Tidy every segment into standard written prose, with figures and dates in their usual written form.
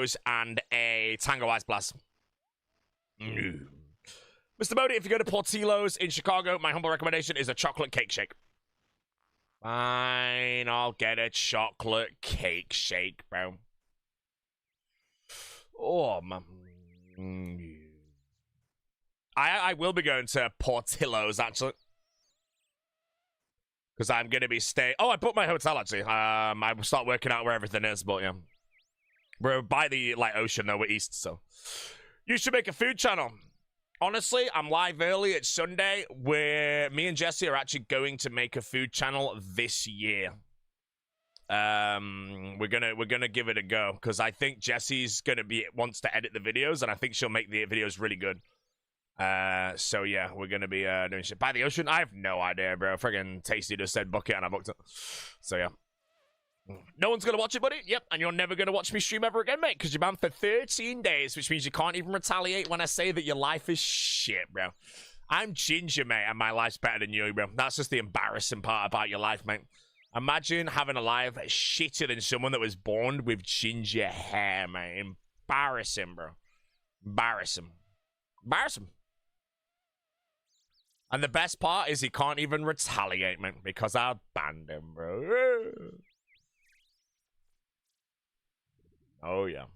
Portillo's and a Tango Ice Blast. Mr. Modi, if you go to Portillo's in Chicago, my humble recommendation is a chocolate cake shake. Fine, I'll get a chocolate cake shake, bro. Oh, man. I will be going to Portillo's, actually. Because I'm going to be staying... Oh, I booked my hotel, actually. I will start working out where everything is, but yeah. We're by the, like, ocean, though. We're east, so... You should make a food channel. Honestly, I'm live early. It's Sunday. Me and Jesse are actually going to make a food channel this year. We're gonna give it a go because I think Jesse's wants to edit the videos, and I think she'll make the videos really good. So yeah, we're gonna be doing shit by the ocean. I have no idea, bro. Friggin' Tasty just said book it, and I booked it. So yeah. No one's gonna watch it, buddy. Yep, and you're never gonna watch me stream ever again, mate, because you're banned for 13 days, which means you can't even retaliate when I say that your life is shit, bro. I'm ginger, mate, and my life's better than you, bro. That's just the embarrassing part about your life, mate. Imagine having a life shitter than someone that was born with ginger hair, mate. Embarrassing, bro. Embarrassing. Embarrassing. And the best part is he can't even retaliate, mate, because I banned him, bro. Oh, yeah.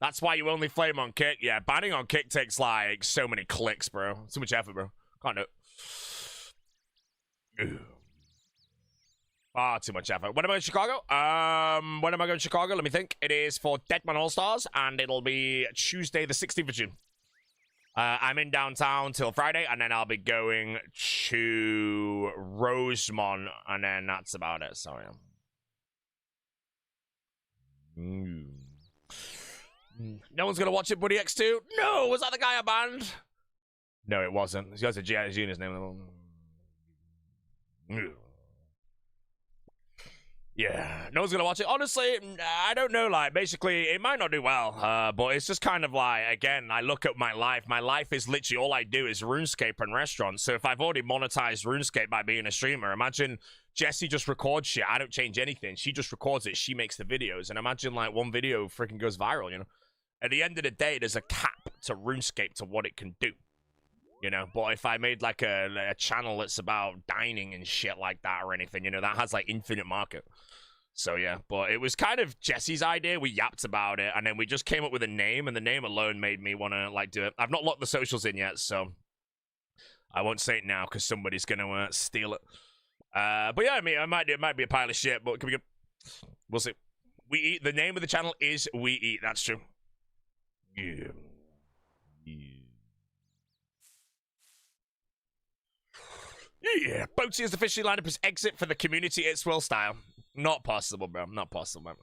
That's why you only flame on Kick. Yeah, banning on Kick takes, like, so many clicks, bro. So much effort, bro. Can't do it. Far too much effort. When am I in Chicago? When am I going to Chicago? Let me think. It is for Deadman All-Stars, and it'll be Tuesday, the 16th of June. I'm in downtown till Friday, and then I'll be going to Rosemont, and then that's about it. Sorry. No one's gonna watch it, Buddy X2. No, was that the guy I banned? No, it wasn't. He has a G.I. Junior's name. Yeah, no one's gonna watch it. Honestly, I don't know. Like, basically, it might not do well, but it's just kind of like, again, I look at my life. My life is literally all I do is RuneScape and restaurants. So if I've already monetized RuneScape by being a streamer, imagine Jessie just records shit. I don't change anything. She just records it. She makes the videos. And imagine, like, one video freaking goes viral, you know? At the end of the day, there's a cap to RuneScape to what it can do. You know, but if I made, like, a channel that's about dining and shit like that or anything, you know, that has, like, infinite market. So, yeah, but it was kind of Jesse's idea. We yapped about it, and then we just came up with a name, and the name alone made me want to, like, do it. I've not locked the socials in yet, so I won't say it now because somebody's going to steal it. But, yeah, I mean, it might be a pile of shit, but can we go? We'll see. We Eat. The name of the channel is We Eat. That's true. Yeah. Yeah, Boaty has officially lined up his exit for the community It's Will style. Not possible, bro. Not possible, man.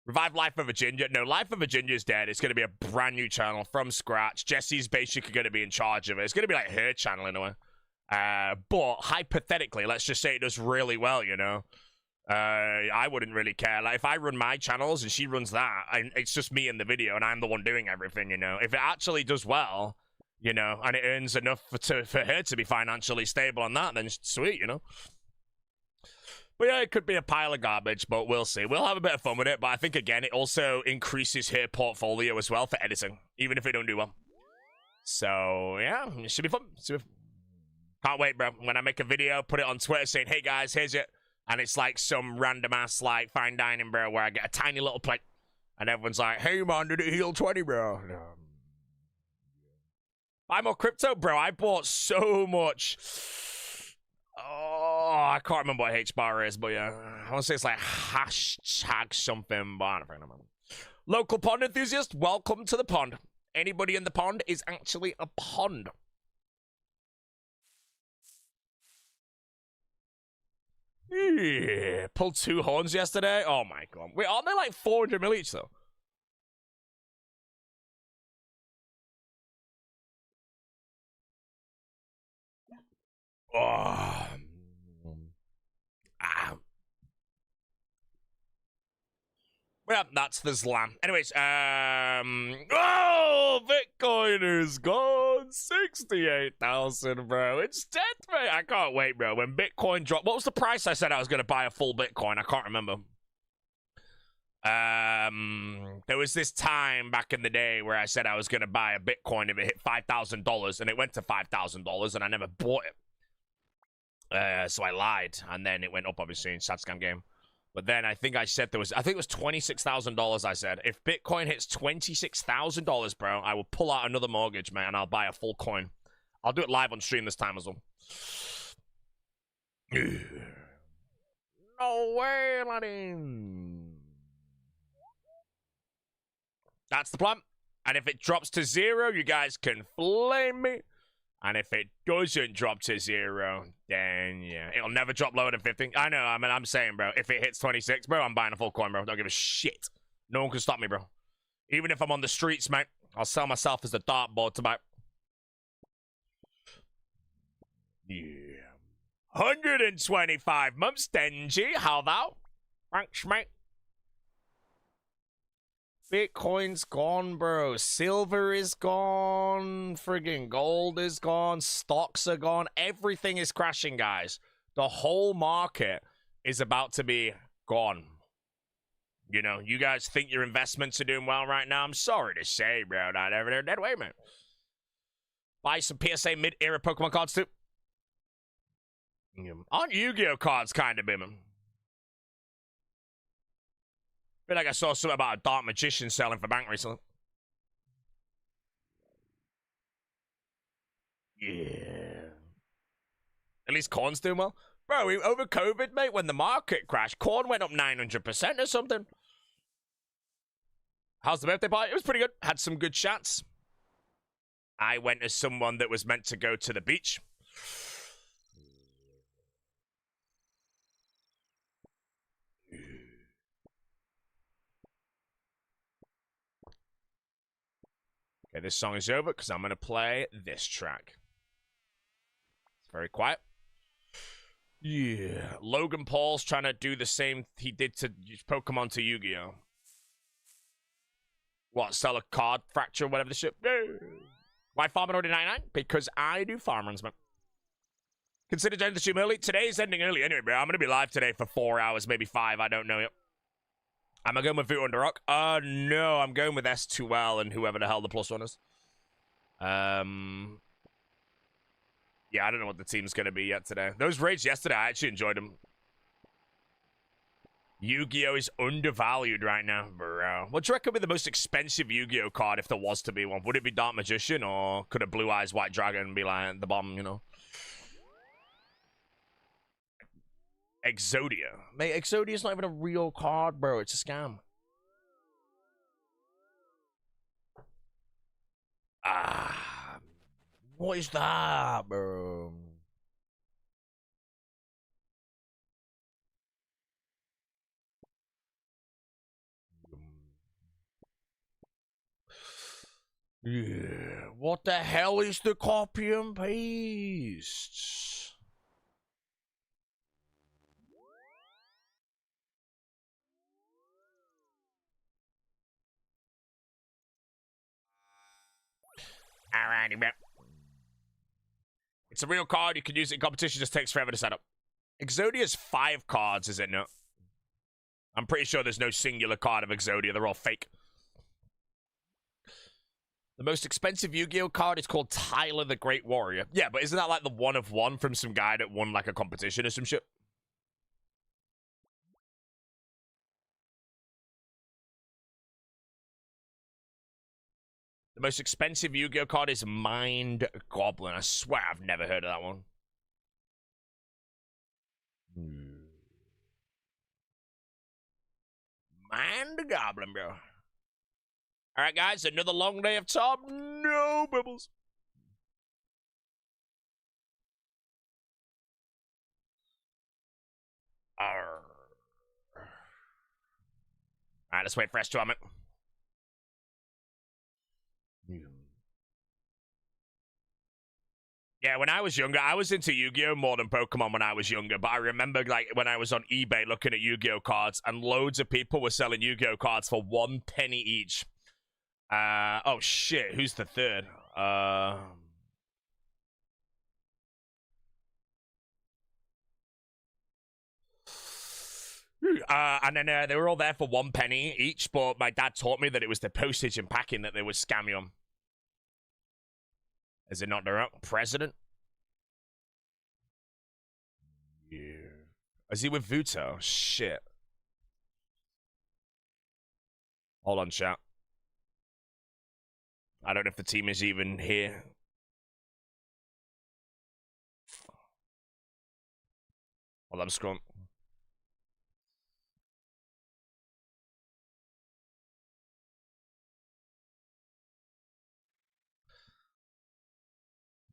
Revive Life of a Ginger. No, Life of a Ginger is dead. It's going to be a brand new channel from scratch. Jesse's basically going to be in charge of it. It's going to be like her channel in a way. But hypothetically, let's just say it does really well, you know. I wouldn't really care. Like, if I run my channels and she runs that, it's just me in the video and I'm the one doing everything, you know. If it actually does well, you know, and it earns enough for her to be financially stable on that, then sweet, you know. But yeah, it could be a pile of garbage, but we'll see. We'll have a bit of fun with it, but I think, again, it also increases her portfolio as well for editing, even if it don't do well. So, yeah, it should be fun. Can't wait, bro. When I make a video, put it on Twitter saying, hey, guys, here's it. And it's like some random-ass, like, fine dining, bro, where I get a tiny little plate. And everyone's like, hey, man, did it heal 20, bro? Buy more crypto, bro. I bought so much. Oh, I can't remember what H-bar is, but yeah. I want to say it's like hashtag something, but I don't know. Local pond enthusiast, welcome to the pond. Anybody in the pond is actually a pond. Yeah. Pulled 2 horns yesterday. Oh my god. Wait, aren't they like 400 mil each though? Oh. Well, that's the slam. Anyways, oh, Bitcoin is gone. 68,000, bro. It's dead, mate. I can't wait, bro. When Bitcoin dropped, what was the price I said I was going to buy a full Bitcoin? I can't remember. There was this time back in the day where I said I was going to buy a Bitcoin if it hit $5,000, and it went to $5,000, and I never bought it. So I lied, and then it went up, obviously, in Sad Scam Game. But then I think I said it was $26,000. I said, if Bitcoin hits $26,000, bro, I will pull out another mortgage, man, and I'll buy a full coin. I'll do it live on stream this time as well. No way, laddie. That's the plan. And if it drops to 0, you guys can flame me. And if it doesn't drop to 0, then yeah, it'll never drop lower than 15. I know, I mean, I'm saying, bro, if it hits 26, bro, I'm buying a full coin, bro. Don't give a shit. No one can stop me, bro. Even if I'm on the streets, mate, I'll sell myself as a dartboard to buy. Yeah. 125 months, Denji. How thou? Thanks, mate. Bitcoin's gone, bro. Silver is gone. Friggin' gold is gone. Stocks are gone. Everything is crashing, guys. The whole market is about to be gone. You know, you guys think your investments are doing well right now? I'm sorry to say, bro. Not ever they're dead weight, man. Buy some PSA mid-era Pokemon cards, too. Aren't Yu-Gi-Oh cards kind of booming? I feel like I saw something about a dark magician selling for bank recently. Yeah. At least corn's doing well. Bro, over COVID, mate, when the market crashed, corn went up 900% or something. How's the birthday party? It was pretty good. Had some good chats. I went as someone that was meant to go to the beach. Okay, this song is over because I'm going to play this track. It's very quiet. Yeah. Logan Paul's trying to do the same he did to Pokemon to Yu-Gi-Oh! What, sell a card fracture, whatever the shit? Why farm at 99? Because I do farm runs, man. Consider ending the stream early. Today's ending early anyway, bro. I'm going to be live today for 4 hours, maybe 5. I don't know yet. Am I going with Voot Under Rock? No, I'm going with S2L and whoever the hell the plus one is. Yeah, I don't know what the team's going to be yet today. Those raids yesterday, I actually enjoyed them. Yu-Gi-Oh! Is undervalued right now, bro. What do you reckon would be the most expensive Yu-Gi-Oh! Card if there was to be one? Would it be Dark Magician, or could a Blue Eyes White Dragon be like the bomb, you know? Exodia. Mate, Exodia's not even a real card, bro. It's a scam. What is that, bro? Yeah. What the hell is the copy and paste? Alrighty, man. It's a real card. You can use it in competition. Just takes forever to set up. Exodia's 5 cards, is it not? I'm pretty sure there's no singular card of Exodia. They're all fake. The most expensive Yu-Gi-Oh card is called Tyler the Great Warrior. Yeah, but isn't that like the 1 of 1 from some guy that won like a competition or some shit? The most expensive Yu-Gi-Oh card is Mind Goblin. I swear I've never heard of that one. Mind Goblin, bro. Alright, guys, another long day of top. No bubbles. Alright, let's wait for S2 Element. Yeah, when I was younger, I was into Yu-Gi-Oh! More than Pokemon when I was younger, but I remember, like, when I was on eBay looking at Yu-Gi-Oh! Cards, and loads of people were selling Yu-Gi-Oh! Cards for 1 penny each. Oh shit, who's the third? And then they were all there for 1 penny each, but my dad taught me that it was the postage and packing that they would scam you on. Is it not the president? Yeah. Is he with Vuto? Shit. Hold on, chat. I don't know if the team is even here. Hold on, I'm scrolling.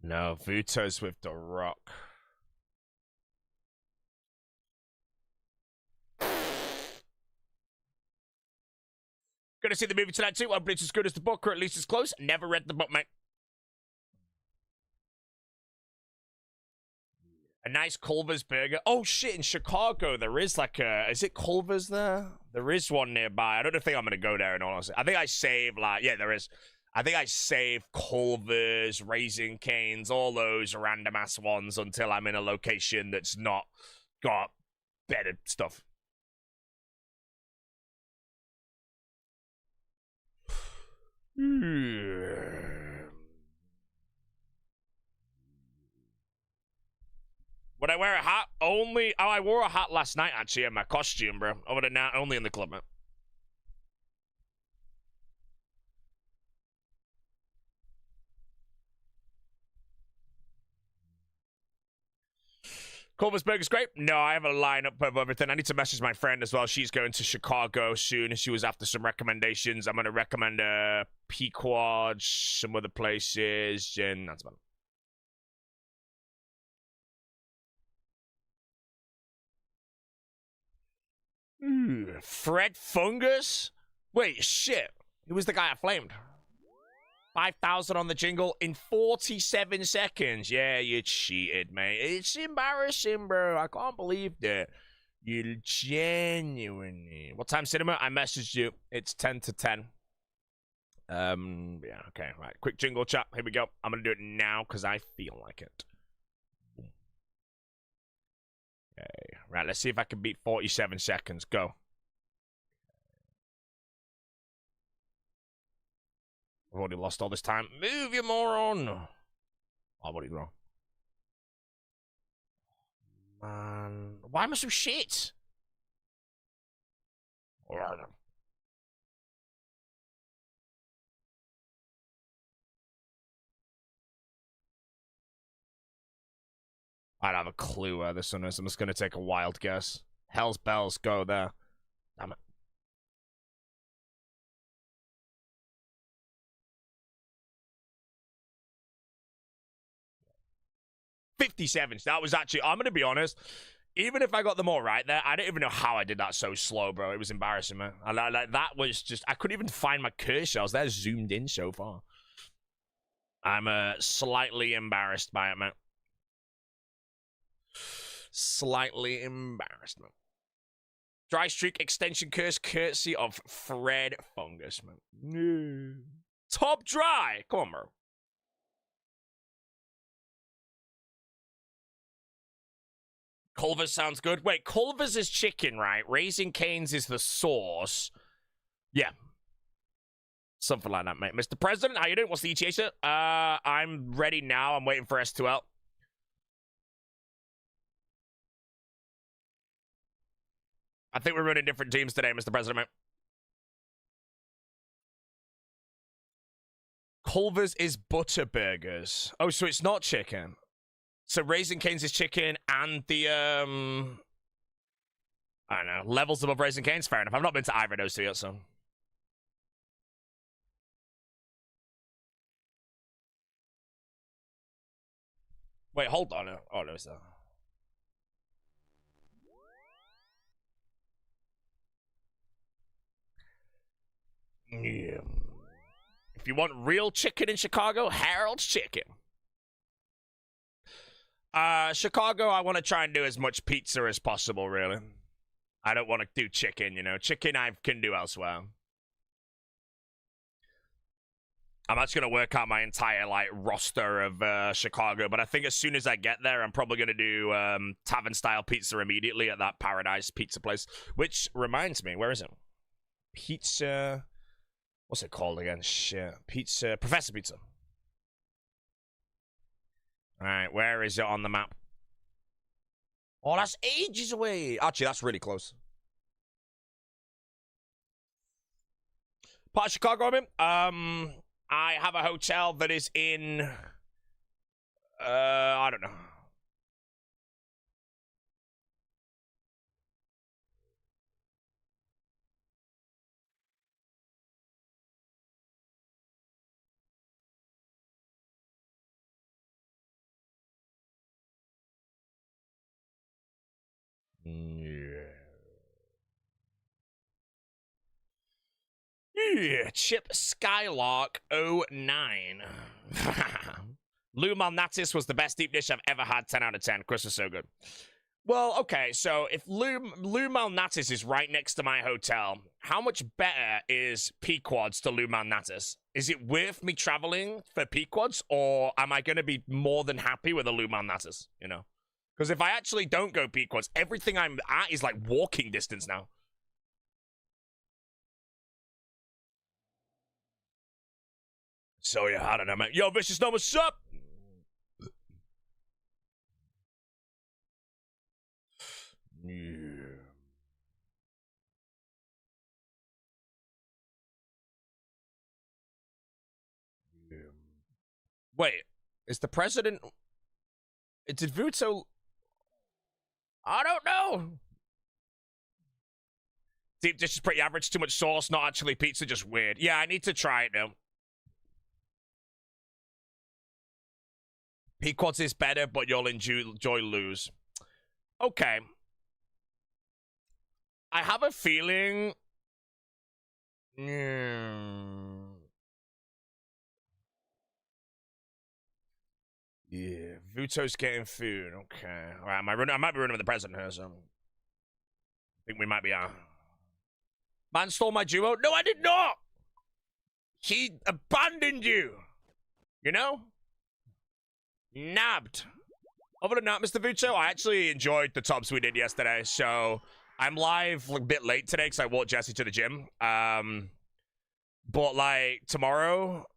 No, Vuto's with The Rock. Gonna see the movie tonight too. I hope it's as good as the book, or at least as close. Never read the book, mate. A nice Culver's burger. Oh shit, in Chicago there is like a, is it Culver's there? There is one nearby. I don't think I'm gonna go there in all honesty. I think I save like, yeah, there is. I think I save Culver's, Raising Cane's, all those random ass ones until I'm in a location that's not got better stuff. Would I wear a hat? Only... Oh, I wore a hat last night, actually, in my costume, bro. Other than that, only in the club, man. Culver's Burger's great. No, I have a lineup of everything. I need to message my friend as well. She's going to Chicago soon. She was after some recommendations. I'm going to recommend Pequod, some other places, and that's about it. Fred Fungus? Wait, shit. Who was the guy I flamed? 5,000 on the jingle in 47 seconds. Yeah, you cheated, mate. It's embarrassing, bro. I can't believe that. You genuinely... What time cinema? I messaged you. It's 10 to 10. Yeah, okay, right. Quick jingle chat. Here we go. I'm going to do it now because I feel like it. Okay, right. Let's see if I can beat 47 seconds. Go. I've already lost all this time. Move, you moron! Oh, what are you wrong? Man, why am I so shit? Alright. I don't have a clue where this one is. I'm just gonna take a wild guess. Hell's bells, go there. Damn it. 57. That was actually, I'm going to be honest, even if I got them all right there, I don't even know how I did that so slow, bro. It was embarrassing, man. Like that was just, I couldn't even find my cursor. I was there zoomed in so far. I'm slightly embarrassed by it, man. Slightly embarrassed, man. Dry streak extension curse courtesy of Fred Fungus, man. Top dry. Come on, bro. Culver's sounds good. Wait, Culver's is chicken, right? Raising Cane's is the sauce. Yeah. Something like that, mate. Mr. President, how you doing? What's the ETA, sir? I'm ready now. I'm waiting for S2L. I think we're running different teams today, Mr. President, mate. Culver's is Butterburgers. Oh, so it's not chicken. So Raising Cane's is chicken and the, I don't know, levels above Raising Cane's? Fair enough. I've not been to either of those two yet, so. Wait, hold on. Oh, no, it's that. Yeah. If you want real chicken in Chicago, Harold's Chicken. Chicago, I want to try and do as much pizza as possible, really. I don't want to do chicken, you know. Chicken I can do elsewhere. I'm actually going to work out my entire, like, roster of Chicago, but I think as soon as I get there, I'm probably going to do tavern-style pizza immediately at that Paradise pizza place, which reminds me, where is it? Pizza... What's it called again? Shit. Pizza... Professor Pizza. Alright, where is it on the map? Oh, that's ages away! Actually, that's really close. Part of Chicago, I mean? I have a hotel that is in... I don't know. Yeah, Chip Skylark 09. Lou Malnatis was the best deep dish I've ever had. 10 out of 10. Chris is so good. Well, okay, so if Lou Malnatis is right next to my hotel, how much better is Pequods to Lou Malnatis? Is it worth me traveling for Pequods, or am I going to be more than happy with a Lou Malnatis, you know? Because if I actually don't go Pequods, everything I'm at is like walking distance now. So yeah, I don't know, man. Yo, Vicious No, what's up? Yeah. Wait, is the president... Did Vuto... I don't know. Deep dish is pretty average. Too much sauce, not actually pizza, just weird. Yeah, I need to try it now. Pequods is better, but you'll enjoy Lou's. Okay. I have a feeling... Yeah, Vuto's getting food. Okay. All right, I might be running with the president here, so... I think we might be... Man stole my duo? No, I did not! He abandoned you! You know? Nabbed. Other than that, Mr. Vuto, I actually enjoyed the tops we did yesterday, so... I'm live a bit late today because I walked Jesse to the gym. But, like, tomorrow...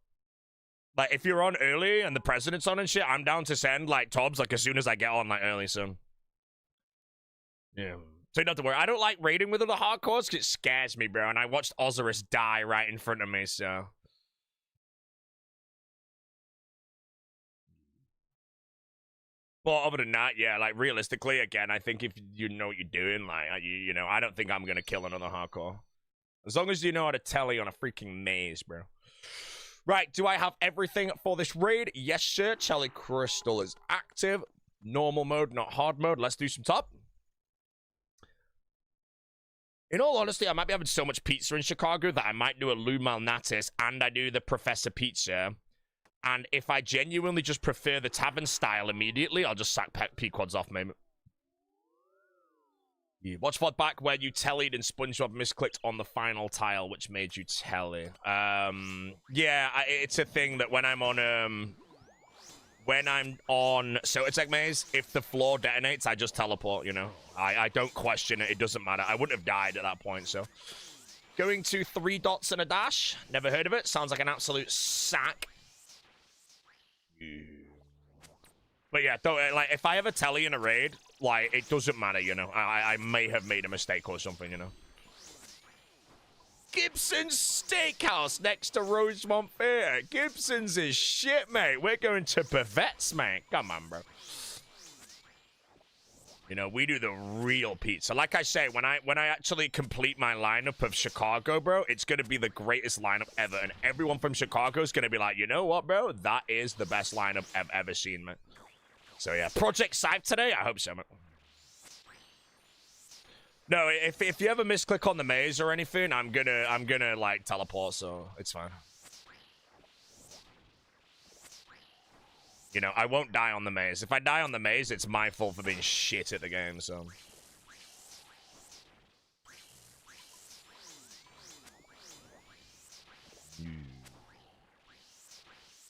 Like, if you're on early and the president's on and shit, I'm down to send, like, Tobs, like, as soon as I get on, like, early, so... Yeah. So you don't have to worry. I don't like raiding with other hardcores because it scares me, bro, and I watched Osiris die right in front of me, so... But other than that, yeah, like, realistically, again, I think if you know what you're doing, like, you know, I don't think I'm gonna kill another hardcore. As long as you know how to telly on a freaking maze, bro. Right, do I have everything for this raid? Yes, sir. Charlie Crystal is active. Normal mode, not hard mode. Let's do some top. In all honesty, I might be having so much pizza in Chicago that I might do a Lou Malnatis and I do the Professor Pizza. And if I genuinely just prefer the tavern style immediately, I'll just sack Pequods off, maybe. Yeah. Watch VOD back where you tellied and SpongeBob misclicked on the final tile, which made you telly. Yeah, it's a thing that when I'm on, Sotatech Maze, if the floor detonates, I just teleport, you know? I don't question it, it doesn't matter. I wouldn't have died at that point, so. Going to 3 dots and a dash. Never heard of it. Sounds like an absolute sack. But yeah, like, if I have a telly in a raid, like, it doesn't matter, you know? I may have made a mistake or something, you know? Gibson's Steakhouse next to Rosemont Theatre. Gibson's is shit, mate. We're going to Pavette's, mate. Come on, bro. You know, we do the real pizza. Like I say, when I actually complete my lineup of Chicago, bro, it's going to be the greatest lineup ever. And everyone from Chicago is going to be like, you know what, bro? That is the best lineup I've ever seen, man. So, yeah. Project Scythe today? I hope so, man. No, if you ever misclick on the maze or anything, I'm gonna like teleport, so it's fine. You know, I won't die on the maze. If I die on the maze, it's my fault for being shit at the game, so.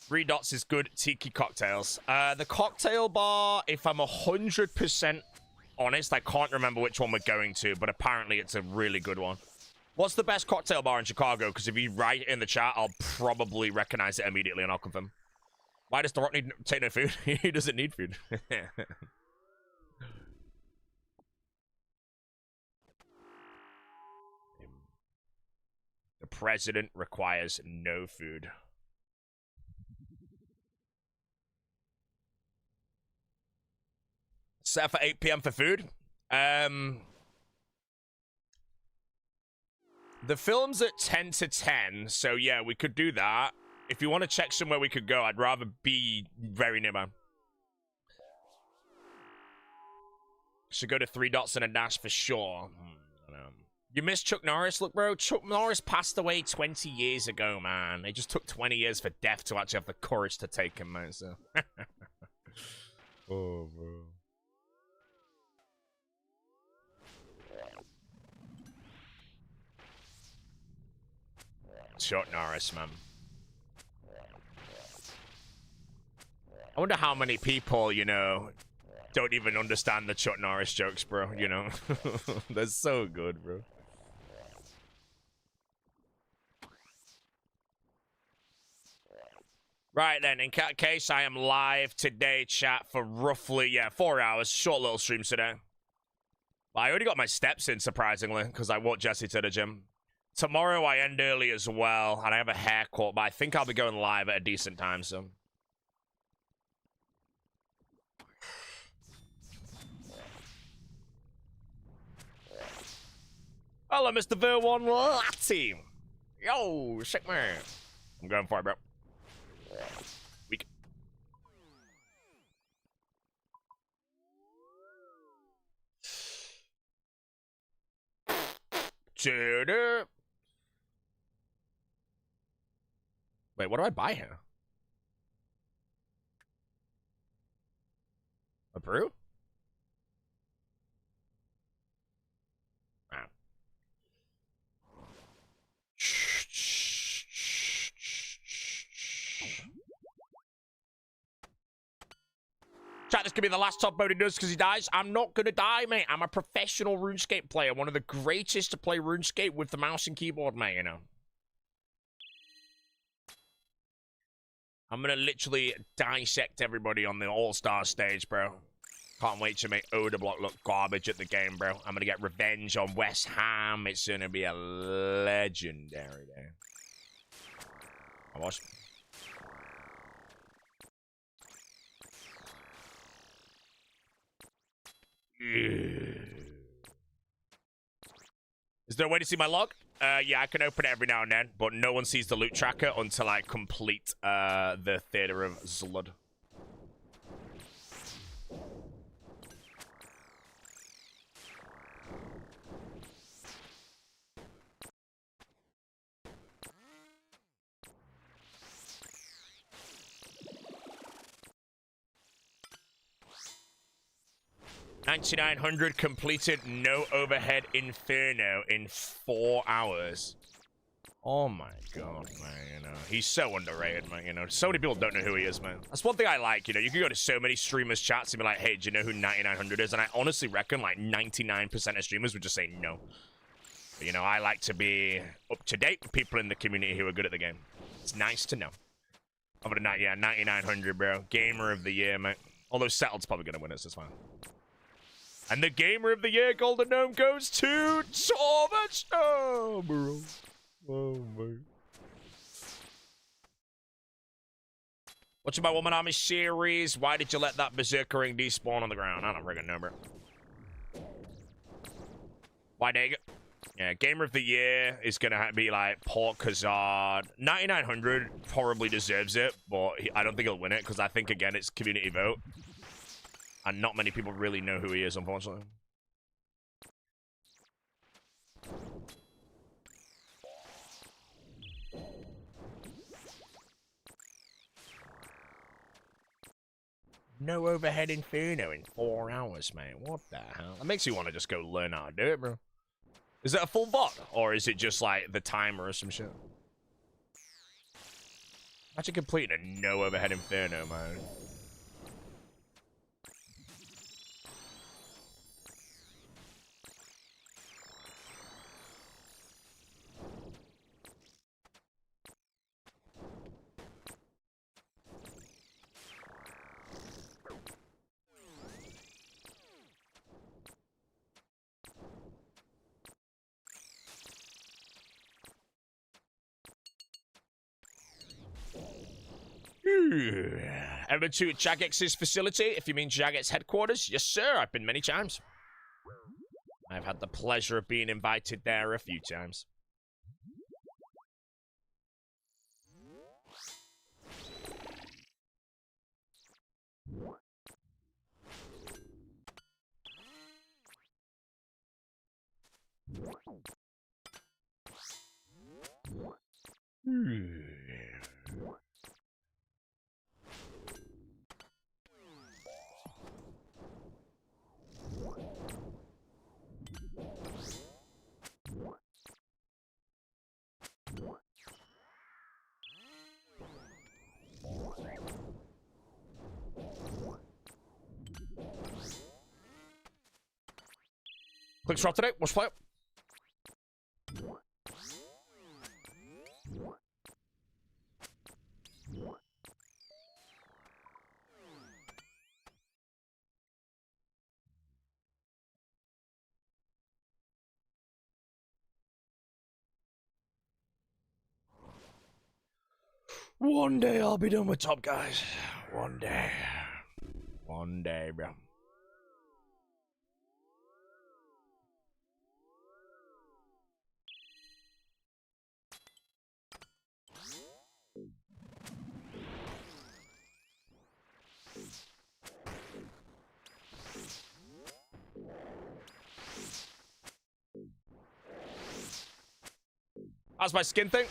3 dots is good. Tiki cocktails. The cocktail bar, if I'm 100% honest, I can't remember which one we're going to, but apparently it's a really good one. What's the best cocktail bar in Chicago? Because if you write it in the chat, I'll probably recognize it immediately and I'll confirm. Why does The Rock need take no food? He doesn't need food. The president requires no food. Set for 8 p.m. for food. The film's at 10 to 10, so yeah, we could do that. If you want to check somewhere we could go, I'd rather be very nearby. Should go to 3 dots and a dash for sure. You missed Chuck Norris? Look, bro, Chuck Norris passed away 20 years ago, man. It just took 20 years for death to actually have the courage to take him, man, so. Oh, bro. Chuck Norris, man. I wonder how many people, you know, don't even understand the Chuck Norris jokes, bro, you know? They're so good, bro. Right then, in that case, I am live today, chat, for roughly, 4 hours. Short little streams today. But I already got my steps in, surprisingly, because I walked Jesse to the gym. Tomorrow I end early as well, and I have a haircut, but I think I'll be going live at a decent time, so. Hello, Mr. Ver1 Latte. Yo, sick man. I'm going for it, bro. Weak. Wait, what do I buy here? A brew? Wow. Chat, this could be the last top mode he does because he dies. I'm not gonna die, mate. I'm a professional RuneScape player. One of the greatest to play RuneScape with the mouse and keyboard, mate, you know. I'm gonna literally dissect everybody on the All-Star stage, bro. Can't wait to make Odablock look garbage at the game, bro. I'm gonna get revenge on West Ham. It's gonna be a legendary day. I watched. Is there a way to see my log? Yeah, I can open it every now and then, but no one sees the loot tracker until I complete the Theater of Zlud. $9,900 completed, no overhead Inferno in 4 hours. Oh my god, man, you know. He's so underrated, man, you know. So many people don't know who he is, man. That's one thing I like, you know. You can go to so many streamers' chats and be like, hey, do you know who 9,900 is? And I honestly reckon, like, 99% of streamers would just say no. But, you know, I like to be up to date with people in the community who are good at the game. It's nice to know. Other than that, yeah, 9,900, bro. Gamer of the year, mate. Although Settled's probably going to win it, so it's fine. And the Gamer of the Year Golden Gnome goes to Thomas. Oh, bro. Oh, man. Watching my Woman Army series. Why did you let that Berserker ring despawn on the ground? I don't friggin' know, bro. Why, Nega? Yeah, Gamer of the Year is going to be like Port Khazard. 9,900 probably deserves it, but I don't think he'll win it because I think, again, it's community vote. And not many people really know who he is, unfortunately. No overhead Inferno in 4 hours, mate. What the hell? That makes you want to just go learn how to do it, bro. Is it a full bot? Or is it just like the timer or some shit? Actually completing a no overhead Inferno, man. Ever to Jagex's facility, if you mean Jagex headquarters? Yes, sir, I've been many times. I've had the pleasure of being invited there a few times. Clicks drop today. Watch play up. One day I'll be done with Top Guys. One day. One day, bro. How's my skin thing?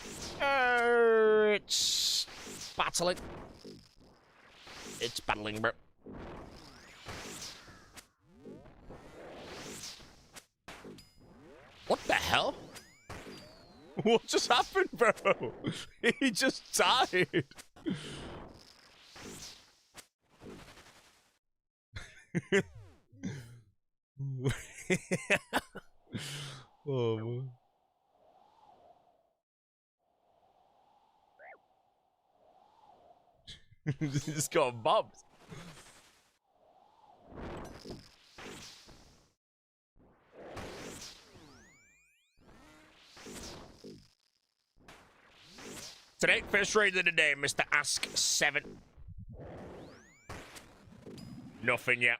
It's battling. It's battling, bro. What the hell? What just happened, bro? He just died. Oh, man. Just got bumped. Today, first raid of the day, Mr. Ask 7. Nothing yet.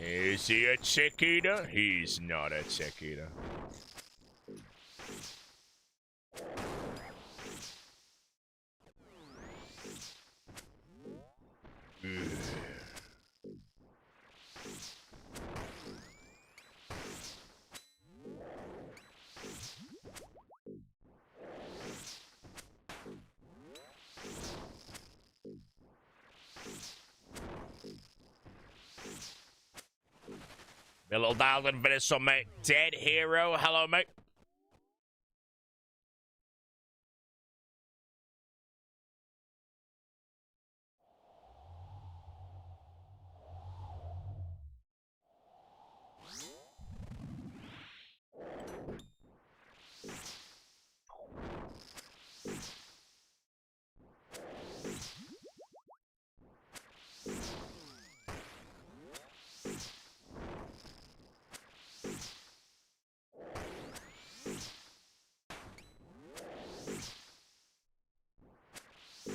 Is he a chick eater? He's not a chick eater. A little dialed in Venice, mate. Dead hero. Hello, mate.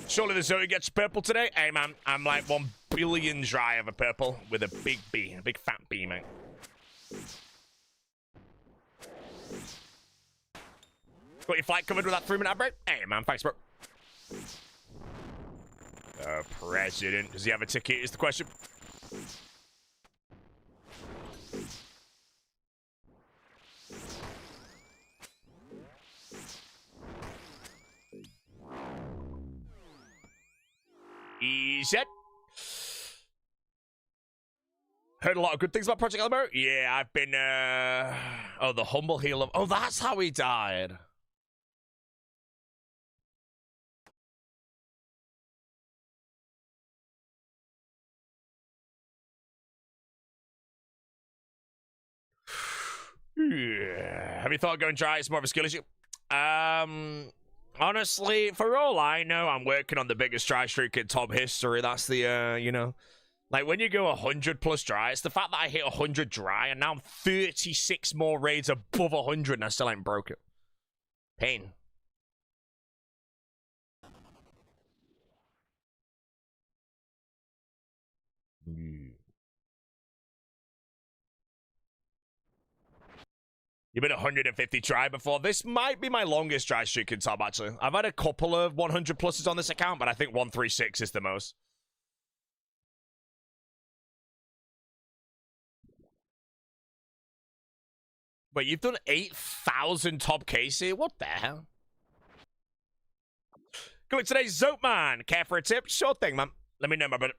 Surely the Zoe gets purple today? Hey, man, I'm like 1 billion dry of a purple with a big B, a big fat B, mate. Got your flight covered with that 3-minute outbreak? Hey, man, thanks, bro. President. Does he have a ticket, is the question. Easy. Heard a lot of good things about Project Alamo. Yeah, I've been, oh, the humble heel of... Oh, that's how he died. Yeah. Have you thought of going dry? It's more of a skill issue. Honestly, for all I know, I'm working on the biggest dry streak in top history. That's the, you know... Like, when you go 100 plus dry, it's the fact that I hit 100 dry, and now I'm 36 more raids above 100, and I still ain't broke it. Pain. You've been 150 dry before. This might be my longest dry streak in top, actually. I've had a couple of 100 pluses on this account, but I think 136 is the most. Wait, you've done 8,000 top KC? What the hell? Good today, Zoatman. Care for a tip? Sure thing, man. Let me know, my brother.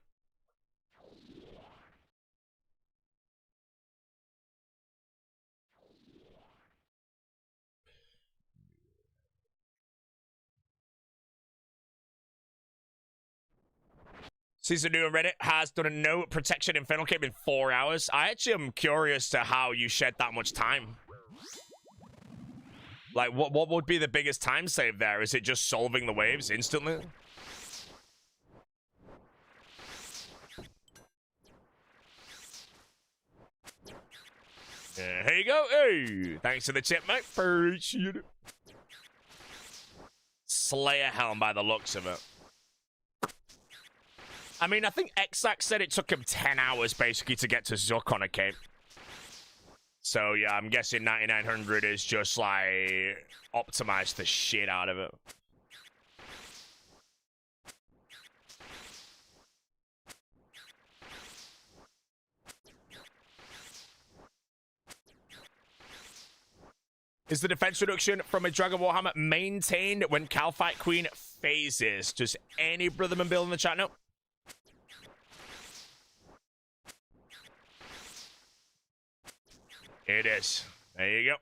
Season new on Reddit has done a no protection Inferno cape in 4 hours. I actually am curious to how you shed that much time. Like, what would be the biggest time save there? Is it just solving the waves instantly? Yeah, here you go. Hey, thanks for the tip, mate. Appreciate it. Slayer Helm by the looks of it. I mean, I think Exact said it took him 10 hours, basically, to get to Zook on a cape. So, yeah, I'm guessing 9900 is just, like, optimized the shit out of it. Is the defense reduction from a Dragon Warhammer maintained when Calfight Queen phases? Does any Brotherman build in the chat? No. It is. There you go.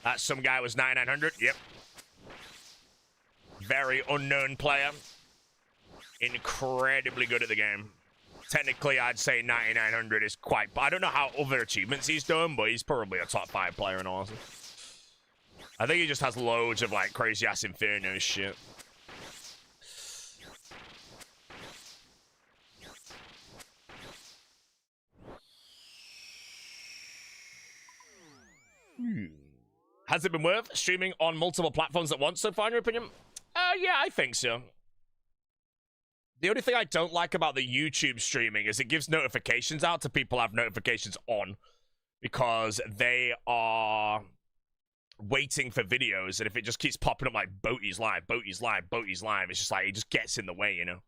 That some guy was 9900. Yep. Very unknown player. Incredibly good at the game. Technically, I'd say 9900 is quite... I don't know how other achievements he's done, but he's probably a top 5 player in all honesty. I think he just has loads of, like, crazy-ass Inferno shit. Has it been worth streaming on multiple platforms at once so far, in your opinion? Yeah, I think so. The only thing I don't like about the YouTube streaming is it gives notifications out to people who have notifications on, because they are waiting for videos, and if it just keeps popping up like Boaty's live, Boaty's live, Boaty's live, it's just like, it just gets in the way, you know?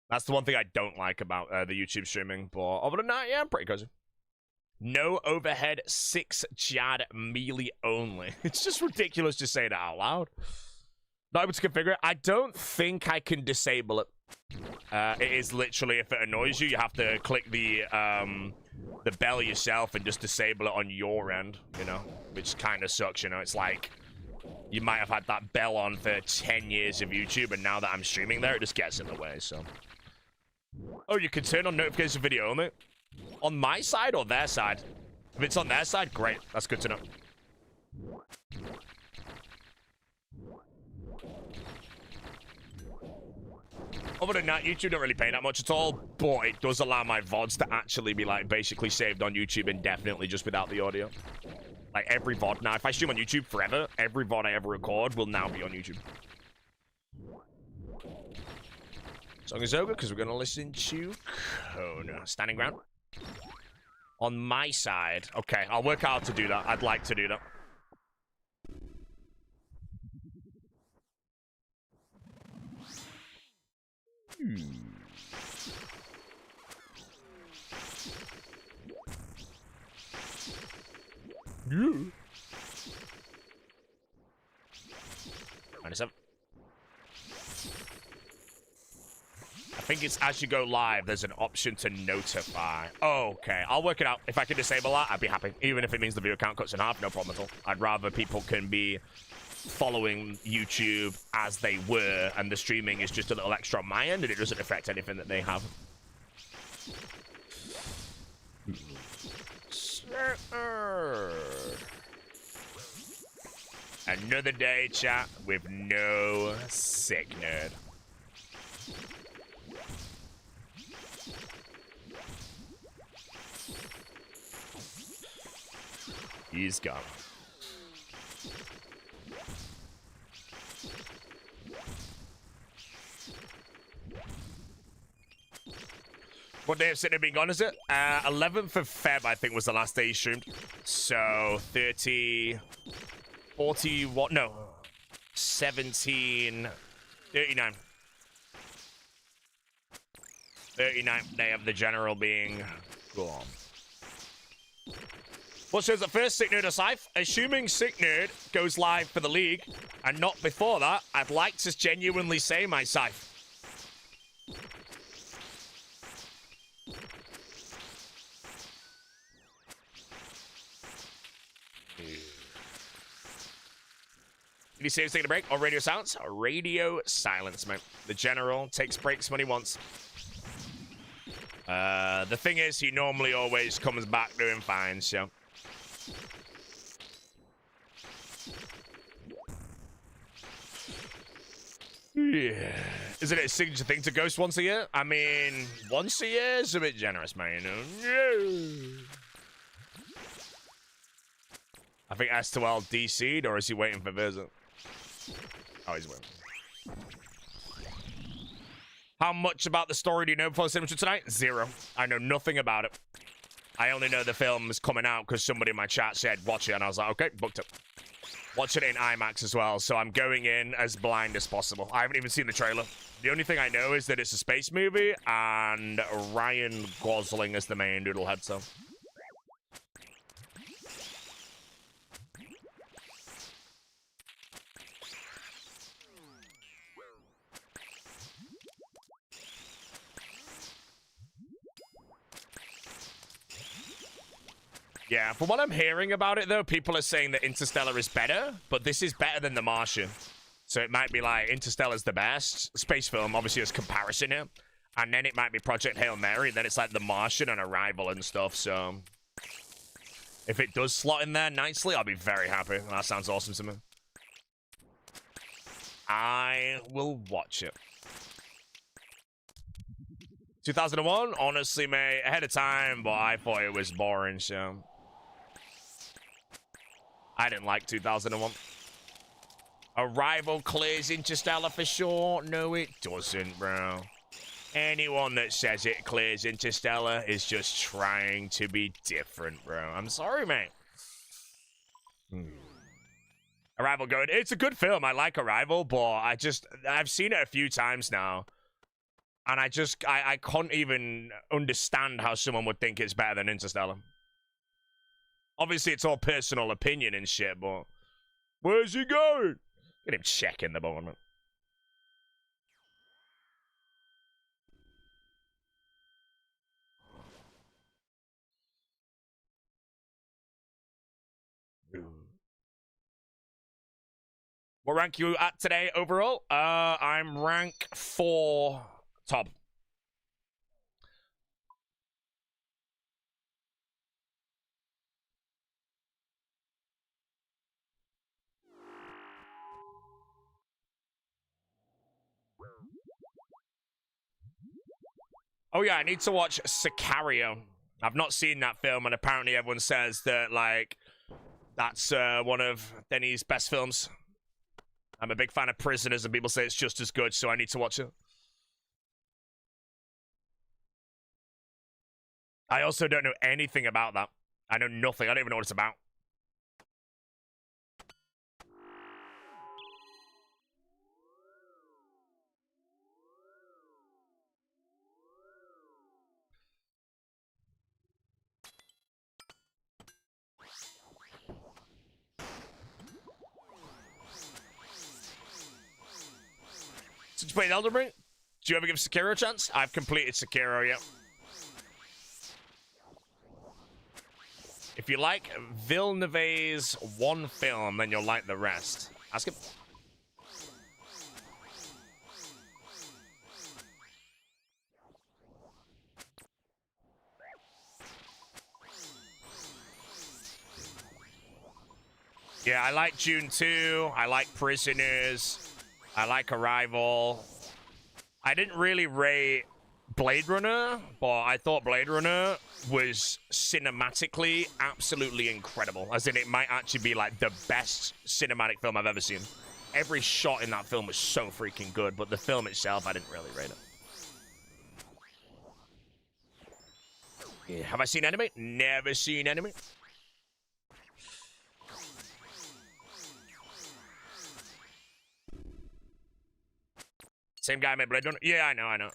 That's the one thing I don't like about the YouTube streaming, but other than that, yeah, I'm pretty cozy. No overhead, 6 Jad melee only. It's just ridiculous to say that out loud. Not able to configure it. I don't think I can disable it. It is literally, if it annoys you, you have to click the bell yourself and just disable it on your end, you know? Which kind of sucks, you know? It's like, you might have had that bell on for 10 years of YouTube, and now that I'm streaming there, it just gets in the way, so. Oh, you can turn on notification video only? On my side or their side? If it's on their side, great. That's good to know. Other than that, YouTube don't really pay that much at all, but it does allow my VODs to actually be, like, basically saved on YouTube indefinitely just without the audio. Like, every VOD now, if I stream on YouTube forever, every VOD I ever record will now be on YouTube. Song is over because we're going to listen to Kona. Standing ground. On my side. Okay, I'll work out how to do that. I'd like to do that. Yeah. 97. I think it's as you go live, there's an option to notify. Oh, okay, I'll work it out. If I can disable that, I'd be happy. Even if it means the view count cuts in half, no problem at all. I'd rather people can be following YouTube as they were, and the streaming is just a little extra on my end, and it doesn't affect anything that they have. Another day, chat, with no sick nerd. He's gone. What day of Sydney being gone is it? 11th of Feb, I think, was the last day he streamed. So 30, 40, what? No, 17, 39. 39th day of the general being gone. What shows at first, Sick Nerd or Scythe? Assuming Sick Nerd goes live for the league and not before that, I'd like to genuinely say my Scythe. Did he say he was taking a break? Or radio silence? Radio silence, mate. The general takes breaks when he wants. The thing is, he normally always comes back doing fine, so. Yeah. Isn't it a signature thing to ghost once a year? I mean, once a year is a bit generous, man, you know? I think S2L DC'd, or is he waiting for visit? Oh, he's waiting. How much about the story do you know before Signature tonight? 0. I know nothing about it. I only know the film is coming out because somebody in my chat said, watch it, and I was like, okay, booked it. Watch it in IMAX as well, so I'm going in as blind as possible. I haven't even seen the trailer. The only thing I know is that it's a space movie, and Ryan Gosling is the main doodlehead, so. Yeah, from what I'm hearing about it, though, people are saying that Interstellar is better, but this is better than The Martian. So it might be like Interstellar's the best space film, obviously, as comparison here. And then it might be Project Hail Mary, then it's like The Martian and Arrival and stuff, so. If it does slot in there nicely, I'll be very happy. That sounds awesome to me. I will watch it. 2001, honestly, mate, ahead of time, but I thought it was boring, so. I didn't like 2001. Arrival clears Interstellar for sure. No, it doesn't, bro. Anyone that says it clears Interstellar is just trying to be different, bro. I'm sorry, mate. Arrival good. It's a good film. I like Arrival, but I've seen it a few times now. And I can't even understand how someone would think it's better than Interstellar. Obviously, it's all personal opinion and shit, but where's he going? Get him checking the moment. What rank you at today overall? I'm rank 4 top. Oh yeah, I need to watch Sicario. I've not seen that film, and apparently everyone says that, like, that's one of Denny's best films. I'm a big fan of Prisoners, and people say it's just as good, so I need to watch it. I also don't know anything about that. I know nothing. I don't even know what it's about. Since you played Elden Ring, do you ever give Sekiro a chance? I've completed Sekiro, yeah. If you like Villeneuve's one film, then you'll like the rest. Ask him. Yeah, I like June 2. I like Prisoners. I like Arrival. I didn't really rate Blade Runner, but I thought Blade Runner was cinematically absolutely incredible. As in, it might actually be like the best cinematic film I've ever seen. Every shot in that film was so freaking good, but the film itself, I didn't really rate it. Yeah. Have I seen Enemy? Never seen Enemy. Same guy made Blade Runner? Yeah, I know.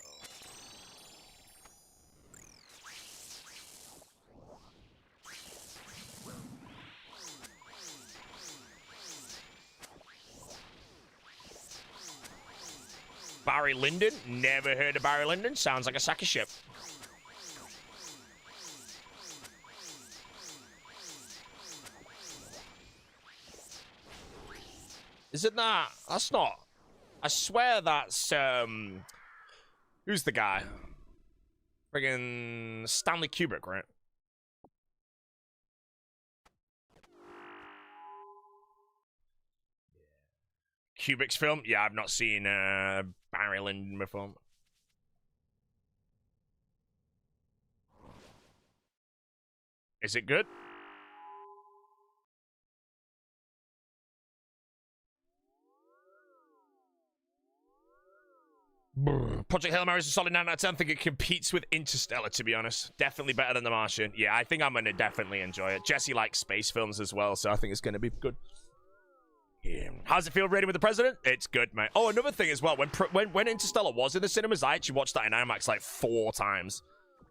Barry Lyndon? Never heard of Barry Lyndon. Sounds like a sack of shit. Isn't that? That's not. I swear that's, who's the guy? Friggin' Stanley Kubrick, right? Kubrick's film? Yeah, I've not seen, Barry Lyndon before. Is it good? Project Hail Mary is a solid 9 out of 10. I think it competes with Interstellar, to be honest. Definitely better than The Martian. Yeah, I think I'm going to definitely enjoy it. Jesse likes space films as well, so I think it's going to be good. Yeah. How's it feel rating with the president? It's good, mate. Oh, another thing as well. When Interstellar was in the cinemas, I actually watched that in IMAX like 4 times.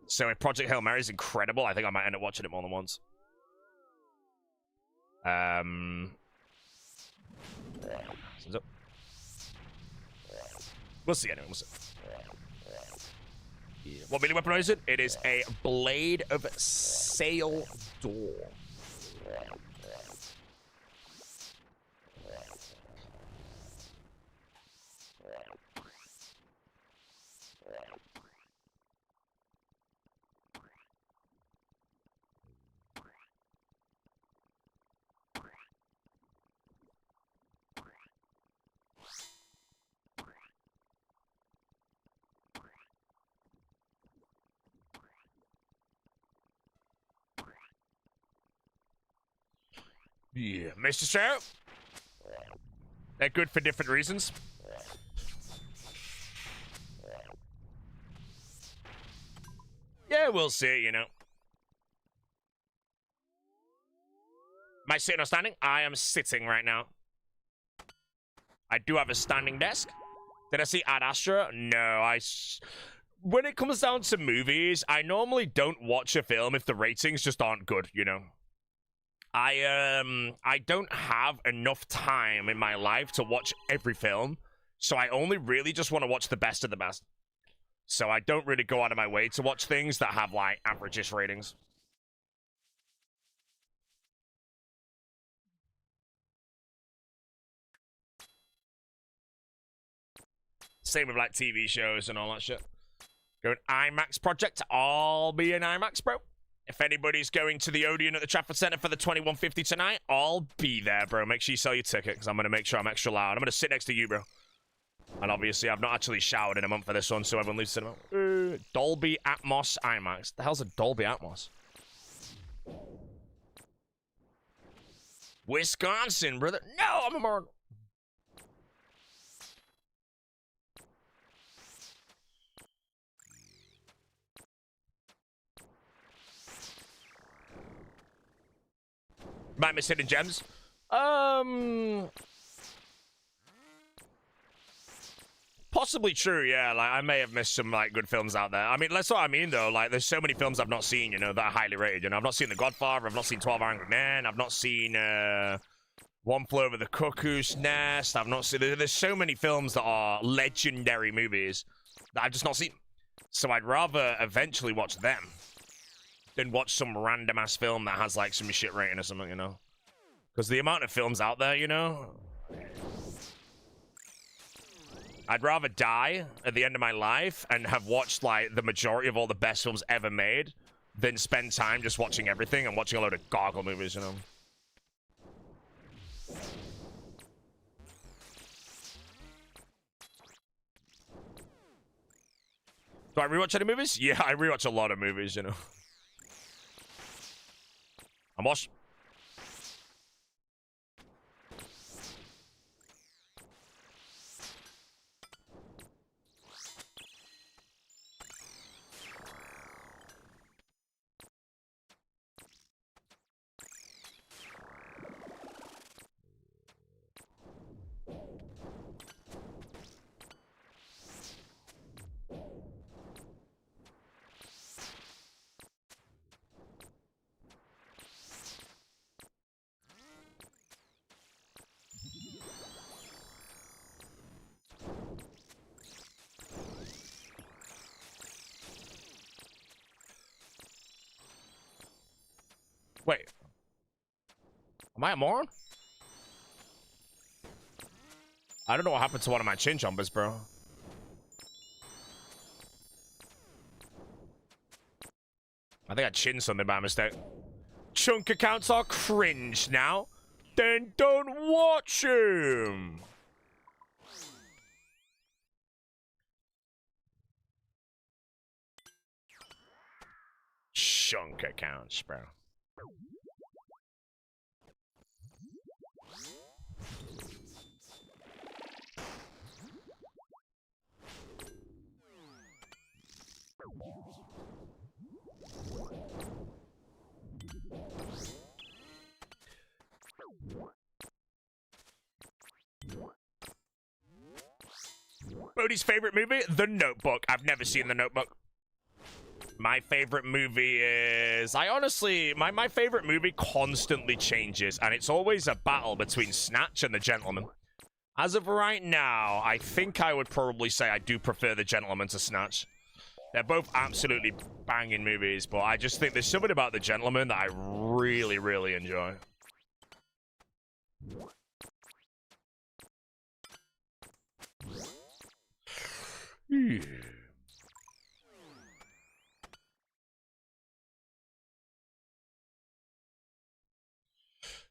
So if Project Hail Mary is incredible, I think I might end up watching it more than once. We'll see anyway. We'll see. Yeah. What melee weapon is it? It is a Blade of Sail Door. Yeah, Mr. Sheriff. They're good for different reasons. Yeah, we'll see, you know. Am I sitting or standing? I am sitting right now. I do have a standing desk. Did I see Ad Astra? No, when it comes down to movies, I normally don't watch a film if the ratings just aren't good, you know. I don't have enough time in my life to watch every film, so I only really just want to watch the best of the best. So I don't really go out of my way to watch things that have, like, average-ish ratings. Same with, like, TV shows and all that shit. Go an IMAX project, I'll be an IMAX, bro. If anybody's going to the Odeon at the Trafford Centre for the 2150 tonight, I'll be there, bro. Make sure you sell your ticket, because I'm going to make sure I'm extra loud. I'm going to sit next to you, bro. And obviously, I've not actually showered in a month for this one, so everyone leaves cinema. Dolby Atmos IMAX. The hell's a Dolby Atmos? Wisconsin, brother. No, I'm a Mark. Might miss hidden gems. Possibly true, yeah. Like, I may have missed some, like, good films out there. I mean, that's what I mean, though. Like, there's so many films I've not seen, you know, that are highly rated. You know, I've not seen The Godfather. I've not seen 12 Angry Men. I've not seen, One Flew Over the Cuckoo's Nest. I've not seen... There's so many films that are legendary movies that I've just not seen. So I'd rather eventually watch them than watch some random-ass film that has, like, some shit rating or something, you know? Because the amount of films out there, you know... I'd rather die at the end of my life and have watched, like, the majority of all the best films ever made than spend time just watching everything and watching a load of goggle movies, you know? Do I rewatch any movies? Yeah, I rewatch a lot of movies, you know? I'm watching... Wait. Am I a moron? I don't know what happened to one of my chin jumpers, bro. I think I chinned something by mistake. Chunk accounts are cringe now. Then don't watch them. Chunk accounts, bro. Bodhi's favorite movie? The Notebook. I've never seen The Notebook. My favorite movie is... I honestly... My favorite movie constantly changes, and it's always a battle between Snatch and The Gentleman. As of right now, I think I would probably say I do prefer The Gentleman to Snatch. They're both absolutely banging movies, but I just think there's something about The Gentleman that I really, really enjoy.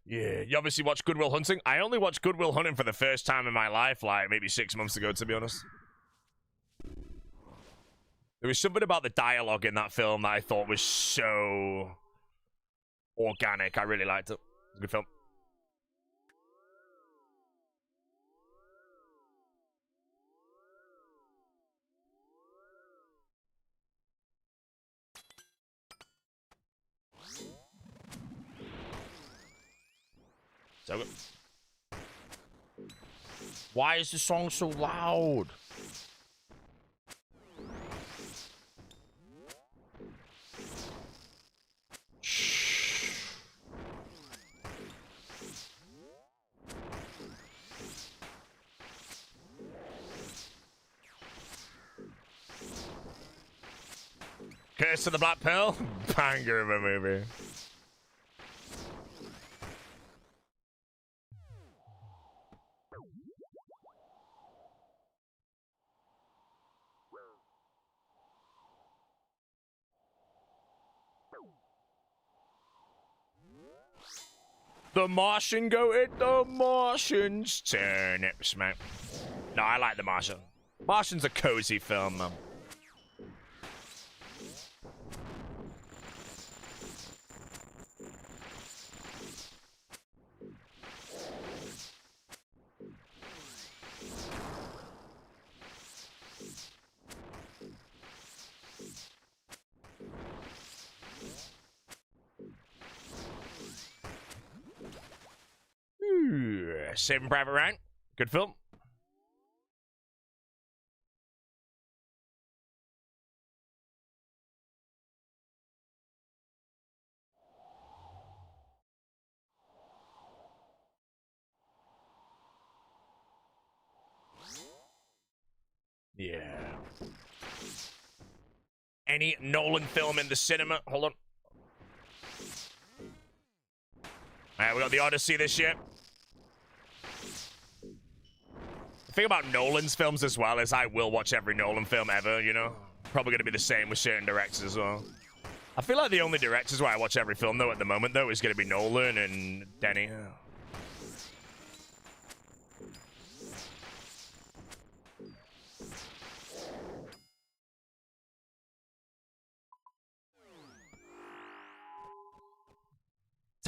Yeah, you obviously watch Good Will Hunting. I only watched Good Will Hunting for the first time in my life, like, maybe 6 months ago, to be honest. There was something about the dialogue in that film that I thought was so organic. I really liked it. It was a good film. So good. Why is the song so loud? Curse of the Black Pearl? Banger of a movie. The Martian go it, the Martians turnips, mate. No, I like The Martian. Martian's a cozy film, man. Yeah, Saving Private Ryan. Good film. Yeah. Any Nolan film in the cinema? Hold on. Alright, we got the Odyssey this year. The thing about Nolan's films as well is I will watch every Nolan film ever, you know? Probably gonna be the same with certain directors as well. I feel like the only directors where I watch every film, though, at the moment, though, is gonna be Nolan and Denny.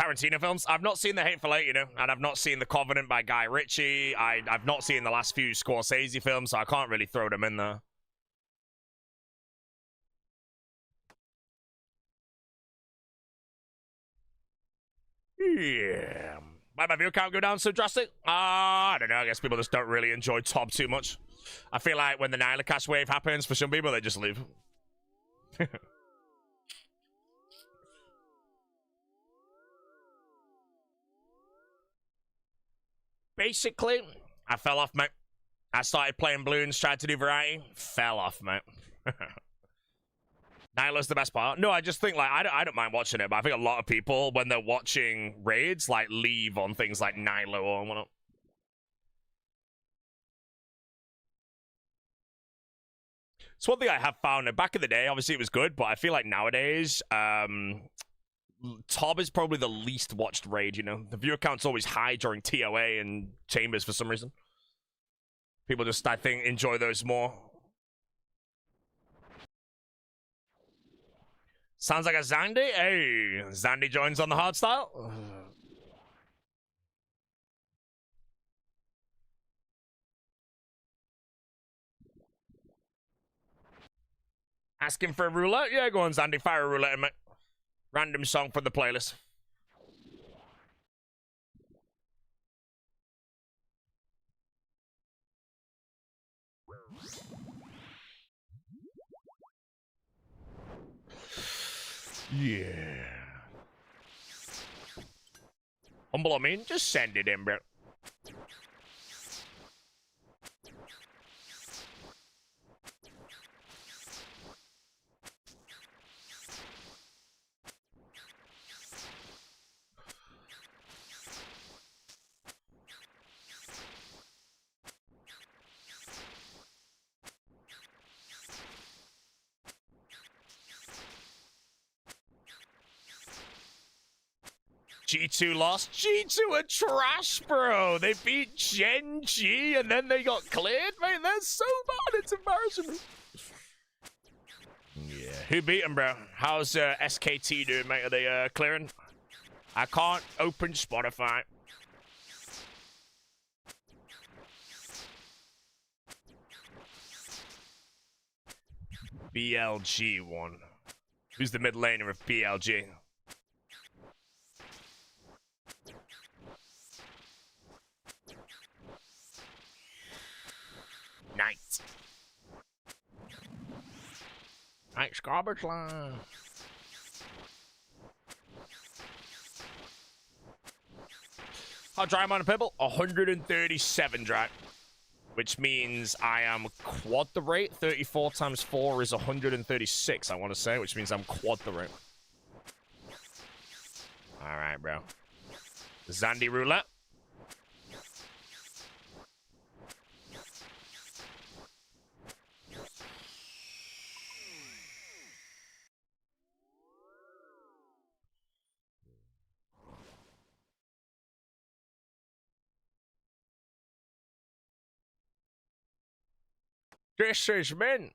Tarantino films. I've not seen The Hateful Eight, you know, and I've not seen The Covenant by Guy Ritchie. I've not seen the last few Scorsese films, so I can't really throw them in there. Yeah. Why my view count go down so drastic? I don't know. I guess people just don't really enjoy Top too much. I feel like when the Nyla wave happens, for some people, they just leave. Basically, I fell off, mate. I started playing balloons, tried to do variety, fell off, mate. Nyla's the best part. No, I just think, like, I don't mind watching it, but I think a lot of people, when they're watching raids, like, leave on things like Nyla or whatnot. It's one thing I have found. Back in the day, obviously, it was good, but I feel like nowadays, Tob is probably the least watched raid, you know? The viewer count's always high during TOA and Chambers for some reason. People just, I think, enjoy those more. Sounds like a Zandy. Hey, Zandy joins on the Hardstyle. Asking for a roulette? Yeah, go on, Zandy. Fire a roulette, mate. Random song for the playlist. Yeah. Humble, I mean, just send it in, bro. G2 lost. G2 are trash, bro. They beat Gen G and then they got cleared, mate. That's so bad. It's embarrassing. Yeah. Who beat them, bro? How's SKT doing, mate? Are they clearing? I can't open Spotify. BLG won. Who's the mid laner of BLG? Nice. Nice garbage line. How dry am I on a pebble? 137 dry. Which means I am quad the rate. 34 times 4 is 136, I want to say, which means I'm quad the rate. Alright, bro. Zandy roulette. This is mint.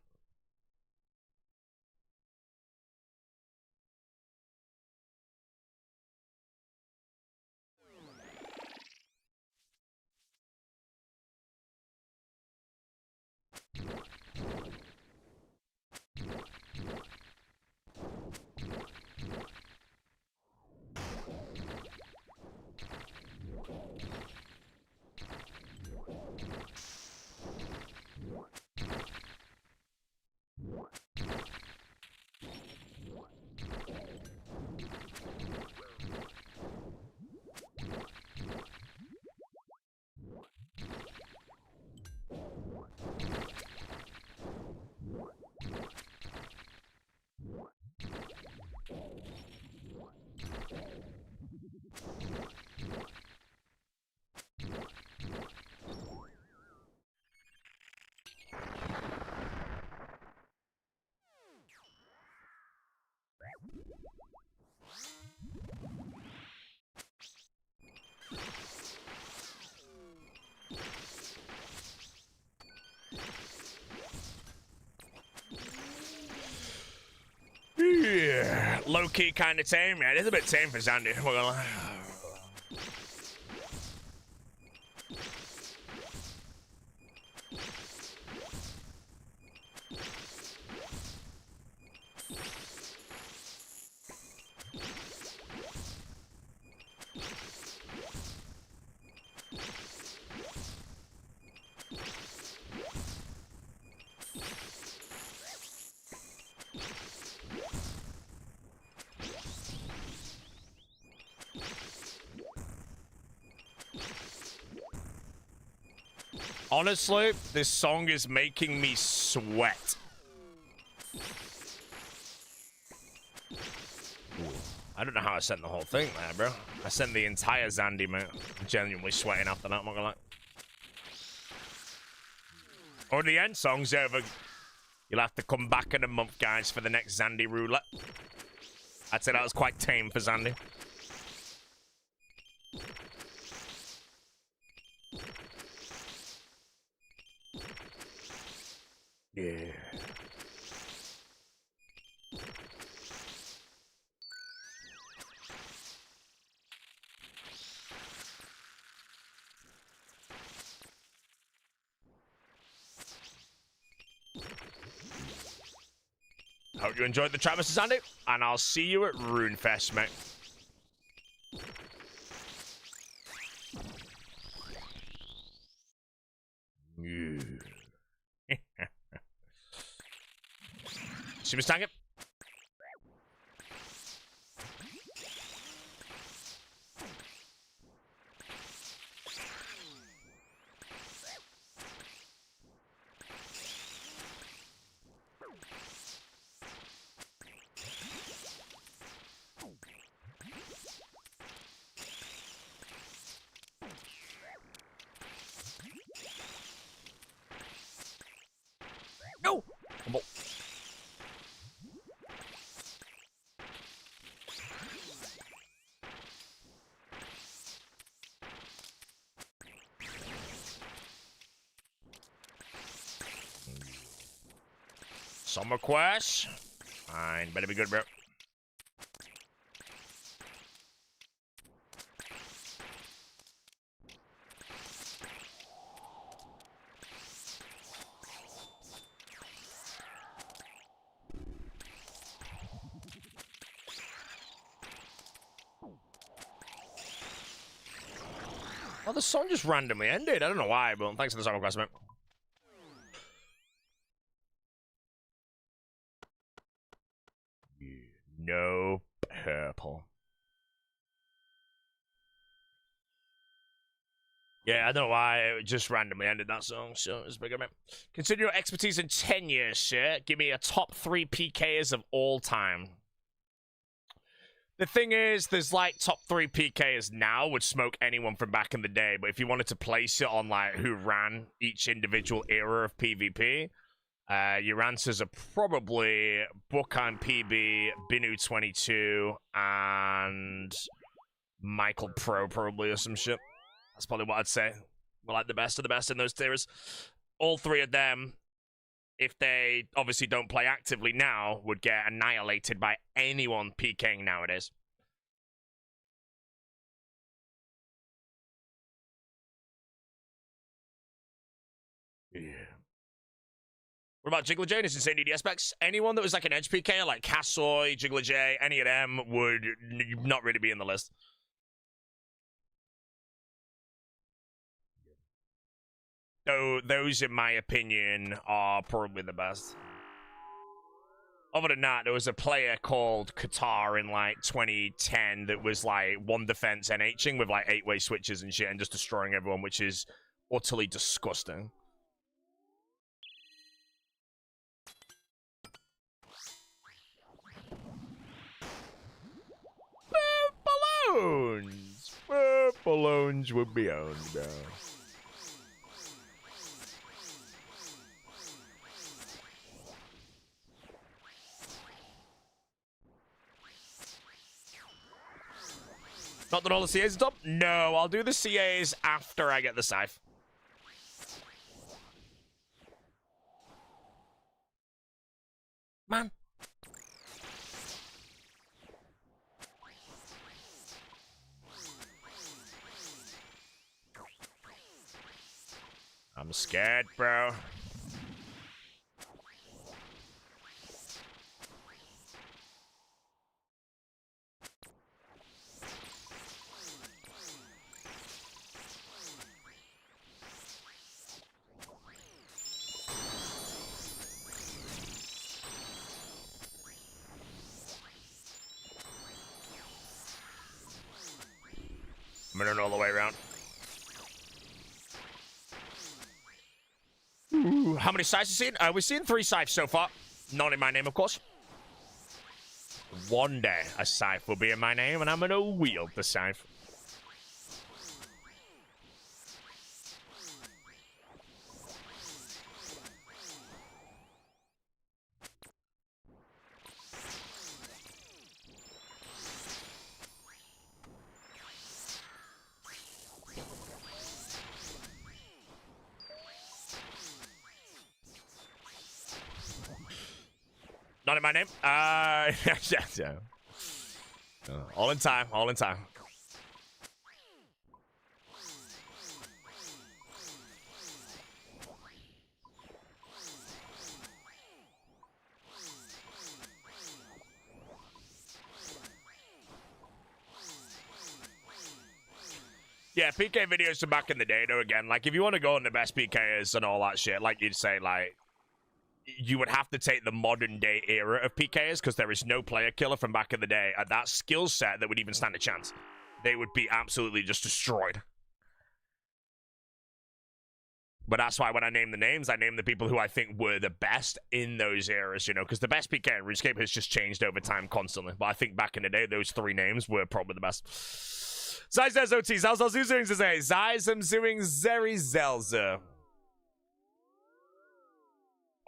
Low-key kind of tame. Yeah, it is a bit tame for Zandy. I'm not gonna lie. Honestly, this song is making me sweat. I don't know how I sent the whole thing there, bro. I sent the entire Zandy, mate. I'm genuinely sweating after that, I'm not gonna lie. Or the end song's over. You'll have to come back in a month, guys, for the next Zandy roulette. I'd say that was quite tame for Zandy. Yeah. Hope you enjoyed the chat, Mr. Zandy, and I'll see you at RuneFest, mate. Super Stank. No! Summer Quest. Fine, better be good, bro. Oh, the song just randomly ended. I don't know why, but thanks for the Summer Quest, mate. No purple. Yeah, I don't know why it just randomly ended that song, so it's bigger, man. Consider your expertise in 10 years, sir. Give me a top 3 PKers of all time. The thing is, there's like top 3 PKers now would smoke anyone from back in the day, but if you wanted to place it on like who ran each individual era of PvP, your answers are probably Bookheim PB, Binu22, and Michael Pro, probably, or some shit. That's probably what I'd say. We're like the best of the best in those tiers. All 3 of them, if they obviously don't play actively now, would get annihilated by anyone PKing nowadays. Yeah. What about Jiggler J and his insane ED specs? Anyone that was like an edge PK, like Kassoy, Jiggler J, any of them would not really be in the list. So those, in my opinion, are probably the best. Other than that, there was a player called Qatar in like 2010 that was like 1 defense NHing with like 8-way switches and shit and just destroying everyone, which is utterly disgusting. Balloons! Balloons would be owned now. Not that all the CAs are done? No, I'll do the CAs after I get the scythe. Man. I'm scared, bro. I'm gonna run all the way around. Ooh, how many scythes have you seen? We've seen 3 scythes so far. Not in my name, of course. One day, a scythe will be in my name, and I'm gonna wield the scythe. Not in my name. Yeah. All in time. All in time. Yeah, PK videos from back in the day, though, again, like, if you want to go on the best PKers and all that shit, like you'd say, like, you would have to take the modern day era of PKers, because there is no player killer from back in the day at that skill set that would even stand a chance. They would be absolutely just destroyed. But that's why when I name the names, I name the people who I think were the best in those eras, you know, because the best PK in RuneScape has just changed over time constantly. But I think back in the day, those 3 names were probably the best. Sei says OT, Zalzal Zuzing says, Sei some suing Zeri Zelza.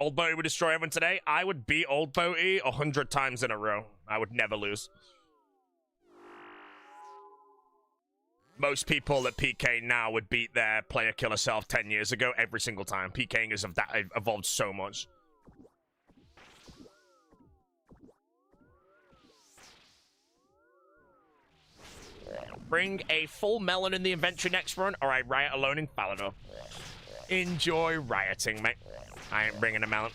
Old Boaty would destroy everyone today. I would beat Old Boaty 100 times in a row. I would never lose. Most people that PK now would beat their player killer self 10 years ago every single time. PKing has evolved so much. Bring a full melon in the inventory next run, or I riot alone in Falador. Enjoy rioting, mate. I ain't bringing a melon.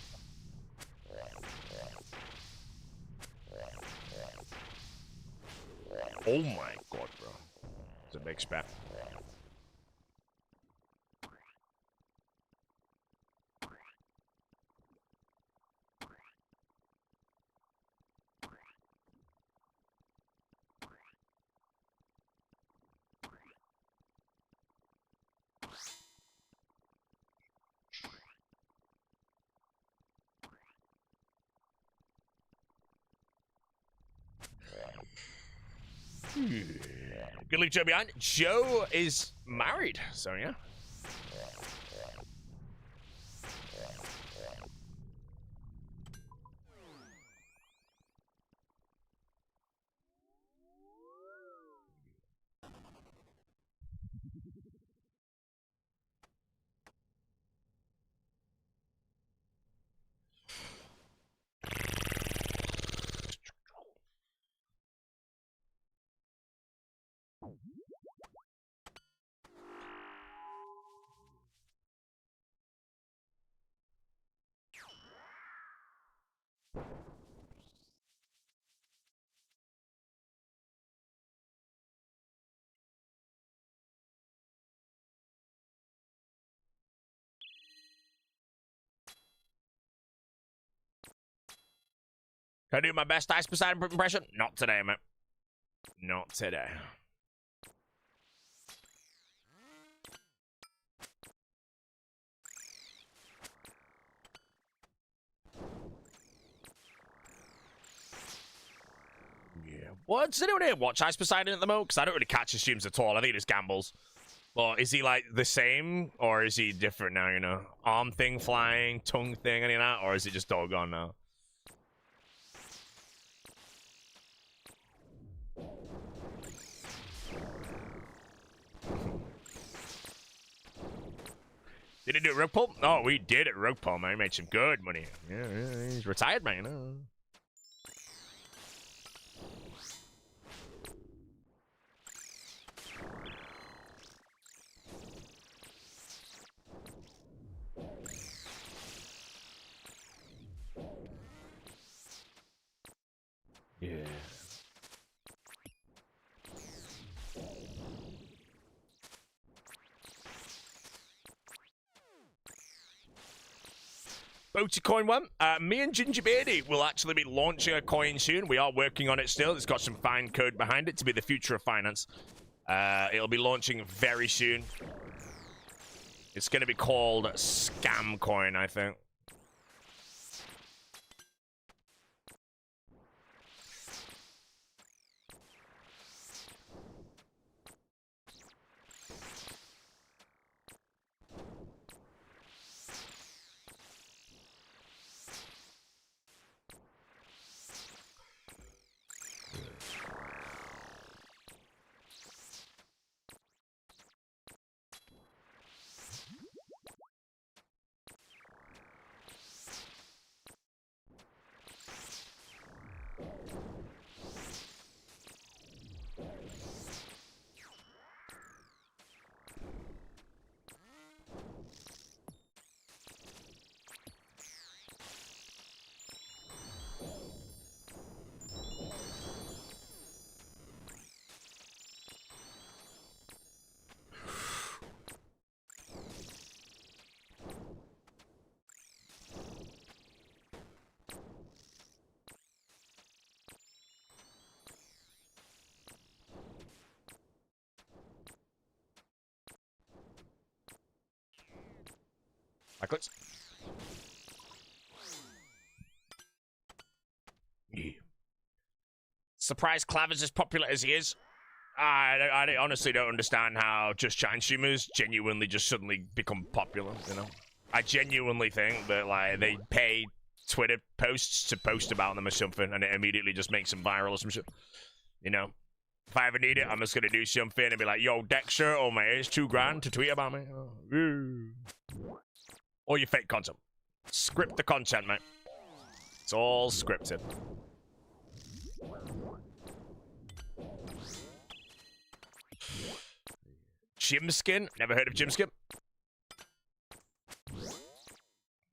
Oh my god, bro. It's a big spat. Good luck, Joe behind. Joe is married, so yeah. Can I do my best Ice Poseidon impression? Not today, mate. Not today. Yeah. What? Does anyone here watch Ice Poseidon at the moment? Because I don't really catch his streams at all. I think he just gambles. But is he, like, the same? Or is he different now, you know? Arm thing flying, tongue thing, any of that? Or is it just doggone now? Did he do rug pull? Oh, we did it rug pull, man. He made some good money. Yeah, he's retired, man. You know? Boaty coin one. Me and Ginger Beardy will actually be launching a coin soon. We are working on it still. It's got some fine code behind it to be the future of finance. It'll be launching very soon. It's going to be called Scam Coin, I think. Backwards. Yeah. Surprised Clav is as popular as he is. I honestly don't understand how just Chine streamers genuinely just suddenly become popular, you know? I genuinely think that, like, they pay Twitter posts to post about them or something, and it immediately just makes them viral or some shit. You know? If I ever need it, I'm just gonna do something and be like, yo, Dexter, oh mate, it's $2,000 to tweet about me. Oh. Or your fake content. Script the content, mate. It's all scripted. Jimskin? Never heard of Jimskin?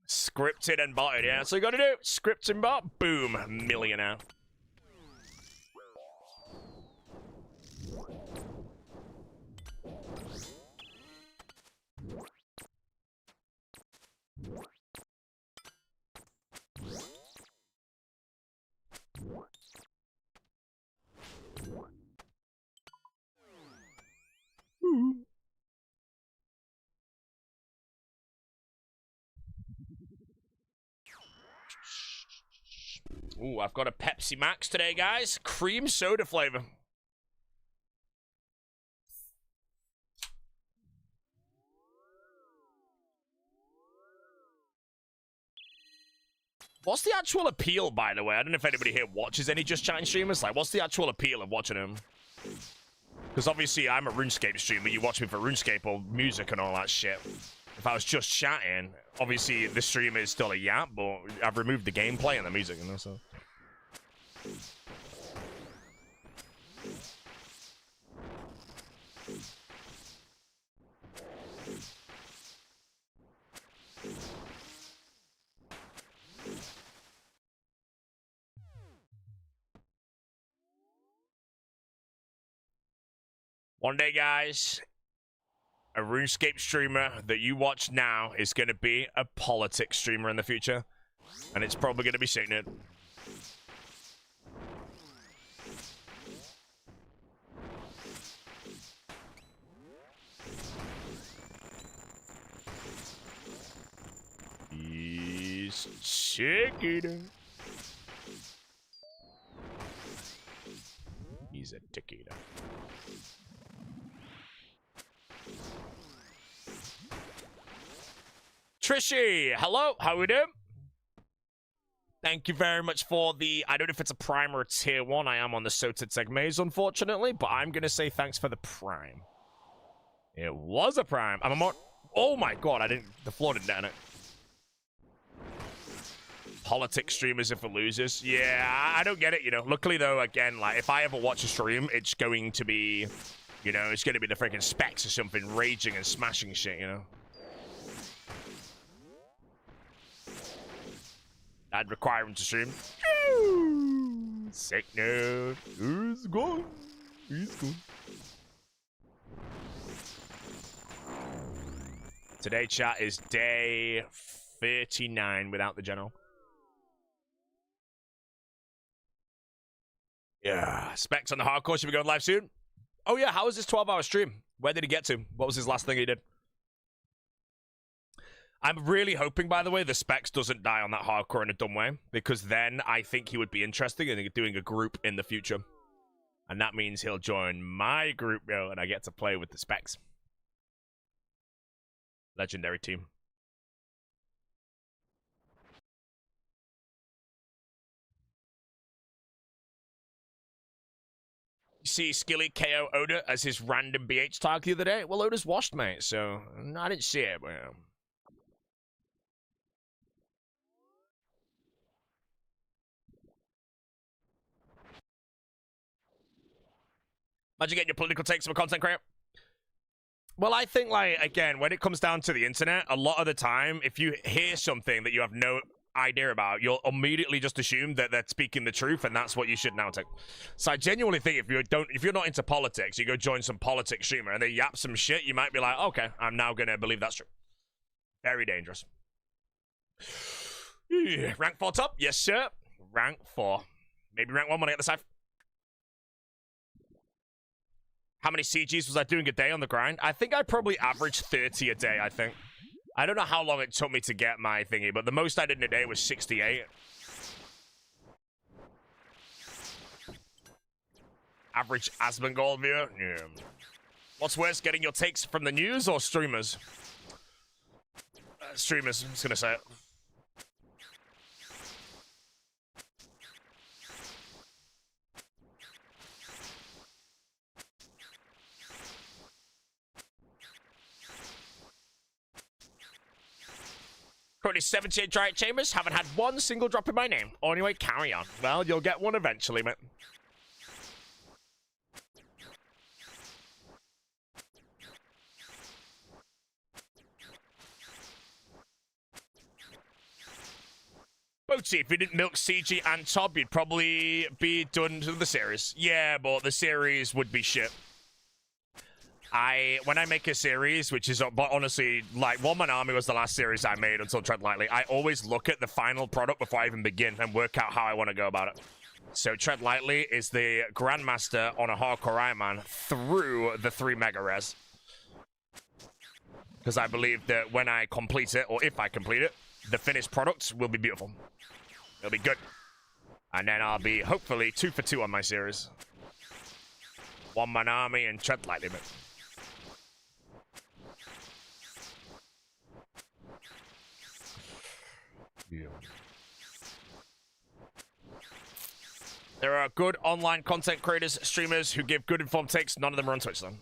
Scripted and botted, yeah. So you gotta do script and bot, boom, millionaire. Ooh, I've got a Pepsi Max today, guys. Cream soda flavor. What's the actual appeal, by the way? I don't know if anybody here watches any Just Chatting streamers. Like, what's the actual appeal of watching them? Because obviously, I'm a RuneScape streamer. You watch me for RuneScape or music and all that shit. If I was just chatting, obviously, the stream is still a yap, but I've removed the gameplay and the music, you know, so... One day, guys, a RuneScape streamer that you watch now is going to be a politics streamer in the future. And it's probably going to be Signet. He's chicken. He's a tick eater. Trishy, hello, how we doing? Thank you very much for the, I don't know if it's a prime or a tier 1. I am on the Soteteg Maze, unfortunately, but I'm going to say thanks for the prime. It was a prime. I'm a more, oh my god, the floor didn't down it. Politics streamers are for losers. Yeah, I don't get it, you know. Luckily, though, again, like, if I ever watch a stream, it's going to be, you know, it's going to be the freaking specs or something, raging and smashing shit, you know. I'd require him to stream. Sick note. He's gone. He's gone. Today, chat, is day 39 without the general. Yeah, Specs on the hardcore should be going live soon. Oh yeah, how was this 12-hour stream? Where did he get to? What was his last thing he did? I'm really hoping, by the way, the Specs doesn't die on that hardcore in a dumb way, because then I think he would be interested in doing a group in the future. And that means he'll join my group, yo, and I get to play with the Specs. Legendary team. You see Skilly KO Oda as his random BH tag the other day? Well, Oda's washed, mate, so I didn't see it, but... Imagine getting your political takes from a content creator. Well, I think, like, again, when it comes down to the internet, a lot of the time, if you hear something that you have no idea about, you'll immediately just assume that they're speaking the truth, and that's what you should now take. So I genuinely think if you're not into politics, you go join some politics streamer and they yap some shit, you might be like, okay, I'm now gonna believe that's true. Very dangerous. Rank 4 top? Yes, sir. Rank 4. Maybe rank 1 when I get the side. How many CGs was I doing a day on the grind? I think I probably averaged 30 a day, I think. I don't know how long it took me to get my thingy, but the most I did in a day was 68. Average Asmongold viewer? Yeah. What's worse, getting your takes from the news or streamers? Streamers, I'm just gonna say it. Currently 78 Giant Chambers, haven't had one single drop in my name. Oh, anyway, carry on. Well, you'll get one eventually, mate. Boatsy, if you didn't milk CG and Tob, you'd probably be done with the series. Yeah, but the series would be shit. When I make a series, which is, but honestly, like, One Man Army was the last series I made until Tread Lightly. I always look at the final product before I even begin and work out how I want to go about it. So Tread Lightly is the Grandmaster on a hardcore Ironman through the 3 mega res. Because I believe that when I complete it, or if I complete it, the finished product will be beautiful. It'll be good. And then I'll be, hopefully, 2 for 2 on my series. One Man Army and Tread Lightly, mate. Yeah. There are good online content creators, streamers who give good informed takes. None of them are on Twitch, though.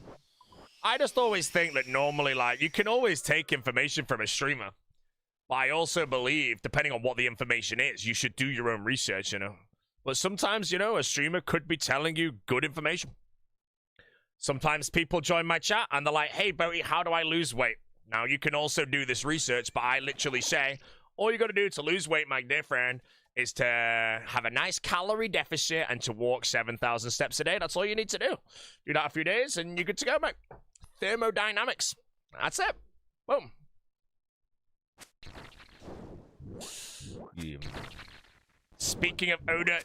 I just always think that normally, like, you can always take information from a streamer. But I also believe, depending on what the information is, you should do your own research, you know. But sometimes, you know, a streamer could be telling you good information. Sometimes people join my chat and they're like, hey, Boaty, how do I lose weight? Now, you can also do this research, but I literally say, all you got to do to lose weight, my dear friend, is to have a nice calorie deficit and to walk 7,000 steps a day. That's all you need to do. Do that a few days and you're good to go, mate. Thermodynamics. That's it. Boom. Yeah. Speaking of Oda,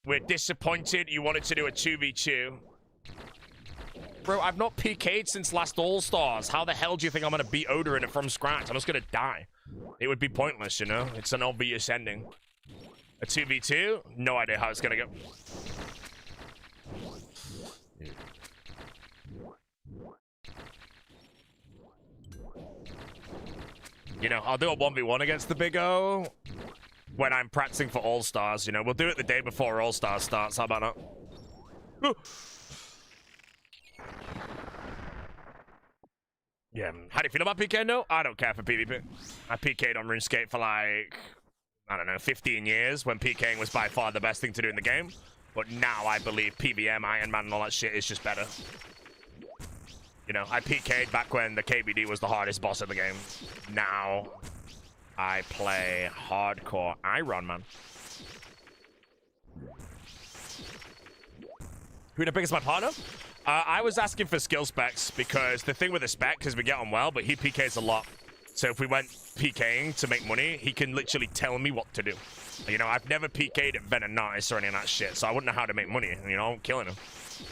we're disappointed you wanted to do a 2v2. Bro, I've not PK'd since last All-Stars. How the hell do you think I'm going to beat Oda in it from scratch? I'm just going to die. It would be pointless, you know? It's an obvious ending. A 2v2? No idea how it's going to go. You know, I'll do a 1v1 against the Big O when I'm practicing for All-Stars, you know? We'll do it the day before All-Stars starts. How about that? Yeah, how do you feel about PKer? No, I don't care for PvP. I PK'd on RuneScape for like, I don't know, 15 years when PKing was by far the best thing to do in the game. But now I believe PVM, Ironman, and all that shit is just better. You know, I PK'd back when the KBD was the hardest boss in the game. Now, I play hardcore Ironman. Who the biggest my partner? I was asking for skill specs because the thing with the spec is we get on well, but he PKs a lot. So if we went PKing to make money, he can literally tell me what to do. You know, I've never PK'd at Venonitis or any of that shit, so I wouldn't know how to make money. You know, I'm killing him.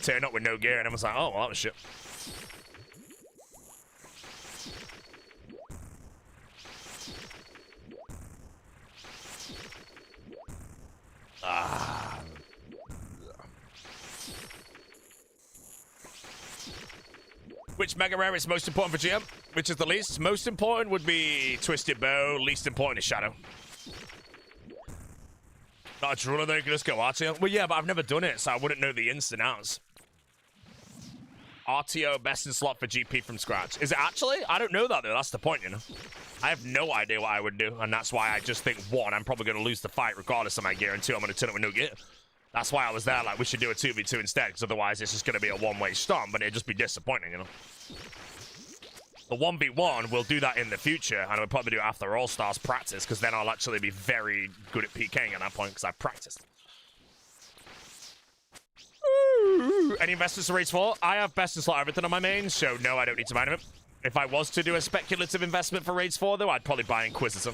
Turn up with no gear, and I was like, oh, well, that was shit. Which mega rare is most important for GM? Which is the least? Most important would be Twisted Bow. Least important is Shadow. Not a driller, though. You can just go RTO. Well, yeah, but I've never done it, so I wouldn't know the ins and outs. RTO best in slot for GP from scratch. Is it actually? I don't know that, though. That's the point, you know. I have no idea what I would do, and that's why I just think, one, I'm probably going to lose the fight regardless of my gear, and two, I'm going to turn up with no gear. That's why I was there, like, we should do a 2v2 instead, because otherwise it's just going to be a one-way storm, but it'd just be disappointing, you know? The 1v1, we'll do that in the future, and we'll probably do it after All-Stars practice, because then I'll actually be very good at PKing at that point, because I've practiced. Ooh. Any investments to raise 4? I have best in slot everything on my main, so no, I don't need to mind of it. If I was to do a speculative investment for raids 4, though, I'd probably buy Inquisitor.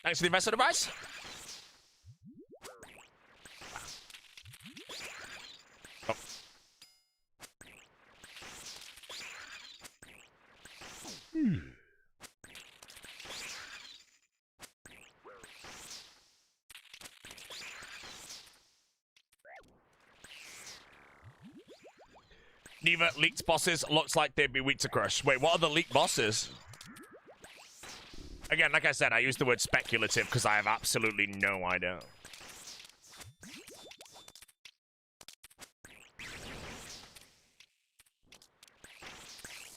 Thanks for the investment advice. Oh. Neither leaked bosses looks like they'd be weak to crush. Wait, what are the leaked bosses? Again, like I said, I use the word speculative because I have absolutely no idea.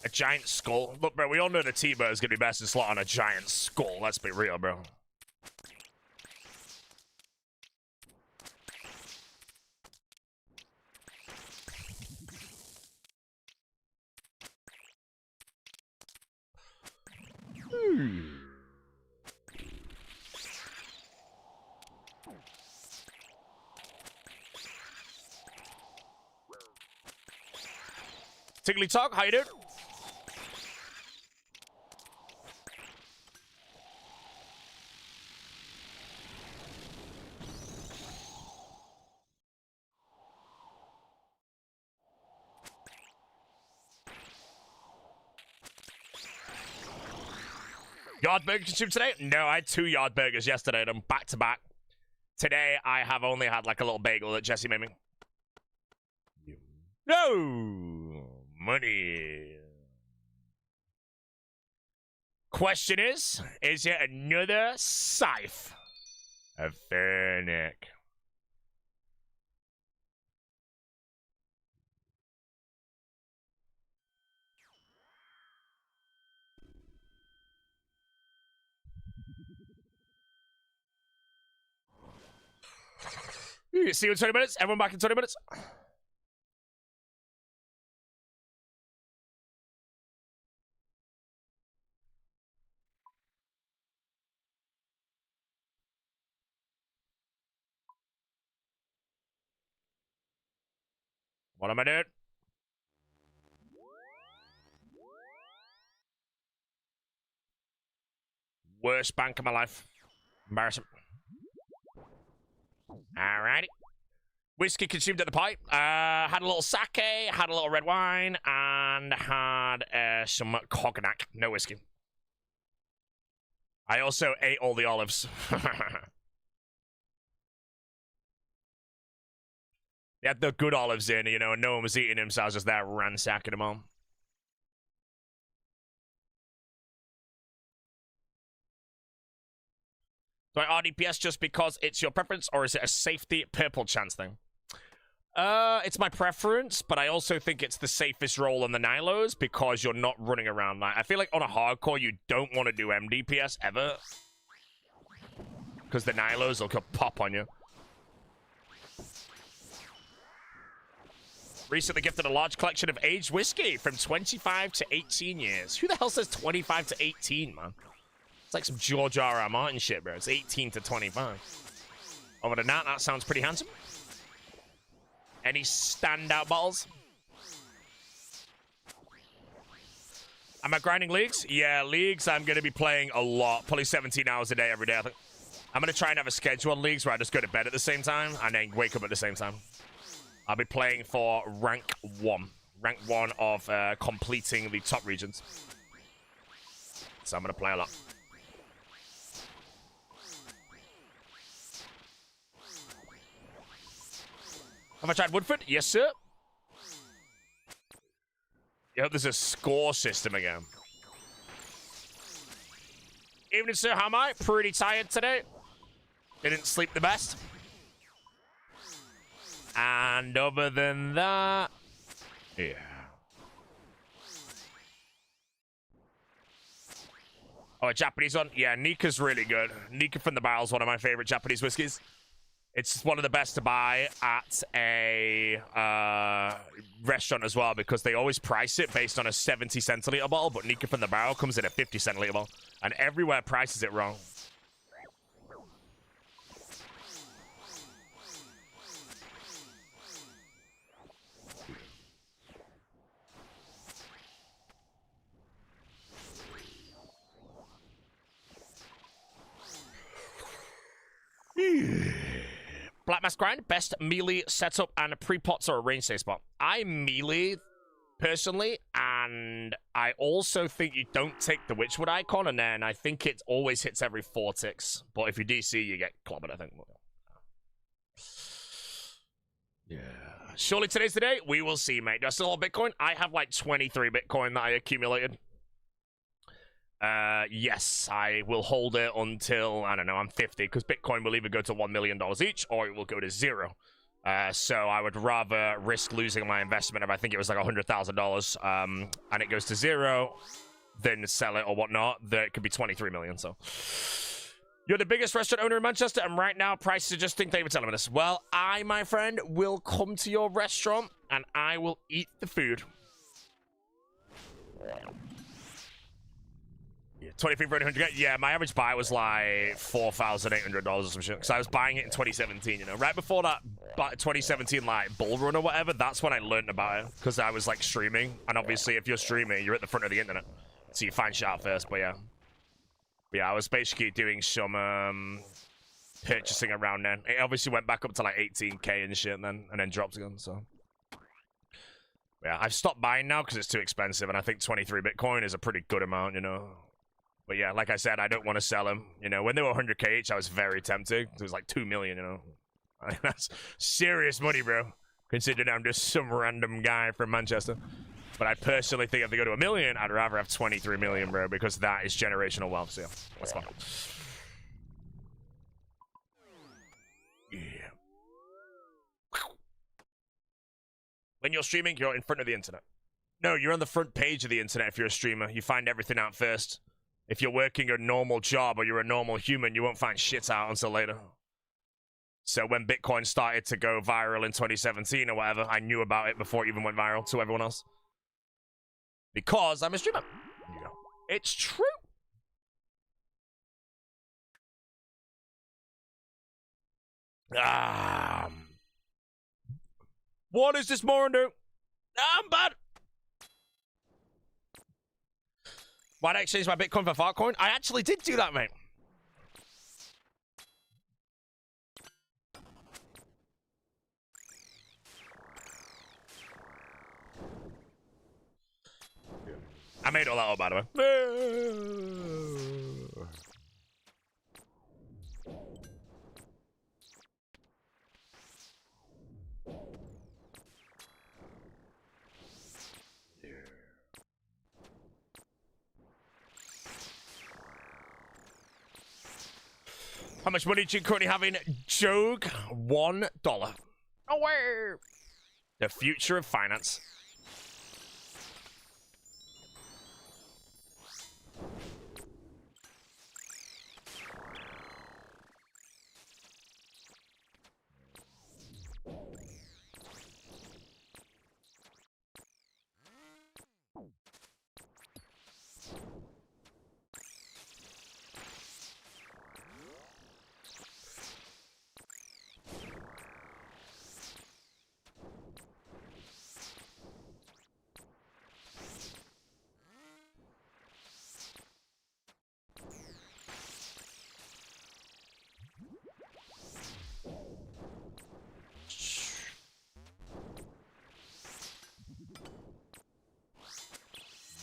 A giant skull? Look, bro, we all know the T-Bird is going to be best in slot on a giant skull. Let's be real, bro. Tiggly Talk, how you doing? Yard burger consumed today? No, I had 2 yard burgers yesterday, and I'm back to back. Today, I have only had like a little bagel that Jesse made me. No money. Question is it another scythe? A Fennec. See you in 20 minutes. Everyone back in 20 minutes. What am I doing? Worst bank of my life. Embarrassing. Alrighty. Whiskey consumed at the pipe. Had a little sake, had a little red wine, and had some cognac. No whiskey. I also ate all the olives. They had the good olives in, you know, and no one was eating them, so I was just there ransacking them all. Do I RDPS just because it's your preference, or is it a safety purple chance thing? It's my preference, but I also think it's the safest role on the Nilos because you're not running around. Like, I feel like on a hardcore, you don't want to do MDPS ever. Because the Nilos will pop on you. Recently gifted a large collection of aged whiskey from 25 to 18 years. Who the hell says 25 to 18, man? It's like some George R.R. Martin shit, bro. It's 18 to 25. Other than that, that sounds pretty handsome. Any standout bottles? Am I grinding leagues? Yeah, leagues I'm going to be playing a lot. Probably 17 hours a day every day, I think. I'm going to try and have a schedule on leagues where I just go to bed at the same time and then wake up at the same time. I'll be playing for rank 1. Rank 1 of completing the top regions. So I'm going to play a lot. Have I tried Woodford? Yes, sir. I hope there's a score system again. Evening, sir. How am I? Pretty tired today. Didn't sleep the best. And other than that, yeah. Oh, a Japanese one? Yeah, Nika's really good. Nika from the Barrel is one of my favorite Japanese whiskeys. It's one of the best to buy at a restaurant as well because they always price it based on a 70 centiliter bottle, but Nika from the Barrel comes in a 50 centiliter bottle. And everywhere prices it wrong. Black Mask Grind, best melee setup and pre-pots or a range safe spot. I melee, personally, and I also think you don't take the Witchwood icon, and then I think it always hits every 4 ticks. But if you DC, you get clobbered, I think. Yeah. Surely today's the day? We will see, mate. Do I still hold Bitcoin? I have like 23 Bitcoin that I accumulated. Yes, I will hold it until, I don't know, I'm 50, because Bitcoin will either go to $1 million each, or it will go to 0. So I would rather risk losing my investment if I think it was like $100,000, and it goes to 0, than sell it or whatnot. That it could be 23 million, so. You're the biggest restaurant owner in Manchester, and right now prices are just think they were telling me this. Well, I, my friend, will come to your restaurant, and I will eat the food. Yeah, 23 for 100. Yeah, my average buy was like $4,800 or some shit. Because I was buying it in 2017, you know, right before that 2017 like bull run or whatever. That's when I learned about it because I was like streaming, and obviously if you're streaming, you're at the front of the internet, so you find shit out first. But yeah, I was basically doing some purchasing around then. It obviously went back up to like 18k and shit, and then dropped again. So yeah, I've stopped buying now because it's too expensive, and I think 23 Bitcoin is a pretty good amount, you know. But yeah, like I said, I don't want to sell them. You know, when they were 100k each, I was very tempted. It was like 2 million, you know. I mean, that's serious money, bro. Considering I'm just some random guy from Manchester. But I personally think if they go to 1 million, I'd rather have 23 million, bro, because that is generational wealth. So yeah, that's fine. Yeah. When you're streaming, you're in front of the internet. No, you're on the front page of the internet if you're a streamer. You find everything out first. If you're working a normal job or you're a normal human, you won't find shit out until later. So when Bitcoin started to go viral in 2017 or whatever, I knew about it before it even went viral to everyone else. Because I'm a streamer. You know, it's true. What is this moron do? I'm bad. Why'd I exchange my Bitcoin for Fartcoin? I actually did do that, mate. I made all that up, by the way. How much money do you currently have in Joke? $1. Away. The future of finance.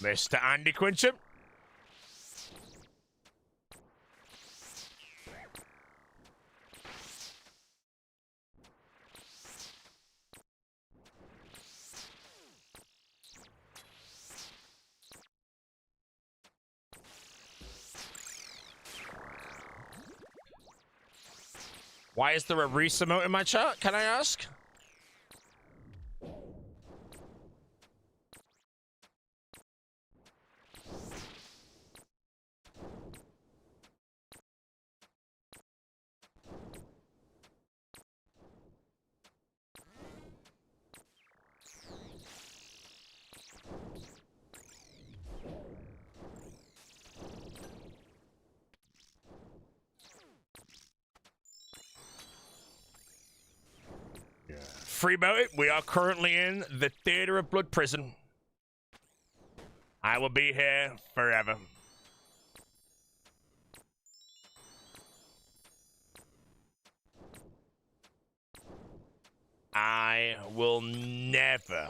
Mr. Andy Quincham. Why is there a Reese emote in my chat? Can I ask? Freeboat it. We are currently in the Theater of Blood prison. I will be here forever. I will never,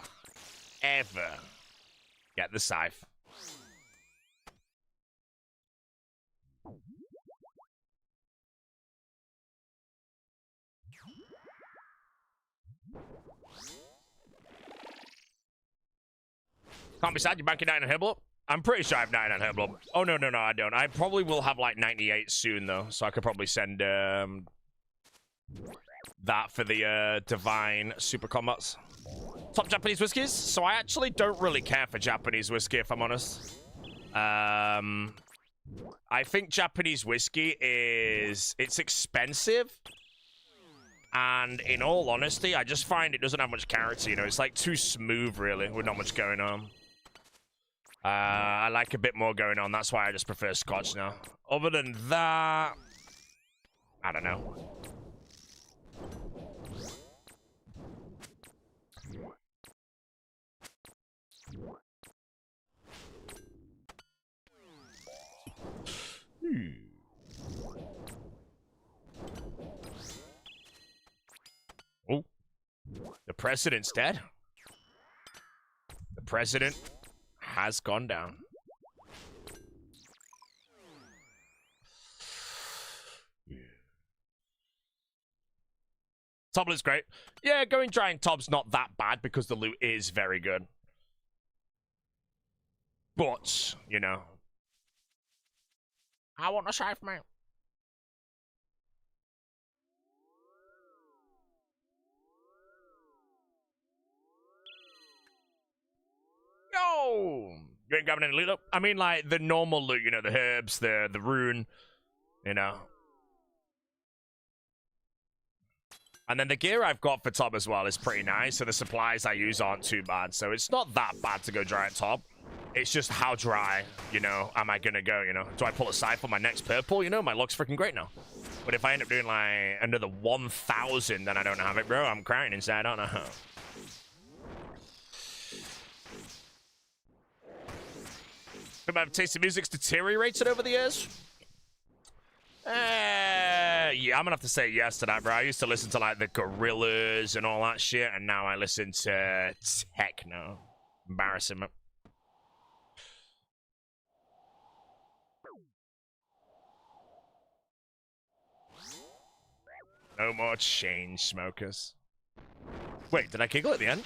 ever get the scythe. Can't be sad, you're banking 9 on Herbal. I'm pretty sure I have 9 on Herbal. Oh, no, I don't. I probably will have like 98 soon, though. So I could probably send that for the Divine Super Combats. Top Japanese whiskeys? So I actually don't really care for Japanese whiskey, if I'm honest. I think Japanese whiskey it's expensive. And in all honesty, I just find it doesn't have much character, you know? It's like too smooth, really, with not much going on. I like a bit more going on. That's why I just prefer Scotch now. Other than that, I don't know. Oh, the president's dead. The president has gone down. Tobler's great. Yeah, going dry and Tob's not that bad because the loot is very good. But, you know, I want a scythe, mate. Yo! You ain't grabbing any loot up? I mean, like, the normal loot, you know, the herbs, the rune, you know. And then the gear I've got for Top as well is pretty nice, so the supplies I use aren't too bad. So it's not that bad to go dry at Top. It's just how dry, you know, am I gonna go, you know? Do I pull a scythe on my next purple? You know, my luck's freaking great now. But if I end up doing, like, another 1,000, then I don't have it, bro. I'm crying inside, I don't know. My taste of music's deteriorated over the years? Yeah, I'm gonna have to say yes to that, bro. I used to listen to, like, the Gorillas and all that shit, and now I listen to techno. Embarrassing, man. No more chain smokers. Wait, did I giggle at the end?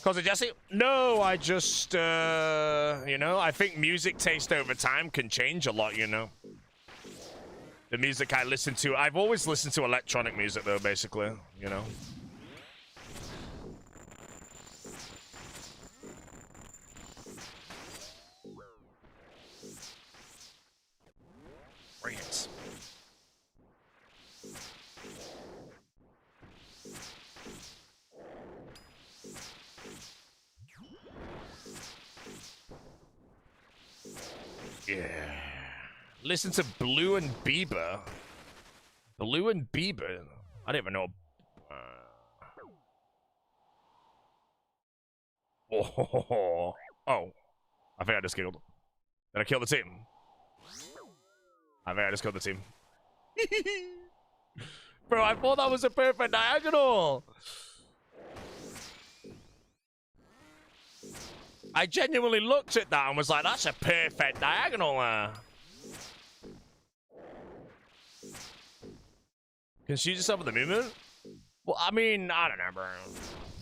Cause of Jesse? No, I just, you know, I think music taste over time can change a lot, you know. The music I listen to, I've always listened to electronic music, though, basically, you know. Brilliant. Yeah. Listen to Blue and Bieber. Blue and Bieber. I don't even know. Oh. I think I just killed. Did I kill the team? I think I just killed the team. Bro, I thought that was a perfect diagonal. I genuinely looked at that and was like, that's a perfect diagonal there. Confuse yourself with the movement? Well, I mean, I don't know, bro.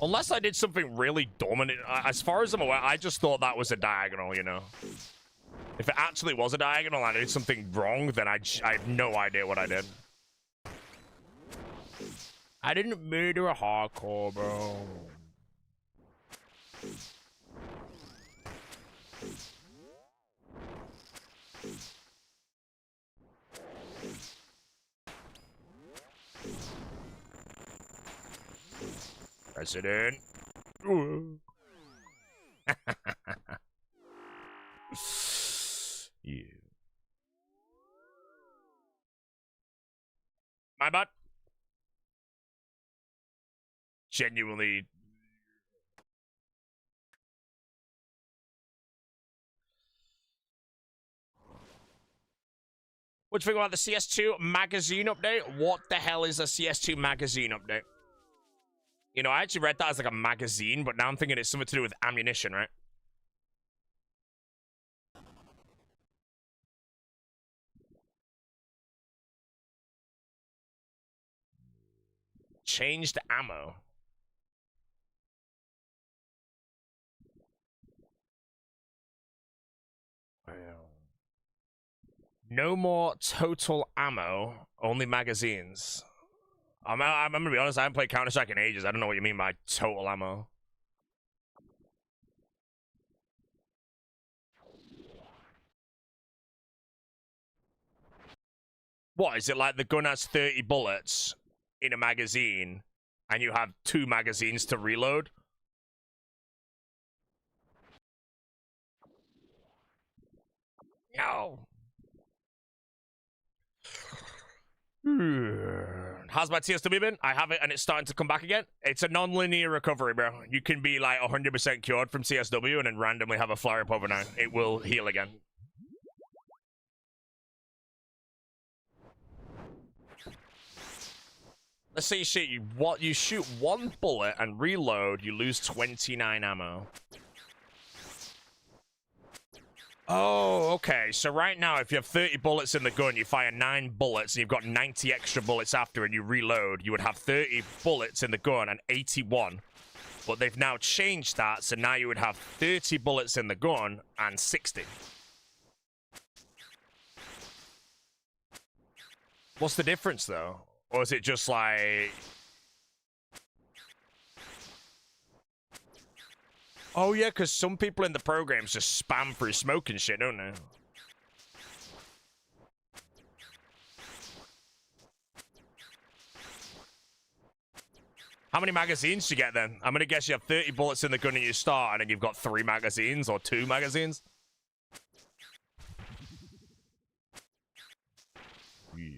Unless I did something really dumb, and as far as I'm aware, I just thought that was a diagonal, you know? If it actually was a diagonal and I did something wrong, then I have no idea what I did. I didn't murder a hardcore, bro. President. Yeah. My butt. Genuinely. What do you think about the CS2 magazine update? What the hell is a CS2 magazine update? You know, I actually read that as like a magazine, but now I'm thinking it's something to do with ammunition, right? Changed ammo. No more total ammo, only magazines. I'm gonna be honest, I haven't played Counter-Strike in ages. I don't know what you mean by total ammo. What, is it like the gun has 30 bullets in a magazine, and you have 2 magazines to reload? No. How's my TSW been? I have it and it's starting to come back again. It's a non-linear recovery, bro. You can be like 100% cured from CSW and then randomly have a flare-up overnight. It will heal again. Let's say you shoot 1 bullet and reload, you lose 29 ammo. Oh, okay. So right now, if you have 30 bullets in the gun, you fire 9 bullets, and you've got 90 extra bullets after, and you reload, you would have 30 bullets in the gun and 81. But they've now changed that, so now you would have 30 bullets in the gun and 60. What's the difference, though? Or is it just like... Oh, yeah, because some people in the programs just spam through smoke and shit, don't they? How many magazines do you get, then? I'm going to guess you have 30 bullets in the gun and you start, and then you've got 3 magazines or 2 magazines. Yeah.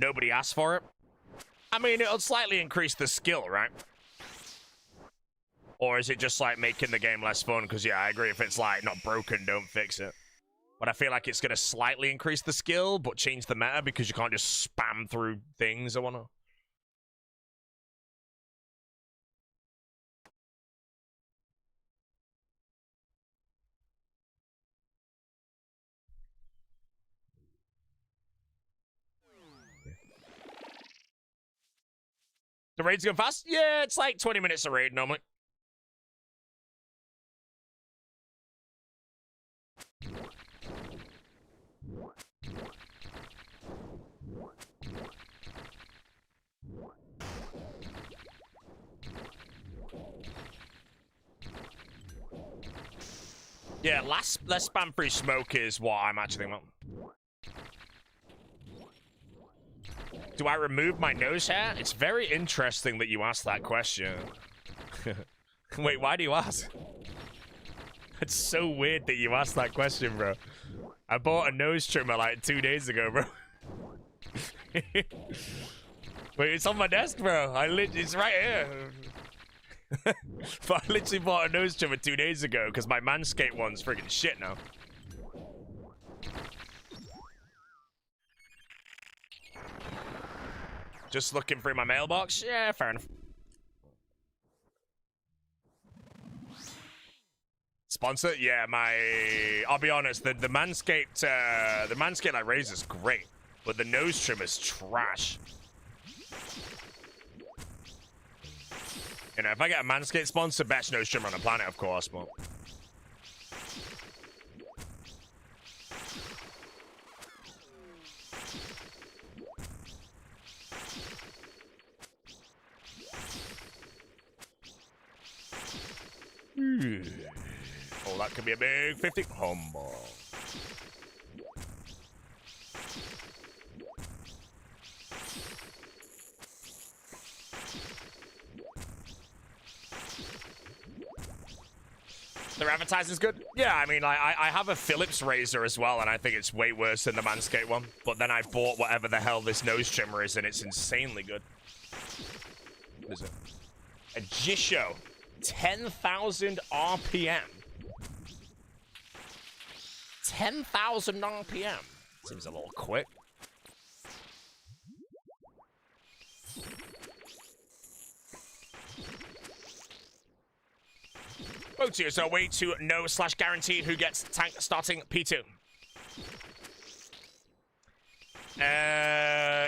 Nobody asked for it. I mean, it'll slightly increase the skill, right? Or is it just like making the game less fun? Because yeah, I agree, if it's like not broken, don't fix it. But I feel like it's going to slightly increase the skill, but change the meta because you can't just spam through things or whatnot. The raid's going fast? Yeah, it's like 20 minutes a raid normally. Yeah, less spam free smoke is what I'm actually thinking about. Do I remove my nose hair? It's very interesting that you asked that question. Wait, why do you ask? It's so weird that you asked that question, bro. I bought a nose trimmer like 2 days ago, bro. Wait, it's on my desk, bro. It's right here. But I literally bought a nose trimmer 2 days ago because my Manscaped one's freaking shit now. Just looking through my mailbox? Yeah, fair enough. Sponsor? Yeah, I'll be honest, the Manscaped, like, razor's great, but the nose trimmer's trash. You know, if I get a Manscaped sponsor, best nose trimmer on the planet, of course, but... Oh, that could be a big 50. Humble. Their advertising's good. Yeah, I mean, I have a Philips razor as well, and I think it's way worse than the Manscaped one. But then I bought whatever the hell this nose trimmer is, and it's insanely good. What is it? A Jisho. 10,000 RPM. 10,000 RPM. Seems a little quick. Both tiers are way to know / guaranteed who gets tank starting P2.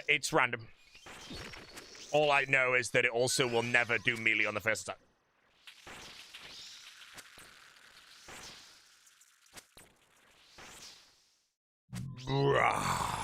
It's random. All I know is that it also will never do melee on the first attack. Bruh.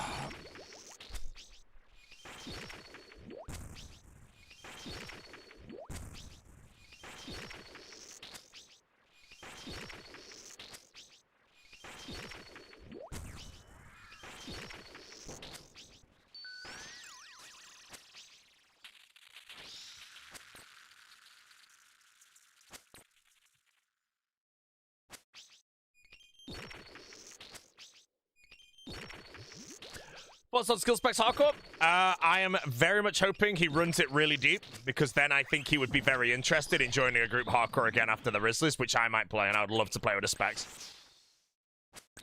What's on Skill Specs Hardcore? I am very much hoping he runs it really deep, because then I think he would be very interested in joining a group Hardcore again after the Rizzlers, which I might play, and I would love to play with the Specs.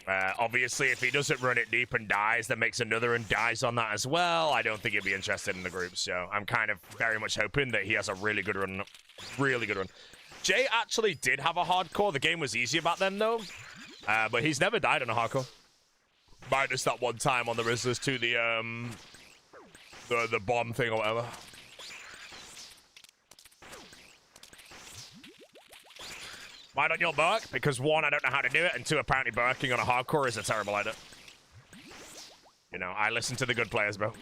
Obviously, if he doesn't run it deep and dies, then makes another and dies on that as well, I don't think he'd be interested in the group, so I'm kind of very much hoping that he has a really good run. Really good run. Jay actually did have a Hardcore. The game was easier back then, though, but he's never died on a Hardcore. Minus that one time on the Rizzlers to the bomb thing or whatever. Why don't you bark? Because one, I don't know how to do it, and two, apparently barking on a Hardcore is a terrible idea. You know, I listen to the good players, bro.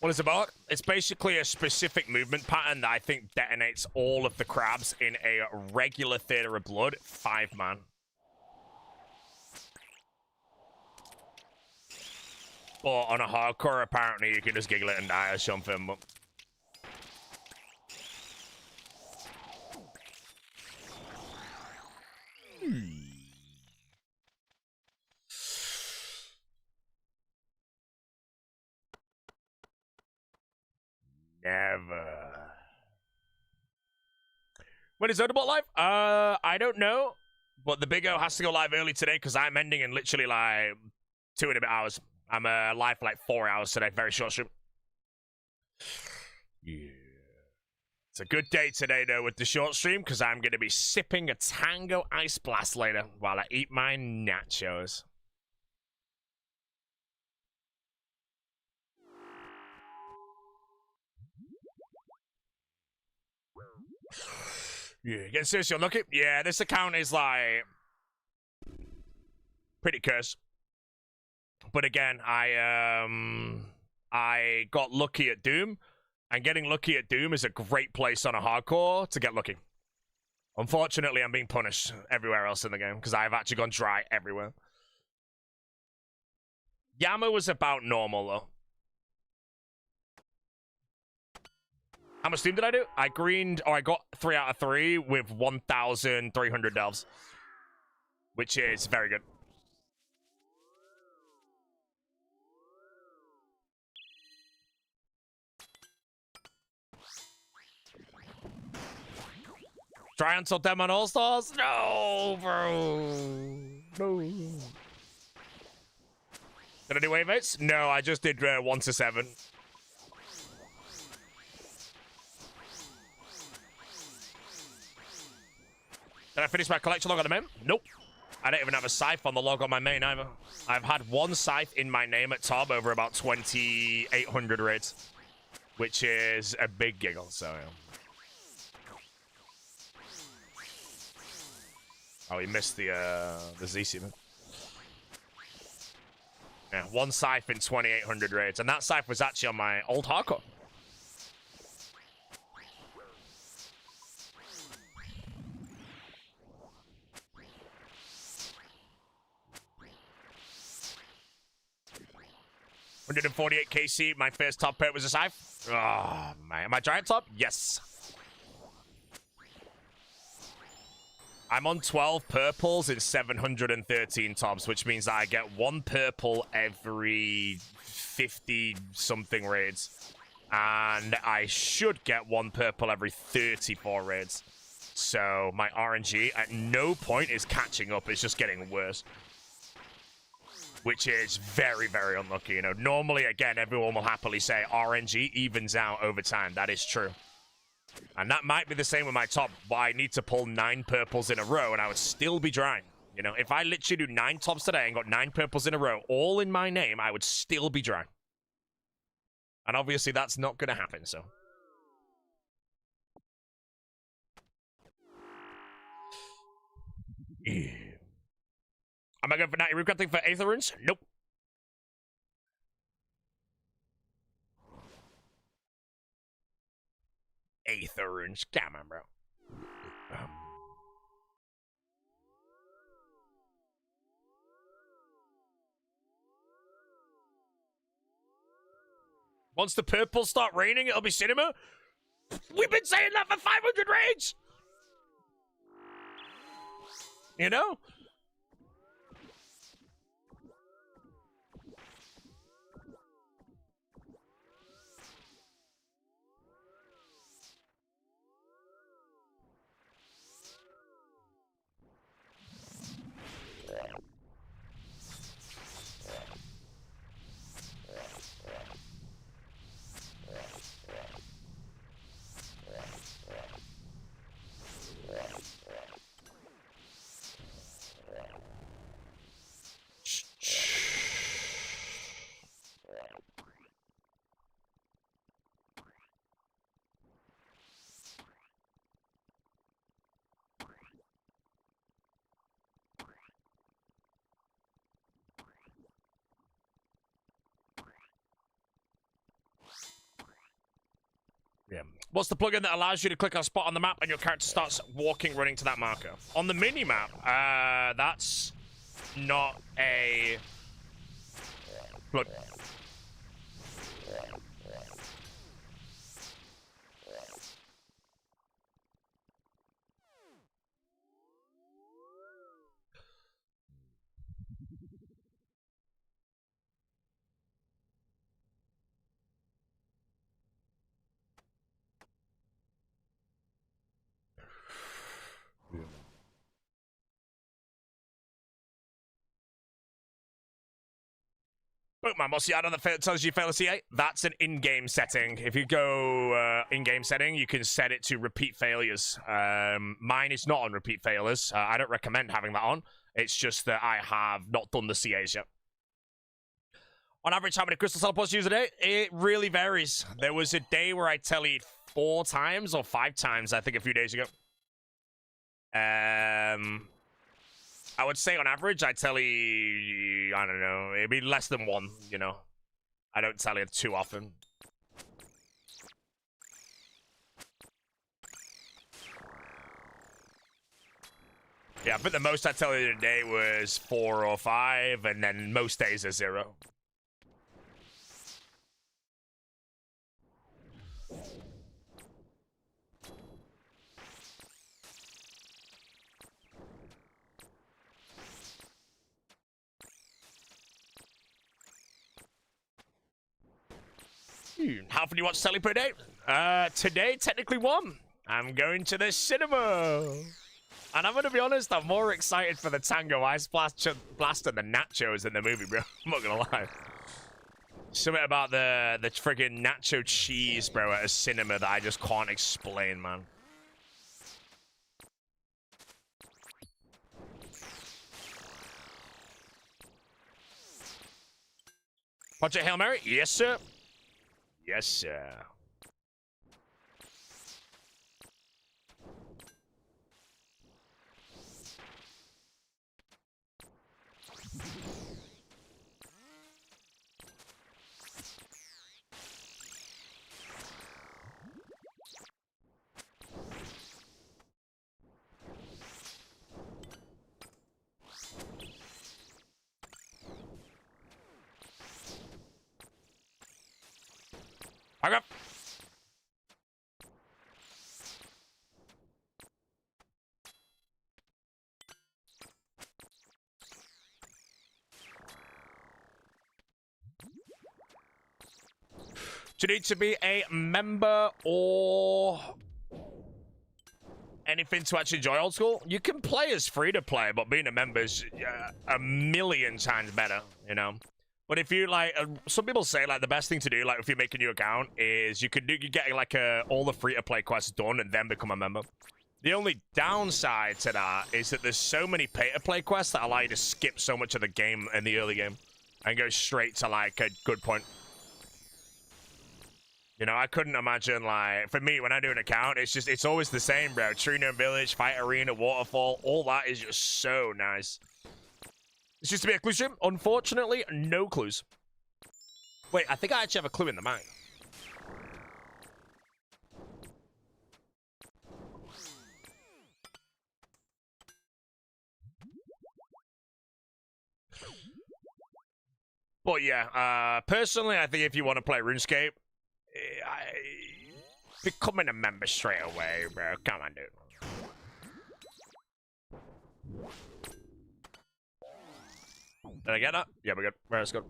What is a bark? It's basically a specific movement pattern that I think detonates all of the crabs in a regular Theater of Blood 5-man. But on a Hardcore, apparently you can just giggle it and die or something. But... Never. When is Odabot live? I don't know. But the Big O has to go live early today because I'm ending in literally like 2 and a bit hours. I'm live for like 4 hours today. Very short stream. Yeah. It's a good day today, though, with the short stream because I'm going to be sipping a Tango Ice Blast later while I eat my nachos. Yeah, get seriously unlucky. Yeah, this account is like pretty cursed. But again, I got lucky at Doom, and getting lucky at Doom is a great place on a Hardcore to get lucky. Unfortunately, I'm being punished everywhere else in the game because I've actually gone dry everywhere. Yama was about normal, though. How much steam did I do? I greened, or I got 3 out of 3 with 1,300 delves, which is very good. Try until Demon All-Stars? No, bro. No. Did I do wave mates? No, I just did 1 to 7. Did I finish my collection log on the main? Nope. I don't even have a scythe on the log on my main either. I've had 1 scythe in my name at top over about 2,800 raids, which is a big giggle, so yeah. Oh, he missed the ZC, man. Yeah, 1 scythe in 2,800 raids, and that scythe was actually on my old hardcore. $148 KC, my first top pet was a scythe. Oh, man. Am I giant top? Yes. I'm on 12 purples in 713 tops, which means that I get 1 purple every 50-something raids. And I should get 1 purple every 34 raids. So my RNG at no point is catching up. It's just getting worse. Which is very, very unlucky. You know, normally, again, everyone will happily say RNG evens out over time. That is true. And that might be the same with my top, but I need to pull 9 purples in a row, and I would still be drying. You know, if I literally do 9 tops today and got 9 purples in a row, all in my name, I would still be drying. And obviously, that's not going to happen, so. Yeah. Am I going for 90 recrafting for Aether runes? Nope. Aether runes. Come on, bro. Once the purples start raining, it'll be cinema. We've been saying that for 500 raids. You know? Yeah. What's the plugin that allows you to click on a spot on the map and your character starts walking, running to that marker? On the mini-map, that's not a plug. Man, what's the add-on that tells you fail a CA? That's an in-game setting. If you go in-game setting, you can set it to repeat failures. Mine is not on repeat failures. I don't recommend having that on. It's just that I have not done the CAs yet. On average, how many crystal teleports do you use a day? It really varies. There was a day where I tellied 4 times or 5 times, I think, a few days ago. I would say on average, I tally, I don't know, it'd be less than 1, you know. I don't tally it too often. Yeah, I think the most I tell you today was 4 or 5, and then most days are 0. How often do you watch telly per day? Today, technically 1. I'm going to the cinema. And I'm going to be honest, I'm more excited for the Tango Ice Blaster than nachos in the movie, bro. I'm not going to lie. Something about the friggin' nacho cheese, bro, at a cinema that I just can't explain, man. Project Hail Mary? Yes, sir. Yes, sir. Okay. Do you need to be a member or anything to actually enjoy old school? You can play as free to play, but being a member is a million times better, you know? But if you like, some people say like the best thing to do, like if you make a new account, is you get like all the free to play quests done and then become a member. The only downside to that is that there's so many pay to play quests that allow you to skip so much of the game in the early game and go straight to like a good point. You know, I couldn't imagine, like, for me, when I do an account, it's always the same, bro. Tree Gnome Village, Fight Arena, Waterfall, all that is just so nice. This used to be a clue stream. Unfortunately, no clues. Wait, I think I actually have a clue in the map. But yeah, personally, I think if you want to play RuneScape, becoming a member straight away, bro. Come on, dude. Did I get that? Yeah, we're good. Right, let's go.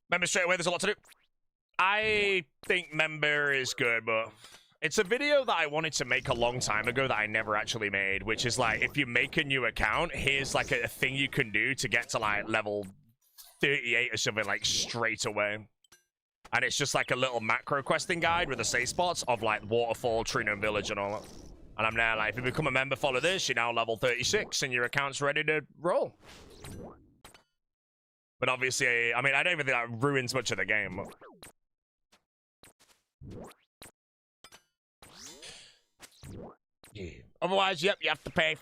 Member straight away, there's a lot to do. I think member is good, but it's a video that I wanted to make a long time ago that I never actually made, which is like, if you make a new account, here's like a thing you can do to get to like level 38 or something like straight away. And it's just like a little macro questing guide with the save spots of like Waterfall, Tree Gnome Village and all that. And I'm now like, if you become a member, follow this, you're now level 36 and your account's ready to roll. But obviously, I mean, I don't even think that ruins much of the game. Yeah. Otherwise, yep, you have to pay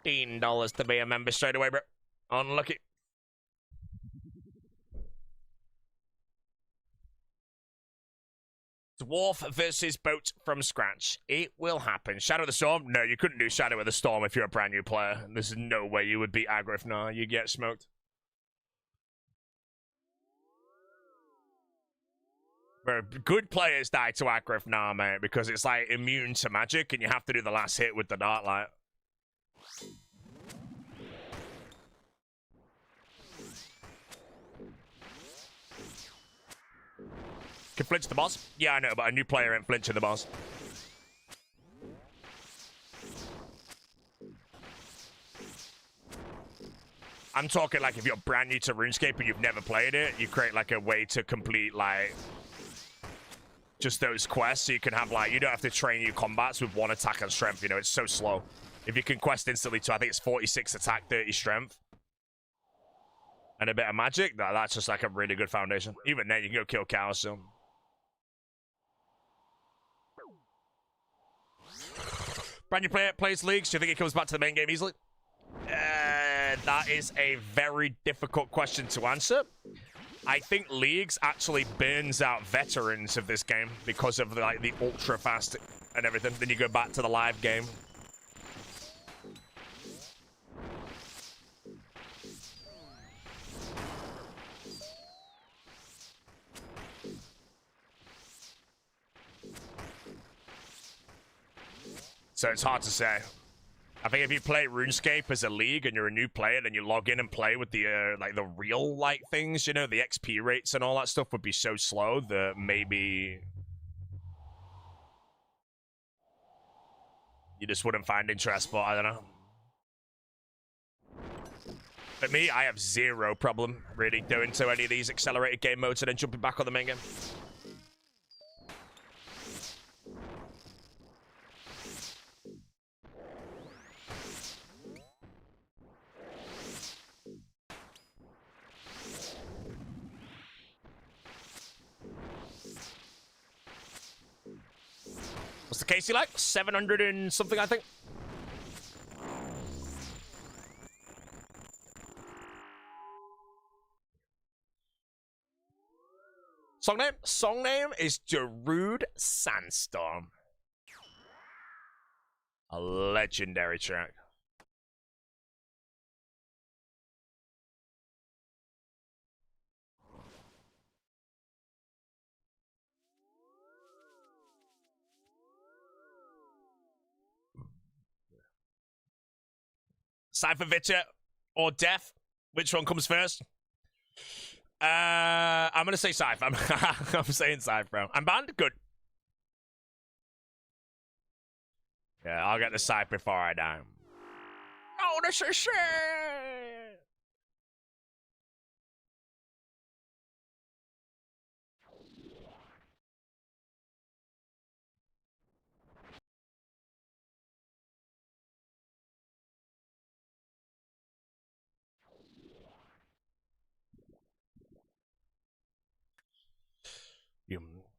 $15 to be a member straight away, bro. Unlucky. Dwarf versus boat from scratch. It will happen. Shadow of the Storm? No, you couldn't do Shadow of the Storm if you're a brand new player. There's no way you would beat Agrif. No, you get smoked. Bro, good players die to Agrif now, mate, because it's like immune to magic and you have to do the last hit with the Dark Light. Can flinch the boss? Yeah, I know, but a new player ain't flinching the boss. I'm talking like if you're brand new to RuneScape and you've never played it, you create like a way to complete like just those quests so you can have like, you don't have to train your combats with 1 attack and strength, you know, it's so slow. If you can quest instantly to, I think it's 46 attack, 30 strength. And a bit of magic, that's just like a really good foundation. Even then, you can go kill cows, so. Brand new player plays leagues. Do you think he comes back to the main game easily? That is a very difficult question to answer. I think Leagues actually burns out veterans of this game because of like the ultra fast and everything. Then you go back to the live game. So it's hard to say. I think if you play RuneScape as a league and you're a new player, then you log in and play with the like the real like things, you know, the XP rates and all that stuff would be so slow that maybe you just wouldn't find interest. But I don't know. But me, I have zero problem really going to any of these accelerated game modes and then jumping back on the main game. What's the Casey like? 700 and something, I think. Song name? Song name is Darude Sandstorm. A legendary track. Cypher Vitcher or Death? Which one comes first? I'm gonna say Cypher. I'm saying Cypher, bro. I'm banned? Good. Yeah, I'll get the Cypher before I die. Oh, this is shit!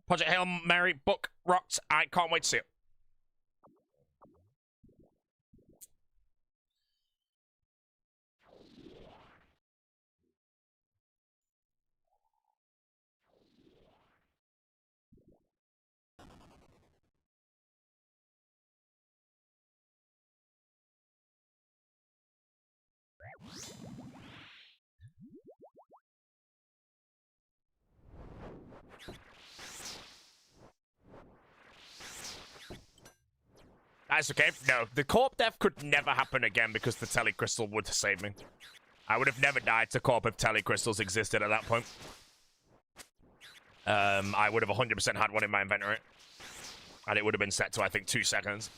Project Hail Mary book rocked. I can't wait to see it. That's okay. No, the corp death could never happen again because the telecrystal would save me. I would have never died to corp if telecrystals existed at that point. I would have 100% had one in my inventory. And it would have been set to, I think, 2 seconds.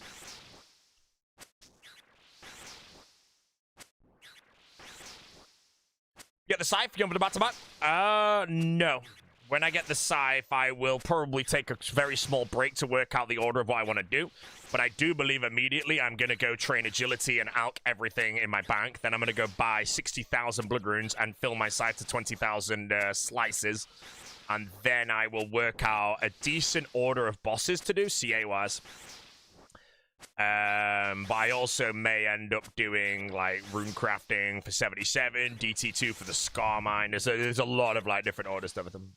Get the scythe, jump to the back-to-back? No. When I get the scythe, I will probably take a very small break to work out the order of what I want to do. But I do believe immediately I'm going to go train agility and alch everything in my bank. Then I'm going to go buy 60,000 blood runes and fill my scythe to 20,000 slices. And then I will work out a decent order of bosses to do, CA-wise. But I also may end up doing, like, rune crafting for 77, DT2 for the Scar Mine. There's a lot of, like, different orders to everything.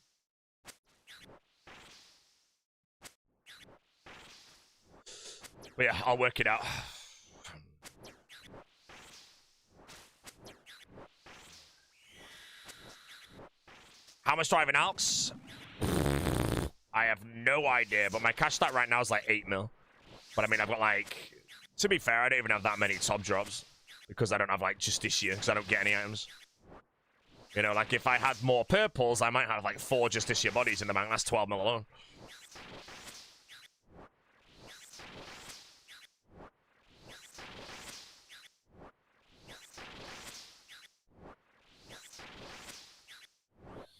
But yeah, I'll work it out. How much do I have in alchs? I have no idea, but my cash stat right now is like 8 mil. But I mean, I've got like, to be fair, I don't even have that many top drops because I don't have like Justicia because I don't get any items. You know, like if I had more purples, I might have like 4 Justicia bodies in the bank. That's 12 mil alone.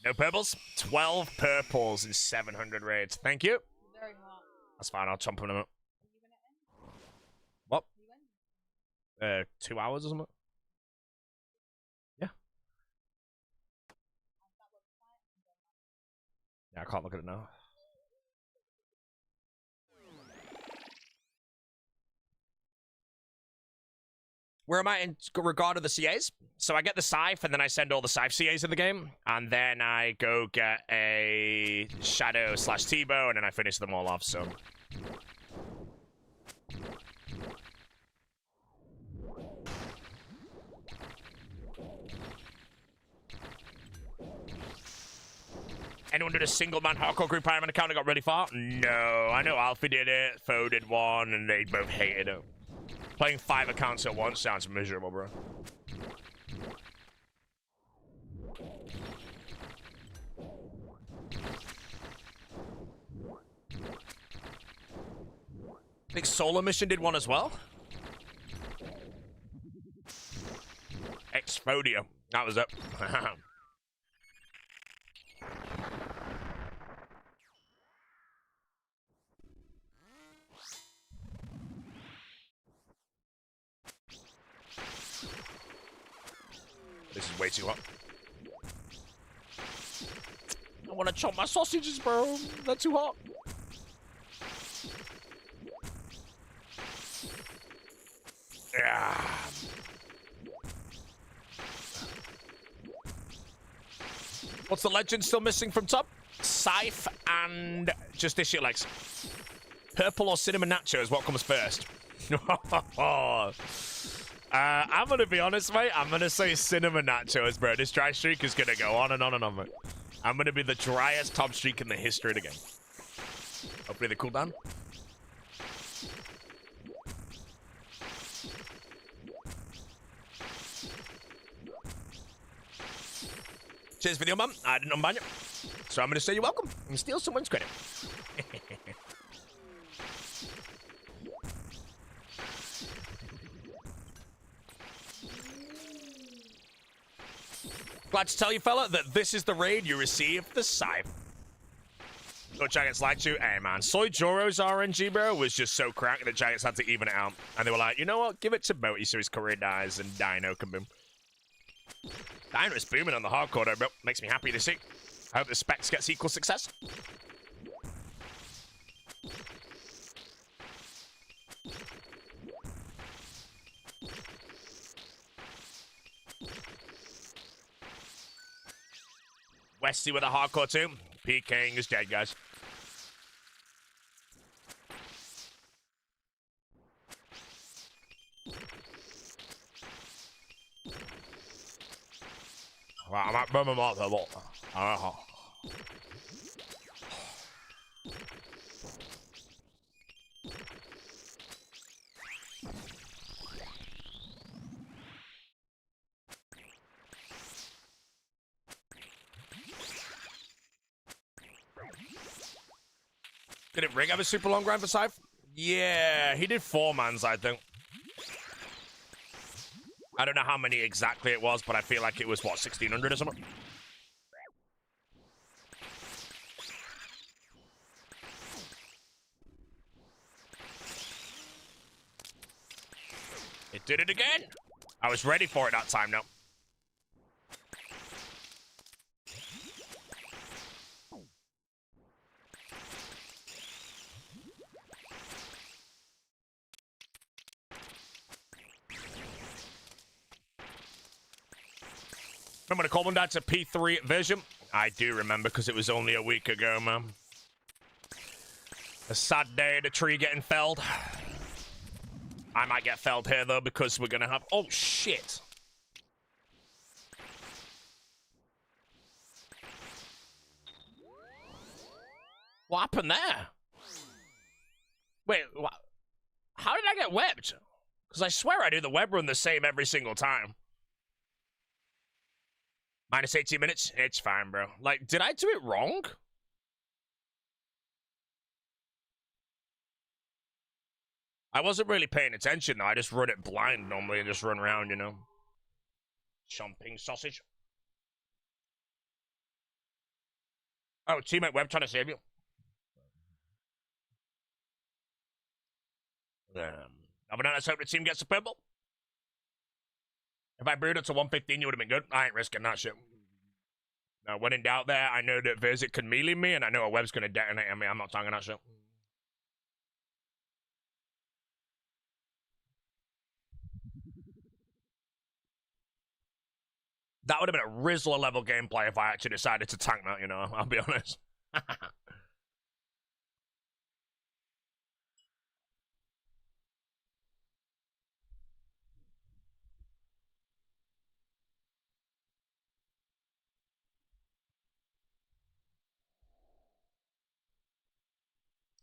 No purples? 12 purples and 700 raids. Thank you. Very hot. That's fine, I'll chomp them up. What? 2 hours or something? Yeah. Yeah, I can't look at it now. where am I in regard to the CAs? So I get the Scythe, and then I send all the Scythe CAs in the game, and then I go get a Shadow / T-Bow, and then I finish them all off, so... Anyone did a single-man hardcore group Ironman account and got really far? No, I know Alfie did it, Foe did one, and they both hated it. Playing 5 accounts at once sounds miserable, bro. I think Solo Mission did one as well. Expodio. That was it. This is way too hot. I want to chop my sausages, bro. They're too hot. Yeah. What's the legend still missing from top? Scythe and just this shit legs. Purple or cinnamon nachos, what comes first? I'm gonna be honest, mate. I'm gonna say cinnamon nachos, bro. This dry streak is gonna go on and on and on, mate. I'm gonna be the driest top streak in the history of the game. Hopefully they cool down. Cheers for the unban. I didn't unban you. So I'm gonna say you're welcome and steal someone's credit. Glad to tell you, fella, that this is the raid you receive the Scythe. Go Giants lied to you. Hey, man. Soy Joro's RNG, bro, was just so cracked that Giants had to even it out. And they were like, you know what? Give it to Boaty so his career dies and Dino can boom. Dino is booming on the hardcore, though, bro. Makes me happy to see. I hope the Specs gets equal success. Westy with a hardcore too. PKing is dead, guys. Well, I'm at Birmingham a lot. Did Rig have a super long grind for Scythe? Yeah, he did 4 mans, I think. I don't know how many exactly it was, but I feel like it was, what, 1,600 or something? It did it again. I was ready for it that time, now. Remember the Coleman died to P3 version? I do remember, because it was only a week ago, man. A sad day, the tree getting felled. I might get felled here, though, because we're going to have... Oh, shit. What happened there? Wait, what? How did I get webbed? Because I swear I do the web run the same every single time. Minus 18 minutes? It's fine, bro. Like, did I do it wrong? I wasn't really paying attention, though. I just run it blind normally and just run around, you know. Chomping sausage. Oh, teammate Web trying to save you. But let's hope the team gets a purple. If I brewed it to 115, you would have been good. I ain't risking that shit. Now, when in doubt there, I know that Visit can melee me, and I know a web's going to detonate on me. I'm not talking that shit. That would have been a Rizzler level gameplay if I actually decided to tank that, you know, I'll be honest.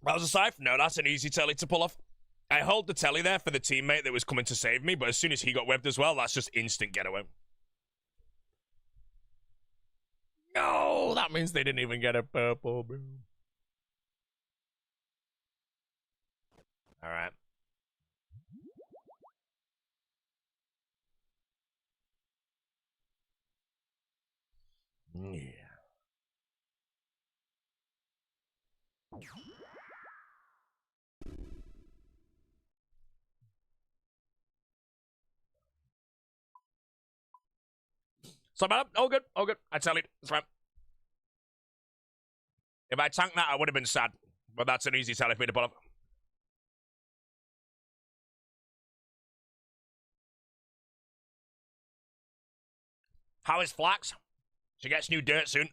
That was a scythe? No, that's an easy telly to pull off. I hold the telly there for the teammate that was coming to save me, but as soon as he got webbed as well, that's just instant getaway. No, that means they didn't even get a purple, bro. All right. Yeah. So, all good, all good. I tell you, it's fine. If I tanked that, I would have been sad, but that's an easy tally for me to pull up. How is Flax? She gets new dirt soon.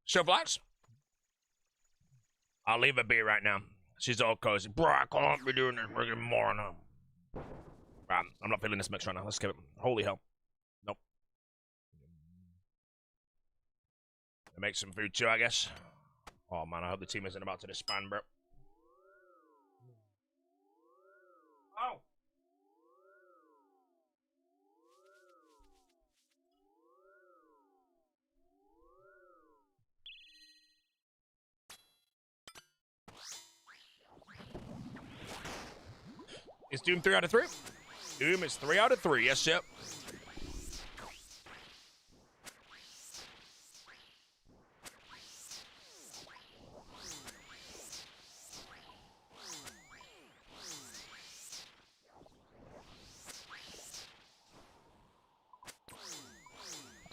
Sure, Flax? I'll leave her be right now. She's all cozy. Bro, I can't be doing this freaking more now. Right, I'm not feeling this mix right now. Let's skip it. Holy hell. Nope. Make some food too, I guess. Oh man, I hope the team isn't about to disband, bro. Oh. Is Doom 3 out of 3? Doom is 3 out of 3, yes, yep.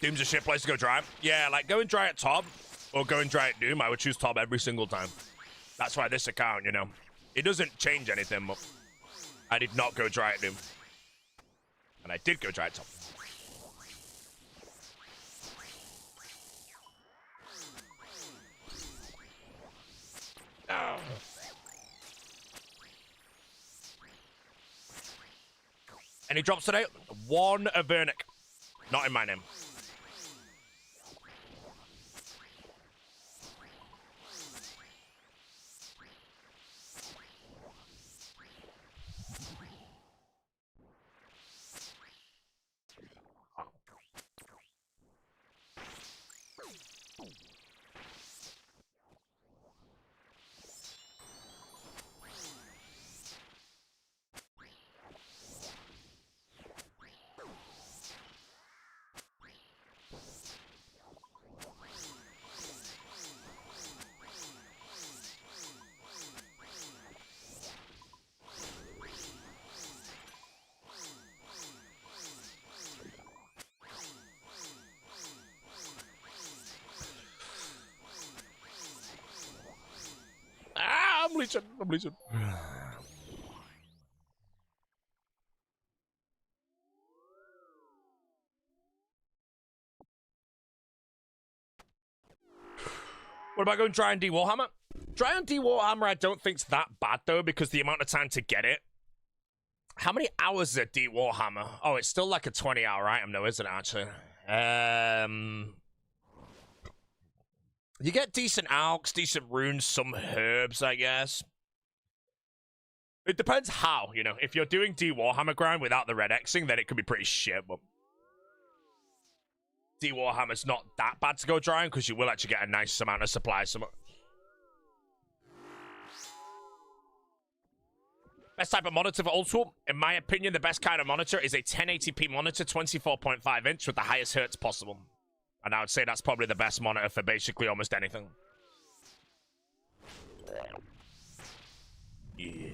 Doom's a shit place to go dry. Yeah, like go and dry at top or go and dry at Doom. I would choose top every single time. That's why this account, you know, it doesn't change anything, but I did not go dry at Doom. And I did go dry at top. Oh. Any drops today? One Avernic. Not in my name. I'm bleaching. I'm bleaching. What about going dry and D Warhammer? Dry and D Warhammer I don't think's that bad though, because the amount of time to get it. How many hours is a D Warhammer? Oh, it's still like a 20-hour item though, isn't it actually? You get decent alks, decent runes, some herbs, I guess. It depends how, you know. If you're doing D Warhammer grind without the red Xing, then it could be pretty shit, but D Warhammer's not that bad to go drying because you will actually get a nice amount of supplies. Best type of monitor for old school? In my opinion, the best kind of monitor is a 1080p monitor, 24.5 inch with the highest hertz possible. And I would say that's probably the best monitor for basically almost anything. Yeah.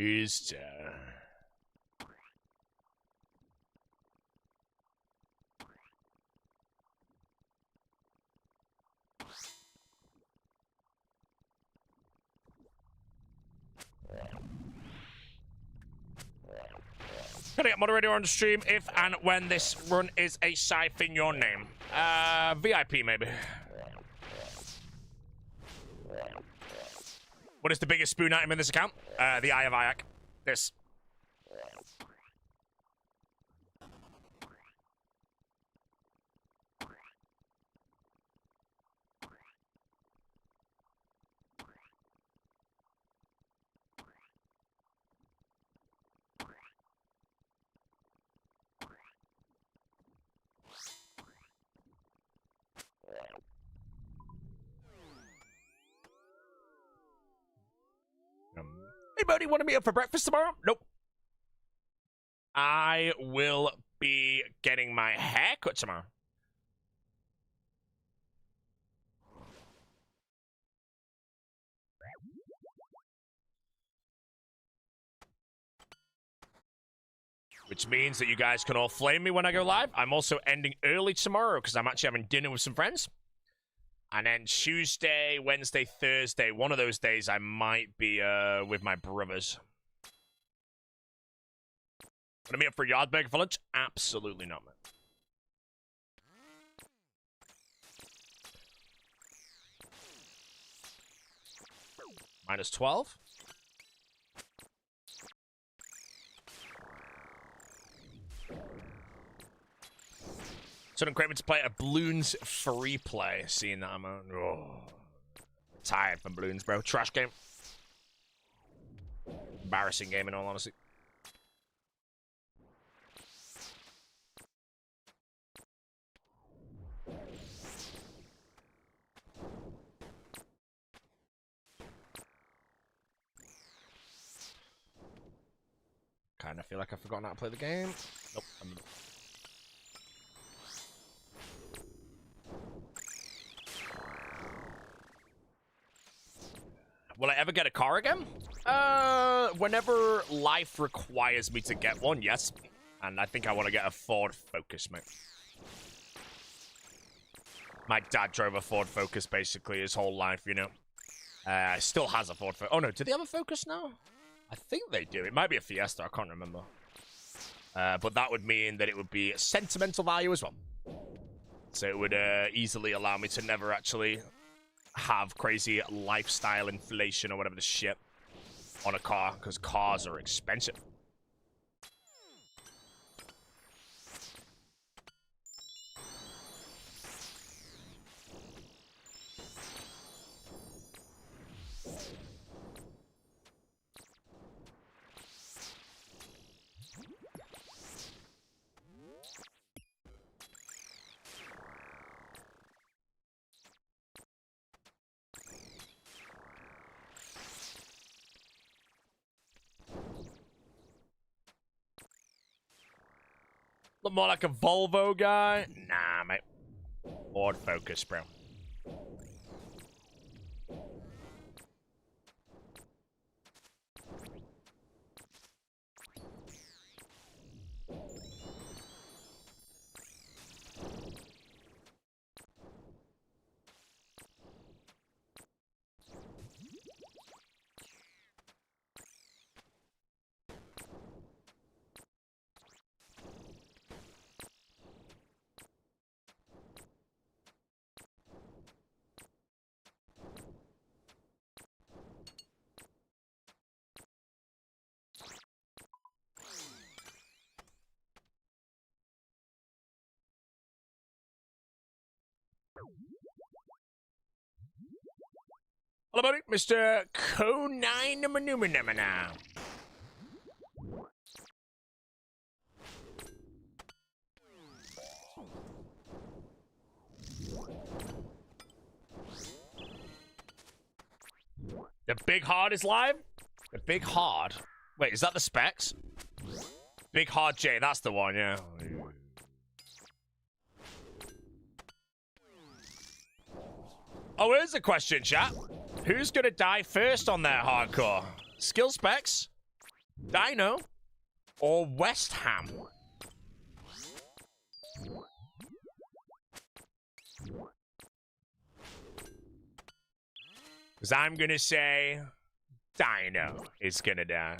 Is gonna get moderator on the stream if and when this run is a scythe in your name. VIP maybe. What is the biggest spoon item in this account? The Eye of Ayak. This. Anybody want to meet up for breakfast tomorrow? Nope. I will be getting my hair cut tomorrow. Which means that you guys can all flame me when I go live. I'm also ending early tomorrow because I'm actually having dinner with some friends. And then Tuesday, Wednesday, Thursday, one of those days I might be with my brothers. Gonna meet up for a yard burger for lunch? Absolutely not, man. Minus 12. Someone created to play a Bloons free play. Seeing that, I'm tired from Bloons, bro. Trash game. Embarrassing game, in all honesty. Kind of feel like I've forgotten how to play the game. Nope. Will I ever get a car again? Whenever life requires me to get one, yes. And I think I want to get a Ford Focus, mate. My dad drove a Ford Focus basically his whole life, you know. Still has a Ford Focus. Oh no, do they have a Focus now? I think they do. It might be a Fiesta, I can't remember. But that would mean that it would be sentimental value as well. So it would easily allow me to never actually have crazy lifestyle inflation or whatever the shit on a car, because cars are expensive. Look more like a Volvo guy. Nah, mate. Ford Focus, bro. Hello, buddy. Mr. Co9 Manumana. The Big Hard is live? The Big Hard? Wait, is that the specs? Big Hard J, that's the one, yeah. Oh, here's a question, chat. Who's gonna die first on their hardcore? Skill specs Dino or West Ham? Because I'm going to say Dino is going to die.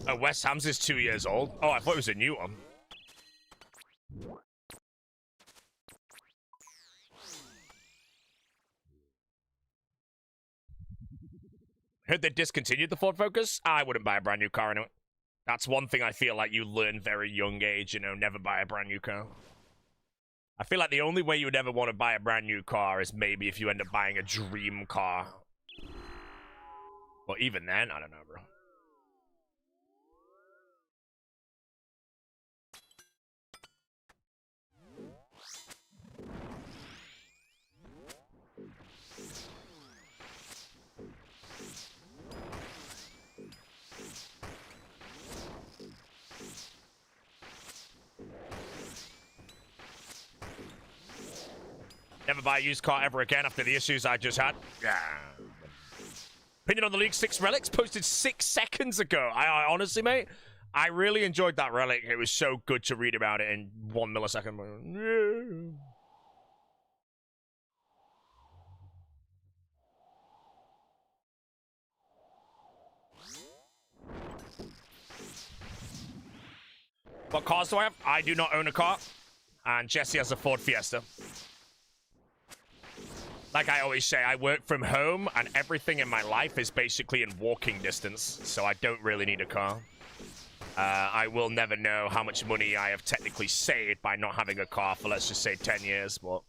Oh, West Ham's is 2 years old. Oh, I thought it was a new one. Heard they discontinued the Ford Focus. I wouldn't buy a brand new car anyway. That's one thing I feel like you learn very young age, you know, never buy a brand new car. I feel like the only way you would ever want to buy a brand new car is maybe if you end up buying a dream car. But even then, I don't know, bro. Never buy a used car ever again after the issues I just had. Yeah. Opinion on the League 6 relics posted 6 seconds ago. I honestly, mate, I really enjoyed that relic. It was so good to read about it in 1 millisecond. What cars do I have? I do not own a car. And Jesse has a Ford Fiesta. Like I always say, I work from home, and everything in my life is basically in walking distance, so I don't really need a car. I will never know how much money I have technically saved by not having a car for, let's just say, 10 years, but...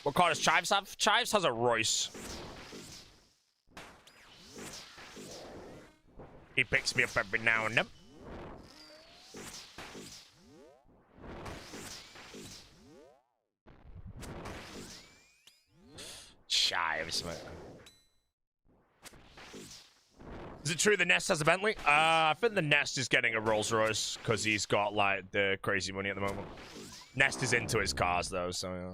What car does Chives have? Chives has a Royce. He picks me up every now and then. Chives, man. Is it true the Nest has a Bentley? I think the Nest is getting a Rolls Royce because he's got, like, the crazy money at the moment. Nest is into his cars, though, so, yeah.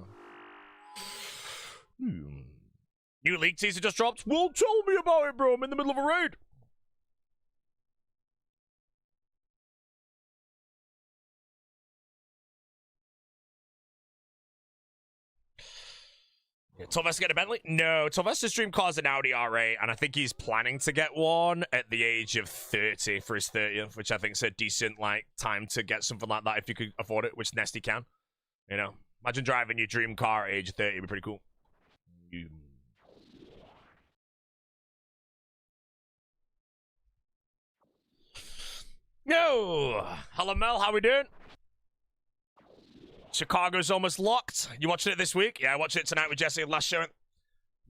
New League teaser just dropped. Well, tell me about it, bro. I'm in the middle of a raid. Yeah, Sylvester get a Bentley? No, Sylvester's dream car is an Audi R8, and I think he's planning to get one at the age of 30 for his 30th, which I think is a decent, like, time to get something like that if you could afford it, which Nesty can. You know, imagine driving your dream car at age 30. It'd be pretty cool. Yo! Hello, Mel. How we doing? Chicago's almost locked. You watching it this week? Yeah, I watched it tonight with Jesse. Last show.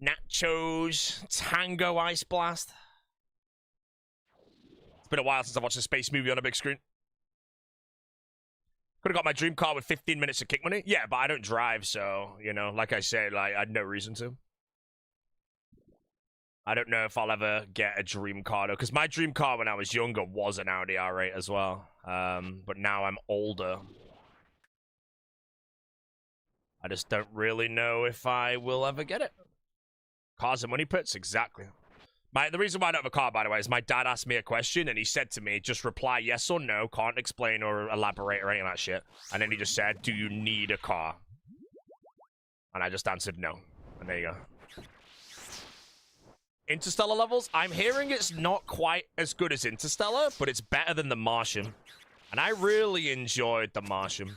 Nachos. Tango Ice Blast. It's been a while since I watched a space movie on a big screen. Could have got my dream car with 15 minutes of kick money. Yeah, but I don't drive, so, you know, like I said, like, I had no reason to. I don't know if I'll ever get a dream car, though, because my dream car when I was younger was an Audi R8 as well. But now I'm older. I just don't really know if I will ever get it. Cars and money pits? Exactly. The reason why I don't have a car, by the way, is my dad asked me a question, and he said to me, just reply yes or no, can't explain or elaborate or any of that shit. And then he just said, do you need a car? And I just answered no. And there you go. Interstellar levels? I'm hearing it's not quite as good as Interstellar, but it's better than The Martian. And I really enjoyed The Martian.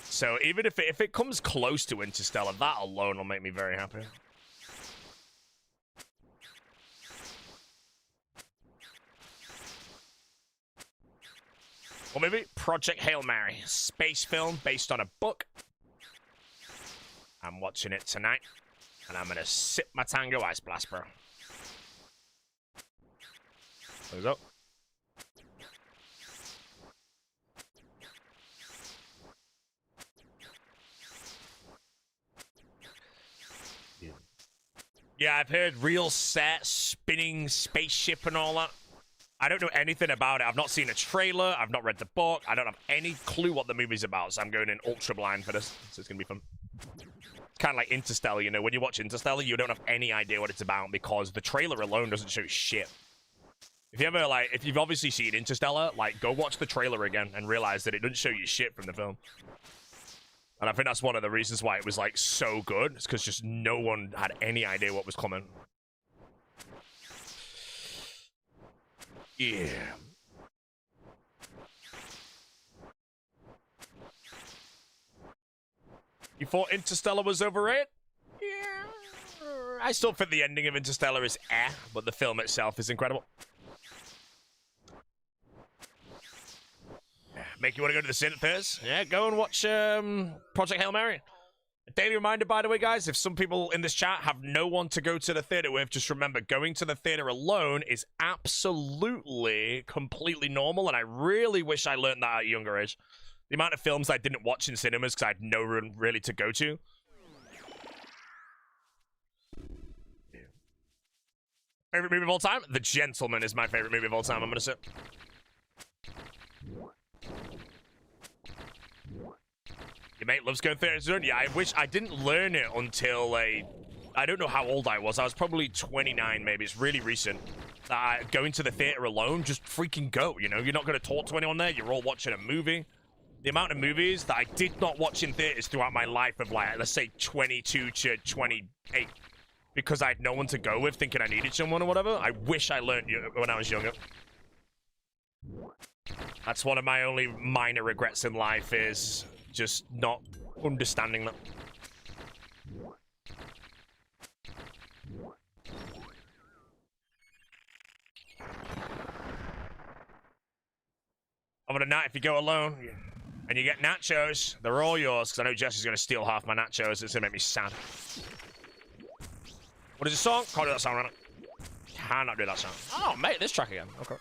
So even if it comes close to Interstellar, that alone will make me very happy. Or maybe Project Hail Mary, space film based on a book. I'm watching it tonight, and I'm gonna sip my Tango Ice Blast, bro. There we go. Yeah, I've heard real set, spinning spaceship and all that. I don't know anything about it. I've not seen a trailer. I've not read the book. I don't have any clue what the movie's about, so I'm going in ultra blind for this. So it's going to be fun. It's kind of like Interstellar, you know? When you watch Interstellar, you don't have any idea what it's about because the trailer alone doesn't show shit. If you ever, like, if you've obviously seen Interstellar, like, go watch the trailer again and realize that it doesn't show you shit from the film. And I think that's one of the reasons why it was, like, so good. It's because just no one had any idea what was coming. Yeah. You thought Interstellar was overrated? Yeah. I still think the ending of Interstellar is but the film itself is incredible. Make you want to go to the cinemas? Yeah, go and watch Project Hail Mary. A daily reminder, by the way, guys, if some people in this chat have no one to go to the theater with, just remember, going to the theater alone is absolutely, completely normal, and I really wish I learned that at a younger age. The amount of films I didn't watch in cinemas because I had no room really to go to. Favorite movie of all time? The Gentleman is my favorite movie of all time, I'm going to say. Your mate loves going theater. Yeah, I wish I didn't learn it until I don't know how old I was. I was probably 29, maybe. It's really recent. Going to the theater alone, just freaking go. You know, you're not going to talk to anyone there. You're all watching a movie. The amount of movies that I did not watch in theaters throughout my life of, like, let's say 22 to 28, because I had no one to go with, thinking I needed someone or whatever. I wish I learned when I was younger. That's one of my only minor regrets in life, is just not understanding that. Over the night, if you go alone and you get nachos, they're all yours, because I know Jesse's going to steal half my nachos. It's going to make me sad. What is the song? Can't do that song right now. Cannot do that song. Oh, mate, this track again. Okay.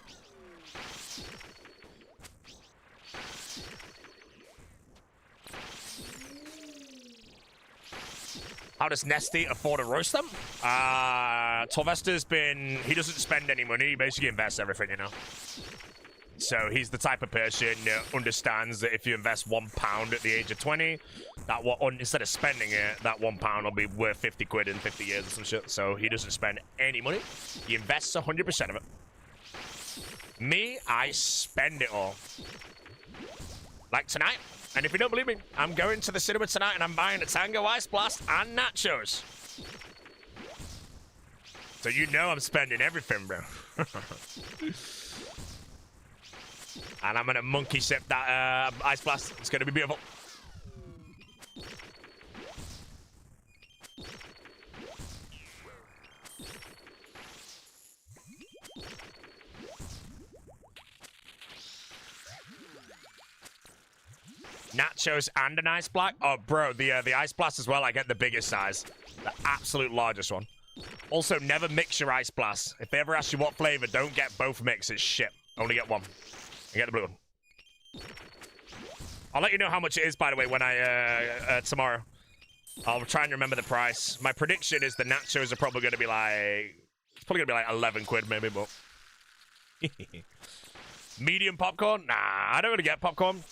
How does Nesty afford to roast them? Torvester's been... He doesn't spend any money. He basically invests everything, you know? So he's the type of person that understands that if you invest £1 at the age of 20, that instead of spending it, that £1 will be worth 50 quid in 50 years or some shit. So he doesn't spend any money. He invests 100% of it. Me, I spend it all. Like tonight. And if you don't believe me, I'm going to the cinema tonight and I'm buying a Tango Ice Blast and nachos. So you know I'm spending everything, bro. And I'm going to monkey sip that Ice Blast. It's going to be beautiful. Nachos and an ice black? Oh, bro, the ice blast as well. I get the biggest size, the absolute largest one. Also, never mix your ice blast. If they ever ask you what flavor, don't get both mixed. It's shit. Only get one. And get the blue one. I'll let you know how much it is, by the way, when tomorrow. I'll try and remember the price. My prediction is the nachos are probably going to be like... It's probably going to be like 11 quid, maybe, but... Medium popcorn? Nah, I don't really get popcorn.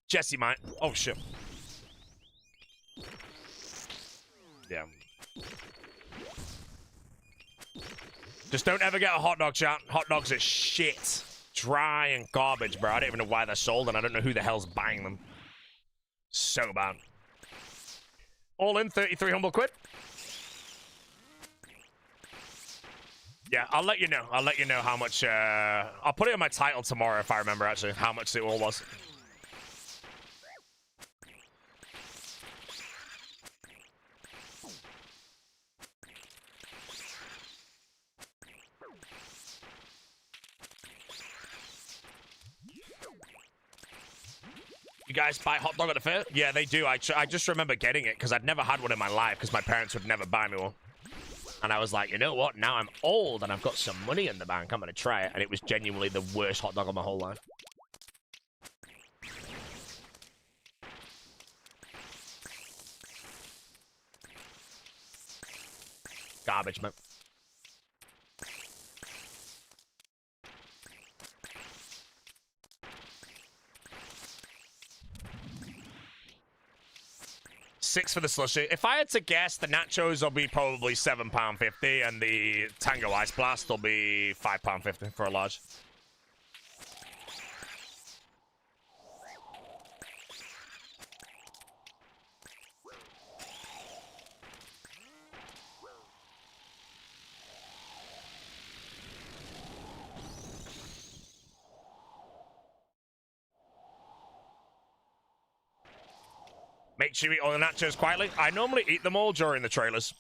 Jesse might. Oh, shit. Yeah. Just don't ever get a hot dog, chat. Hot dogs are shit. Dry and garbage, bro. I don't even know why they're sold, and I don't know who the hell's buying them. So bad. All in, 33 humble quid. Yeah, I'll let you know. I'll let you know how much... I'll put it in my title tomorrow if I remember, actually, how much it all was. You guys buy hot dog at the fair? Yeah, they do. I just remember getting it because I'd never had one in my life because my parents would never buy me one. And I was like, you know what? Now I'm old and I've got some money in the bank. I'm going to try it. And it was genuinely the worst hot dog of my whole life. Garbage, man. $6 for the slushy. If I had to guess, the nachos will be probably £7.50, and the Tango Ice Blast will be £5.50 for a large. Make sure you eat all the nachos quietly. I normally eat them all during the trailers.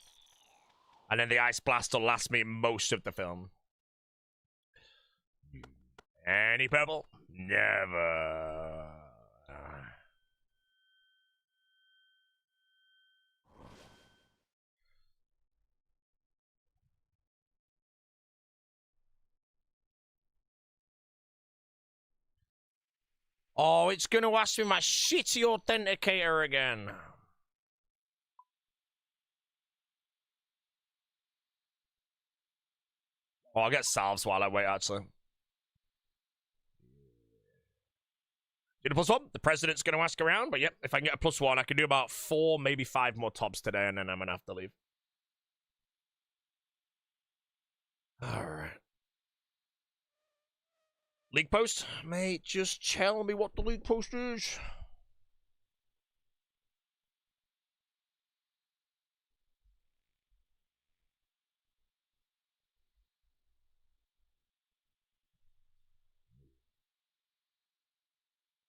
And then the Ice Blast will last me most of the film. Any purple? Never. Oh, it's going to ask me my shitty authenticator again. Oh, I'll get salves while I wait, actually. Get a +1. The president's going to ask around, but yep, if I can get a +1, I can do about 4, maybe 5 more tops today, and then I'm going to have to leave. Alright. League post? Mate, just tell me what the league post is.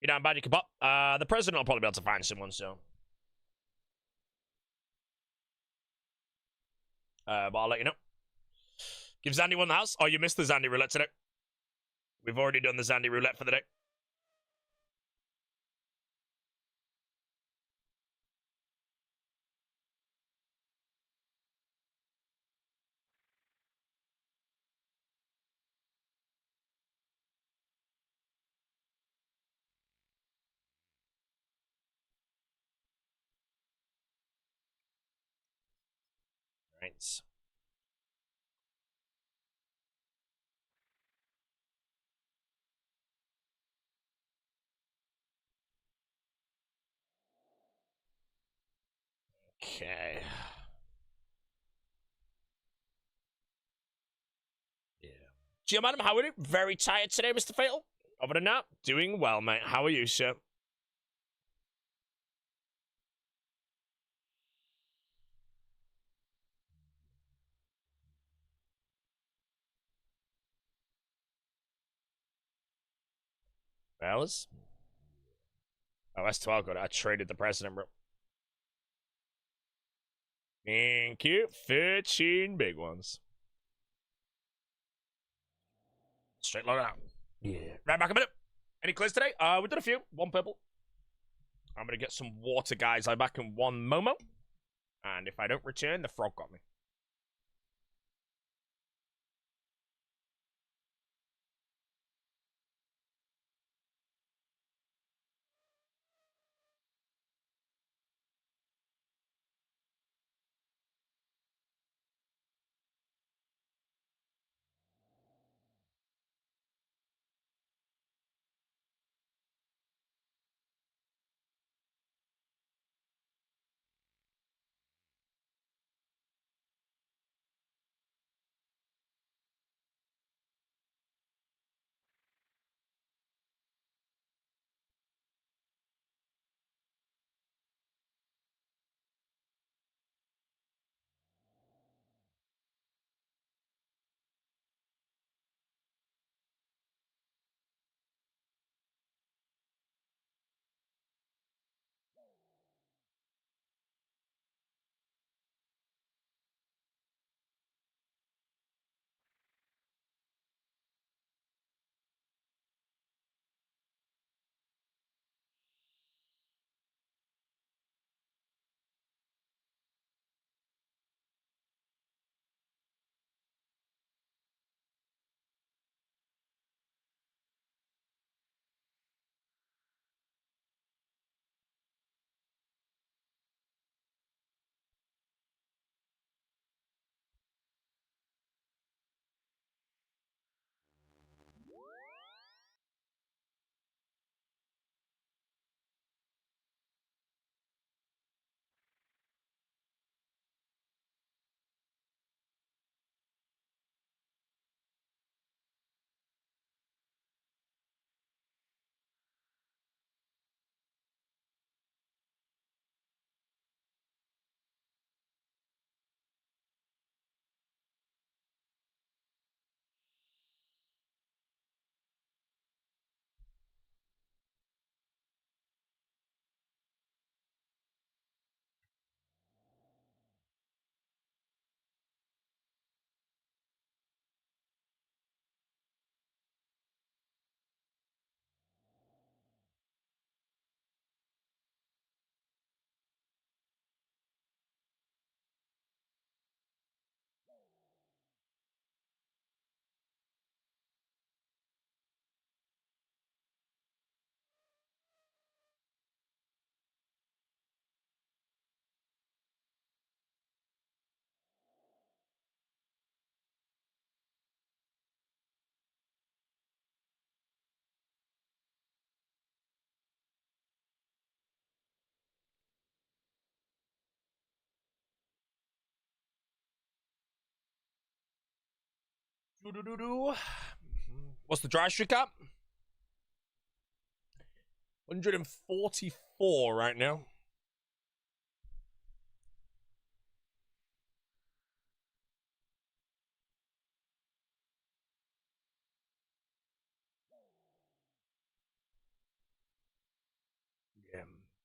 You know, bad you can pop. The president will probably be able to find someone, so. But I'll let you know. Give Zandy one the house. Oh, you missed the Zandy roulette today. We've already done the Zandy roulette for the day. Right. Okay. Yeah. Gee, madam, how are you? Very tired today, Mr. Fatal. Other than that, doing well, mate. How are you, sir? Fellas? Oh, S12 got it. I traded the president, bro. Thank you. 13 big ones. Straight load out. Yeah. Right back a minute. Any clears today? We did a few. 1 purple. I'm gonna get some water, guys. I'm back in 1 Momo. And if I don't return, the frog got me. What's the dry streak at? 144 right now.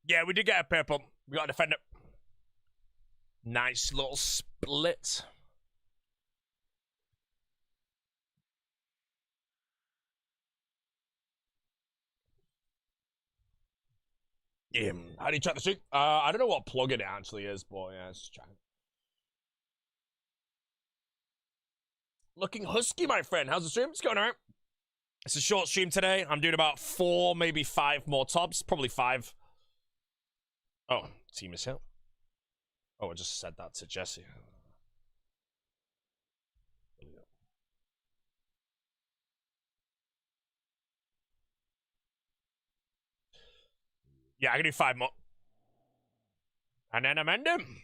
Yeah, we did get a purple. We got a defender. Nice little split. How do you check the streak? I don't know what plugin it actually is, but yeah, let's check. Looking husky, my friend. How's the stream? It's going alright. It's a short stream today. I'm doing about 4, maybe 5 more tops. Probably 5. Oh, team is here. Oh, I just said that to Jesse. Yeah, I can do 5 more. And then I'm ending.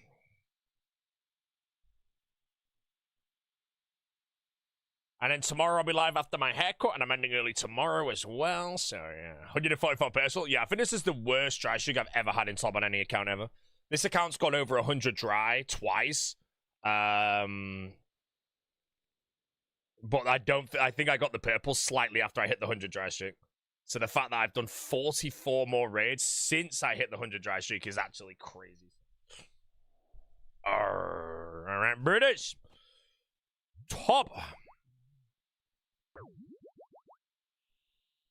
And then tomorrow I'll be live after my haircut, and I'm ending early tomorrow as well. So, yeah. 144 personal. Yeah, I think this is the worst dry streak I've ever had in top on any account ever. This account's gone over 100 dry twice. But I think I got the purple slightly after I hit the 100 dry streak. So the fact that I've done 44 more raids since I hit the 100 dry streak is actually crazy. Alright, British. Top.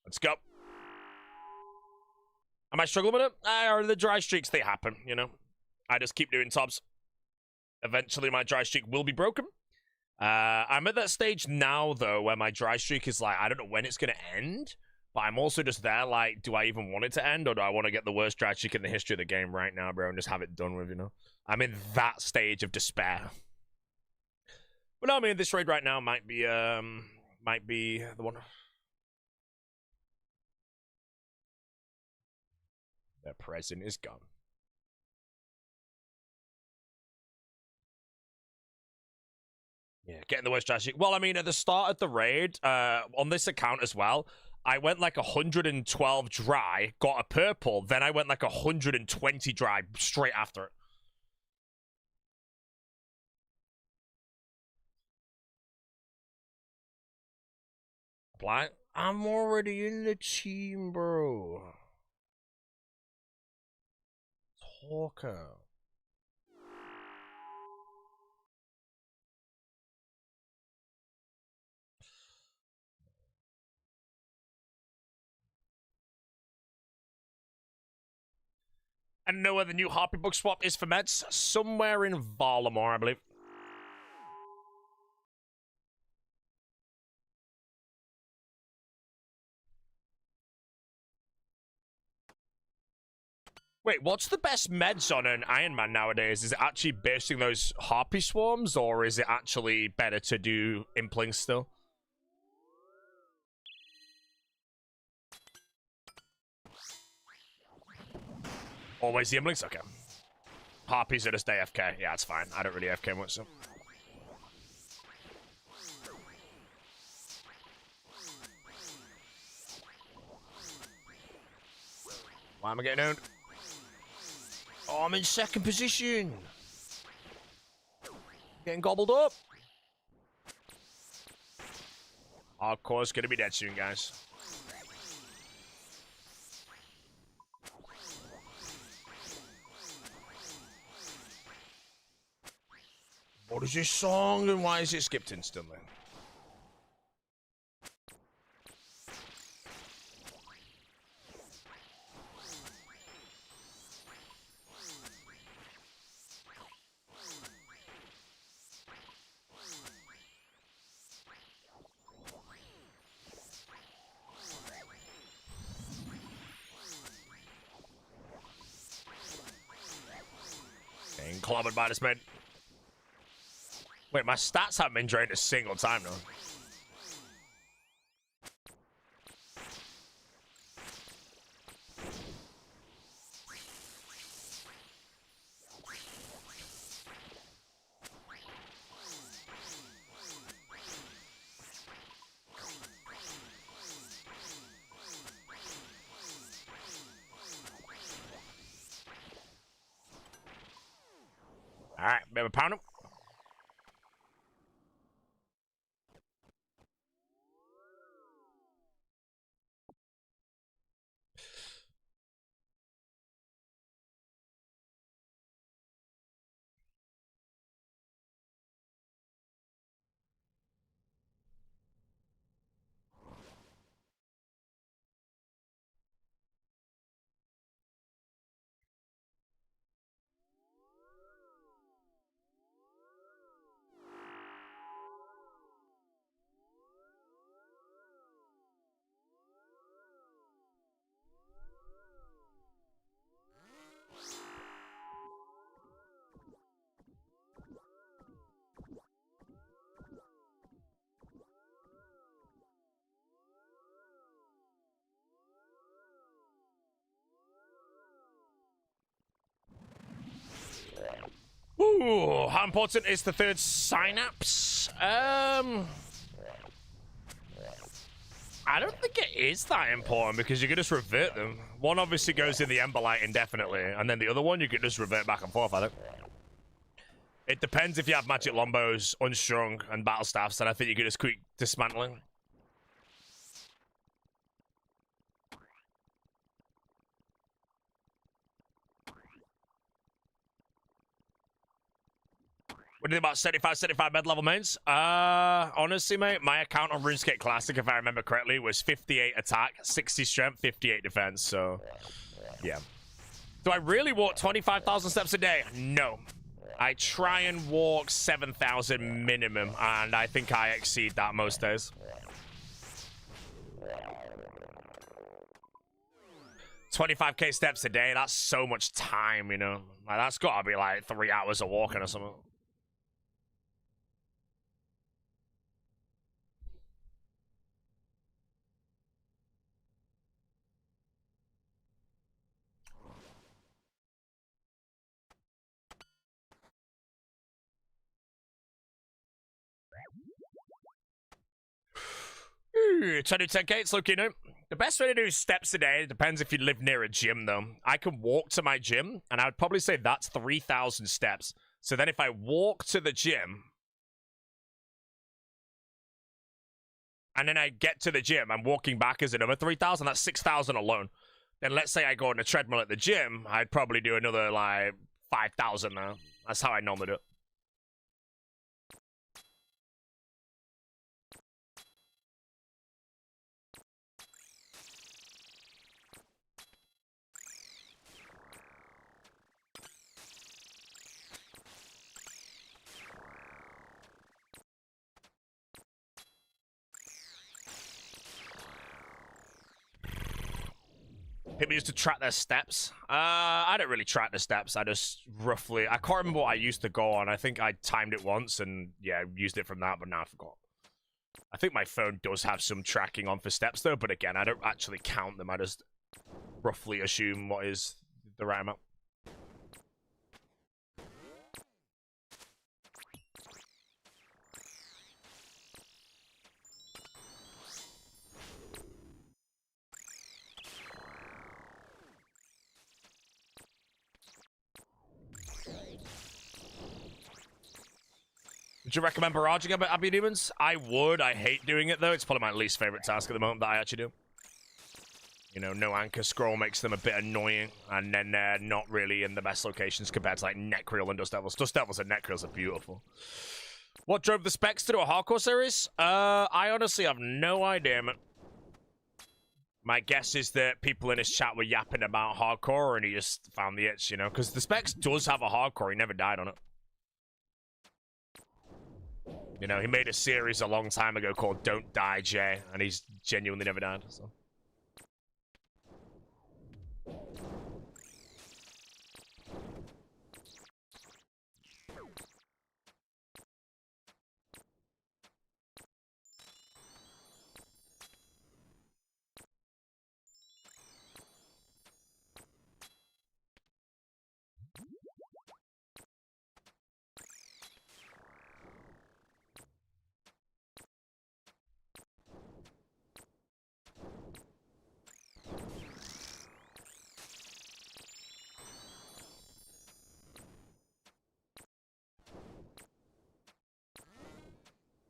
Let's go. Am I struggling with it? Or the dry streaks, they happen, you know? I just keep doing tops. Eventually my dry streak will be broken. I'm at that stage now, though, where my dry streak is like, I don't know when it's going to end, but I'm also just there like, do I even want it to end, or do I want to get the worst dry streak in the history of the game right now, bro, and just have it done with, you know? I'm in that stage of despair. But no, I mean, this raid right now might be the one. Their present is gone. Yeah, getting the worst dry streak. Well, I mean, at the start of the raid, on this account as well, I went like 112 dry, got a purple, then I went like 120 dry straight after it. Apply? I'm already in the team, bro. Talker. I don't know where the new Harpy book swap is for meds. Somewhere in Varlamore, I believe. Wait, what's the best meds on an Ironman nowadays? Is it actually basing those Harpy swarms, or is it actually better to do Implings still? Always the Implings? Okay. Harpies are just AFK. Yeah, it's fine. I don't really AFK much, so. Why am I getting owned? Oh, I'm in second position. Getting gobbled up. Hardcore's gonna be dead soon, guys. What is this song and why is it skipped instantly? Getting clobbered by this man. Wait, my stats haven't been drained a single time, though. Bit of a pound. Ooh, how important is the third synapse? I don't think it is that important because you can just revert them. One obviously goes in the Ember Light indefinitely, and then the other one you can just revert back and forth, I think. It depends if you have Magic Lombos, Unstrung, and Battle Staffs, and I think you can just quick dismantling. What do you think about 75 mid-level mains? Honestly, mate, my account on RuneScape Classic, if I remember correctly, was 58 attack, 60 strength, 58 defense, so... yeah. Do I really walk 25,000 steps a day? No. I try and walk 7,000 minimum, and I think I exceed that most days. $25K steps a day, that's so much time, you know? Like, that's gotta be like 3 hours of walking or something. Try to do 10K, it's looking new. The best way to do steps a day, depends if you live near a gym though. I can walk to my gym, and I would probably say that's 3,000 steps. So then if I walk to the gym, and then I get to the gym, I'm walking back as another 3,000, that's 6,000 alone. Then let's say I go on a treadmill at the gym, I'd probably do another like 5,000 now. That's how I normally do it. People used to track their steps. I don't really track the steps. I just roughly... I can't remember what I used to go on. I think I timed it once and, yeah, used it from that, but now I forgot. I think my phone does have some tracking on for steps, though, but again, I don't actually count them. I just roughly assume what is the right amount. Would you recommend barraging Abbey Demons? I would. I hate doing it, though. It's probably my least favorite task at the moment that I actually do. You know, no anchor scroll makes them a bit annoying, and then they're not really in the best locations compared to, like, Necreel and Dust Devils. Dust Devils and Necreels are beautiful. What drove the specs to do a hardcore series? I honestly have no idea, man. My guess is that people in his chat were yapping about hardcore, and he just found the itch, you know? Because the specs does have a hardcore. He never died on it. You know, he made a series a long time ago called Don't Die, Jay, and he's genuinely never died, so...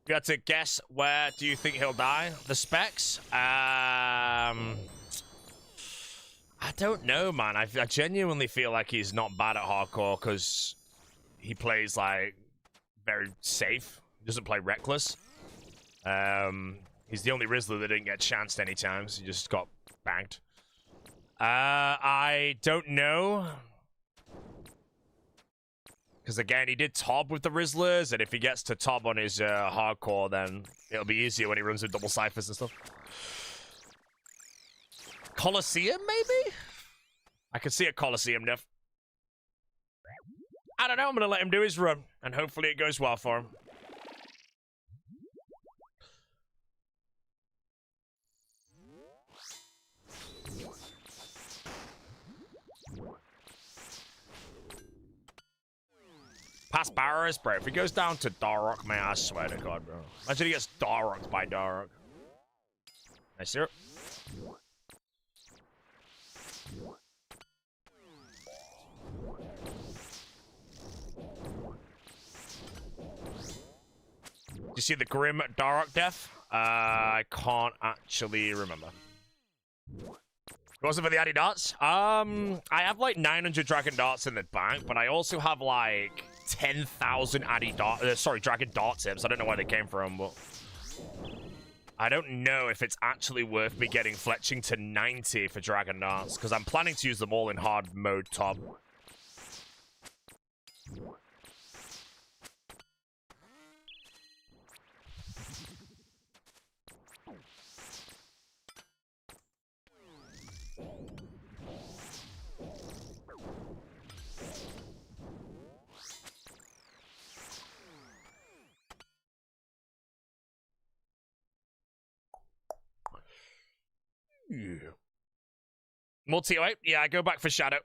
You had to guess where do you think he'll die? The specs? I don't know, man. I genuinely feel like he's not bad at hardcore because he plays, like, very safe. He doesn't play reckless. He's the only Rizzler that didn't get chanced any times. He just got banged. I don't know. Because, again, he did top with the Rizzlers, and if he gets to top on his hardcore, then it'll be easier when he runs with double ciphers and stuff. Colosseum, maybe? I could see a Colosseum, Neff. I don't know, I'm going to let him do his run, and hopefully it goes well for him. Past Barrows, bro. If he goes down to Darrock, man, I swear to God, bro. Imagine he gets Darrocked by Darrock. Nice here. Do you see the Grim Darrock death? I can't actually remember. It wasn't for the Addy Darts. I have like 900 Dragon Darts in the bank, but I also have like 10,000 Dragon Dart tips. I don't know where they came from, but I don't know if it's actually worth me getting fletching to 90 for Dragon Darts, because I'm planning to use them all in hard mode top. Multi-08? Yeah, I go back for Shadow.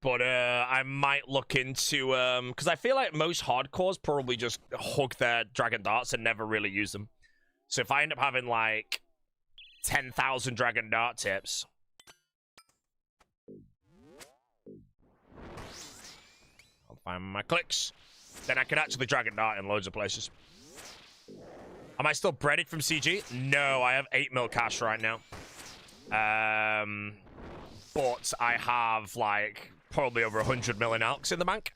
But I might look into, because I feel like most hardcores probably just hug their Dragon Darts and never really use them. So if I end up having like 10,000 Dragon Dart tips, I'll find my clicks. Then I can actually Dragon Dart in loads of places. Am I still breaded from CG? No, I have 8 mil cash right now. But I have like probably over 100 million alks in the bank.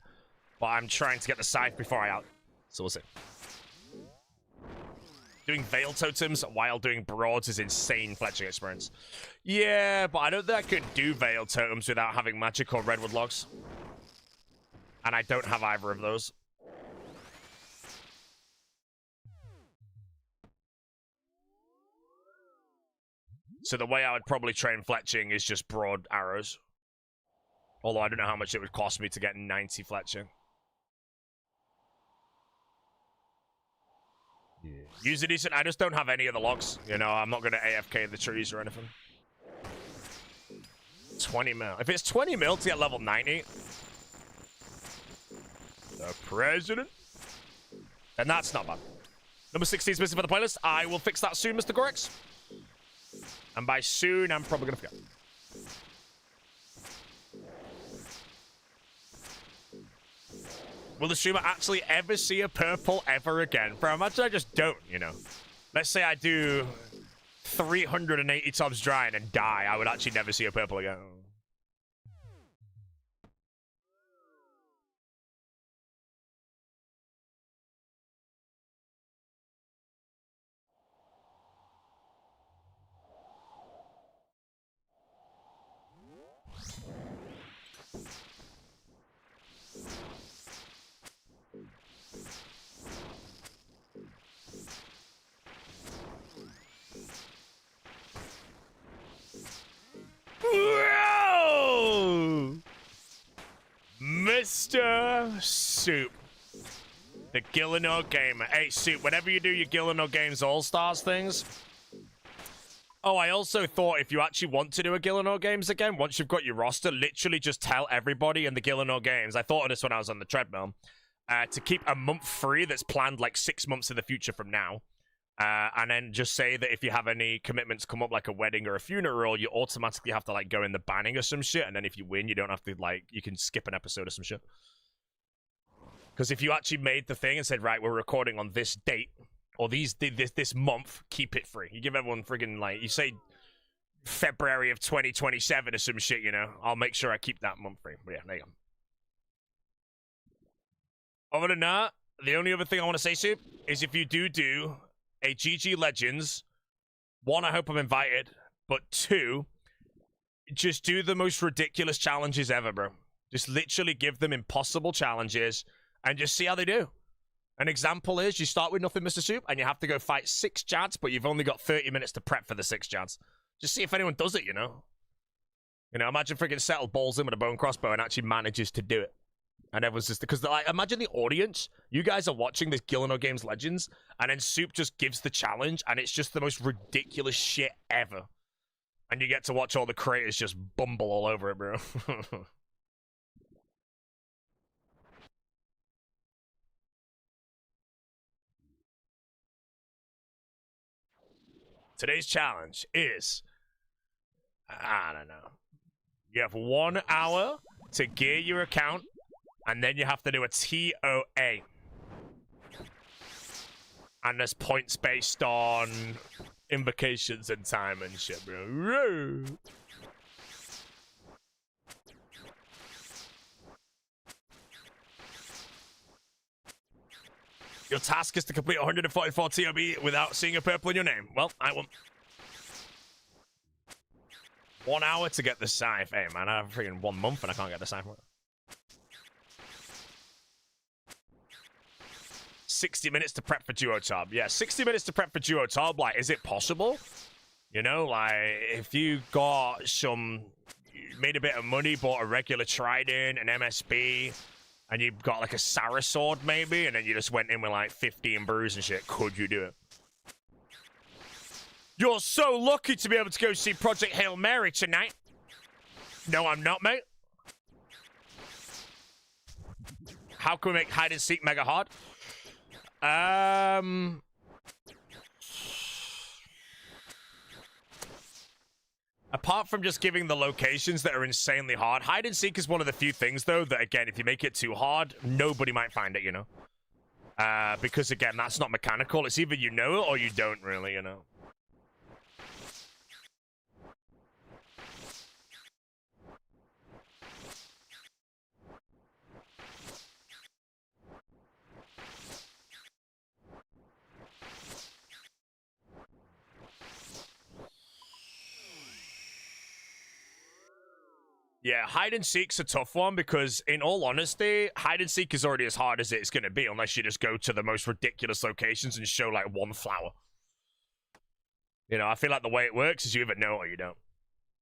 But I'm trying to get the scythe before I out. So we'll see. Doing Veil Totems while doing Broads is insane fletching experience. Yeah, but I don't think I could do Veil Totems without having Magic or Redwood Logs. And I don't have either of those. So the way I would probably train fletching is just broad arrows. Although I don't know how much it would cost me to get 90 fletching. Yeah. Use it decent. I just don't have any of the logs. You know, I'm not going to AFK the trees or anything. 20 mil. If it's 20 mil to get level 90, the president, then that's not bad. Number 16 is missing for the playlist. I will fix that soon, Mr. Gorex. And by soon, I'm probably going to forget. Will the streamer actually ever see a purple ever again? Bro, imagine I just don't, you know. Let's say I do 380 tops drying and die. I would actually never see a purple again. Whoa! Mr. Soup. The Gillinor Gamer. Hey, Soup, whenever you do your Gillinor Games All-Stars things... Oh, I also thought if you actually want to do a Gillinor Games again, once you've got your roster, literally just tell everybody in the Gillinor Games, I thought of this when I was on the treadmill, to keep a month free that's planned like 6 months in the future from now. And then just say that if you have any commitments come up, like a wedding or a funeral, you automatically have to, like, go in the banning or some shit. And then if you win, you don't have to, like, you can skip an episode or some shit. Because if you actually made the thing and said, right, we're recording on this date, or this month, keep it free. You give everyone friggin', like, you say February of 2027 or some shit, you know? I'll make sure I keep that month free. But yeah, there you go. Other than that, the only other thing I want to say, Soup, is if you do a GG Legends, one, I hope I'm invited, but two, just do the most ridiculous challenges ever, bro. Just literally give them impossible challenges and just see how they do. An example is you start with nothing, Mr. Soup, and you have to go fight 6 Jads, but you've only got 30 minutes to prep for the 6 Jads. Just see if anyone does it, you know? You know, imagine freaking Settle balls in with a bone crossbow and actually manages to do it. And everyone's just... Because, like, imagine the audience. You guys are watching this Gilliano Games Legends, and then Soup just gives the challenge, and it's just the most ridiculous shit ever. And you get to watch all the creators just bumble all over it, bro. Today's challenge is... I don't know. You have 1 hour to gear your account, and then you have to do a TOA. And there's points based on invocations and time and shit, bro. Your task is to complete 144 TOB without seeing a purple in your name. Well, I won't. 1 hour to get the scythe. Hey, man, I have freaking 1 month and I can't get the scythe. 60 minutes to prep for Duotob. Yeah, 60 minutes to prep for Duotob. Like, is it possible? You know, like, if you got some... You made a bit of money, bought a regular trident, an MSB, and you got, like, a Sarah sword, maybe, and then you just went in with, like, 15 brews and shit. Could you do it? You're so lucky to be able to go see Project Hail Mary tonight. No, I'm not, mate. How can we make hide and seek mega hard? Apart from just giving the locations that are insanely hard, hide and seek is one of the few things, though, that, again, if you make it too hard, nobody might find it, you know? Because, again, that's not mechanical. It's either you know it or you don't, really, you know? Yeah, hide and seek's a tough one because, in all honesty, hide and seek is already as hard as it's going to be unless you just go to the most ridiculous locations and show, like, 1 flower. You know, I feel like the way it works is you either know or you don't.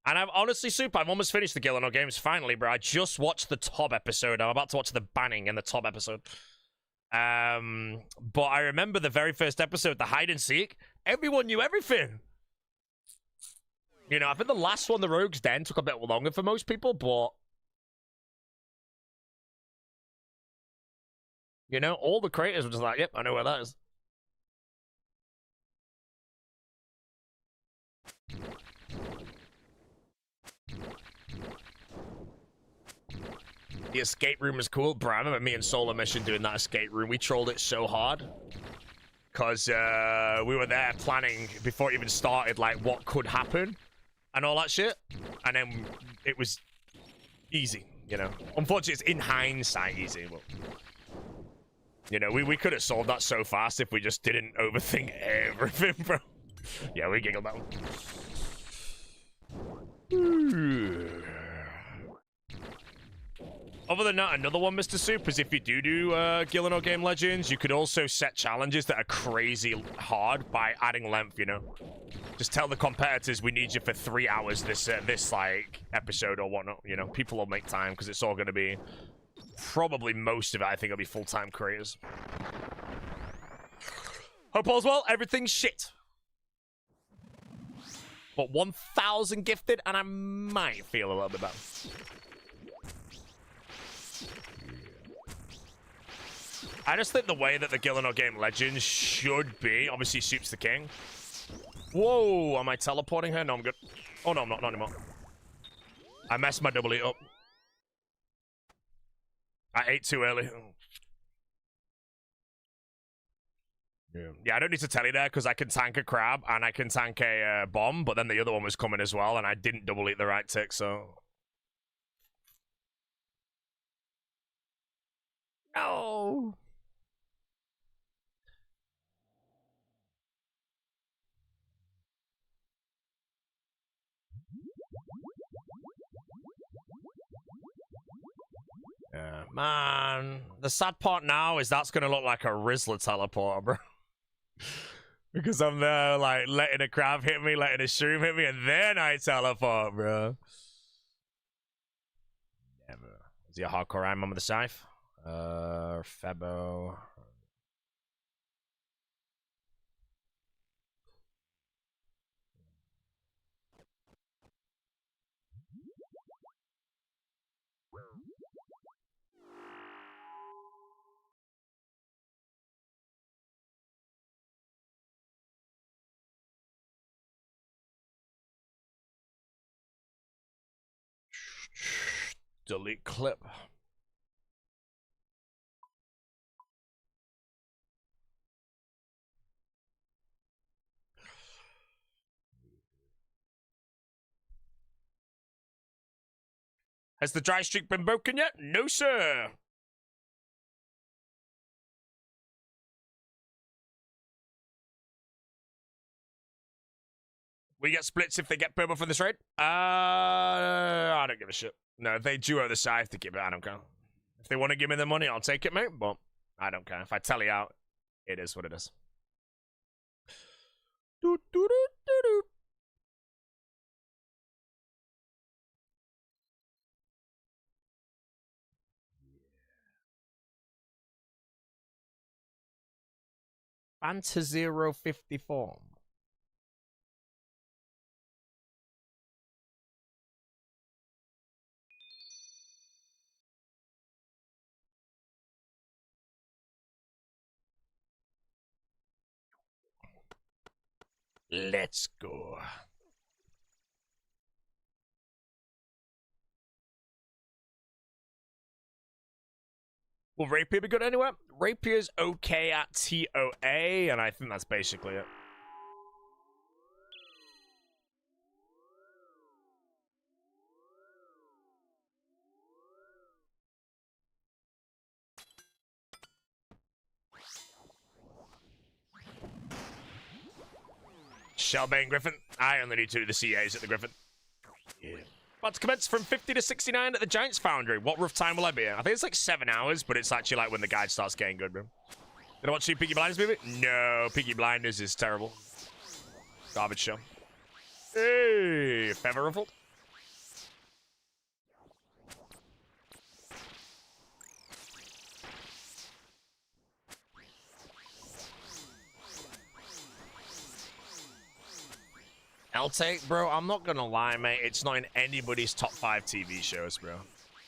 And I've honestly, Soup, I've almost finished the Gilliano Games finally, bro. I just watched the top episode. I'm about to watch the banning in the top episode. But I remember the very first episode, the hide and seek. Everyone knew everything. You know, I think the last one, the Rogue's Den, took a bit longer for most people, but... You know, all the creators were just like, yep, I know where that is. The escape room is cool. Bro, I remember me and Solar Mission doing that escape room. We trolled it so hard. Because we were there planning, before it even started, like, what could happen. And all that shit. And then it was easy, you know. Unfortunately, it's in hindsight easy, but... You know, we could have solved that so fast if we just didn't overthink everything, bro. Yeah, we giggled that one. Other than that, another one, Mr. Soup, is if you do Gilliano Game Legends, you could also set challenges that are crazy hard by adding length, you know? Just tell the competitors we need you for 3 hours this like, episode or whatnot, you know? People will make time, because it's all going to be... Probably most of it, I think, will be full-time creators. Hope all's well. Everything's shit. But 1,000 gifted, and I might feel a little bit better. I just think the way that the Gilliano Game Legends should be, obviously Soup's the king. Whoa, am I teleporting her? No, I'm good. Oh, no, I'm not anymore. I messed my double E up. I ate too early. Yeah, I don't need to tell you there because I can tank a crab and I can tank a bomb, but then the other one was coming as well, and I didn't double eat the right tick, so. No. Yeah, man. The sad part now is that's gonna look like a Rizzler teleporter, bro. Because I'm there, like, letting a crab hit me, letting a shroom hit me, and then I teleport, bro. Never. Is he a hardcore Ironman with a scythe? Febo. Delete clip. Has the dry streak been broken yet? No, sir. We get splits if they get purple from this raid? I don't give a shit. No, if they duo the scythe to give it, I don't care. If they want to give me the money, I'll take it, mate, but I don't care. If I tally out, it is what it is. Do, do, do, do, do. Fanta 054. Let's go. Will Rapier be good anywhere? Rapier's okay at TOA, and I think that's basically it. Shellbane Griffin. I only need to do the CAs at the Griffin. Yeah. About to commence from 50 to 69 at the Giants Foundry. What rough time will I be in? I think it's like 7 hours, but it's actually like when the guide starts getting good, bro. Gonna watch the Peaky Blinders movie? No, Peaky Blinders is terrible. Garbage show. Hey, feather ruffled. L-Take, bro, I'm not gonna lie, mate. It's not in anybody's top 5 TV shows, bro.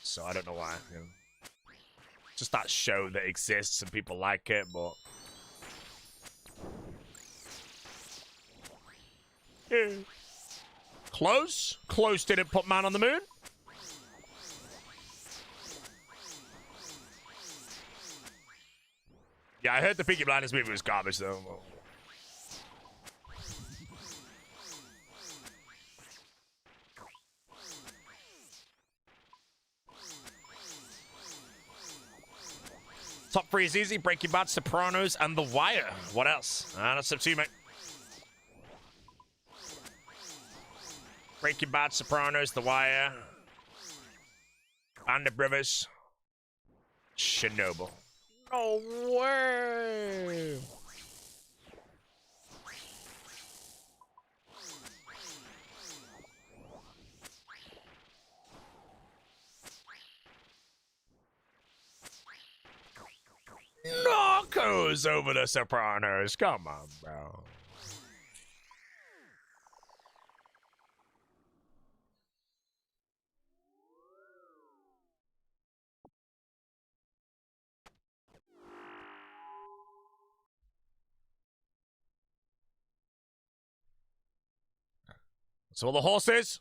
So I don't know why. You know. Just that show that exists and people like it, but... Yeah. Close? Close didn't put man on the moon? Yeah, I heard the Peaky Blinders movie was garbage, though. Top 3 is easy. Breaking Bad, Sopranos, and The Wire. What else? That's up to you, mate. Breaking Bad, Sopranos, The Wire, Band of Brothers, Chernobyl. No way! Narcos over the Sopranos. Come on, bro. So all the horses.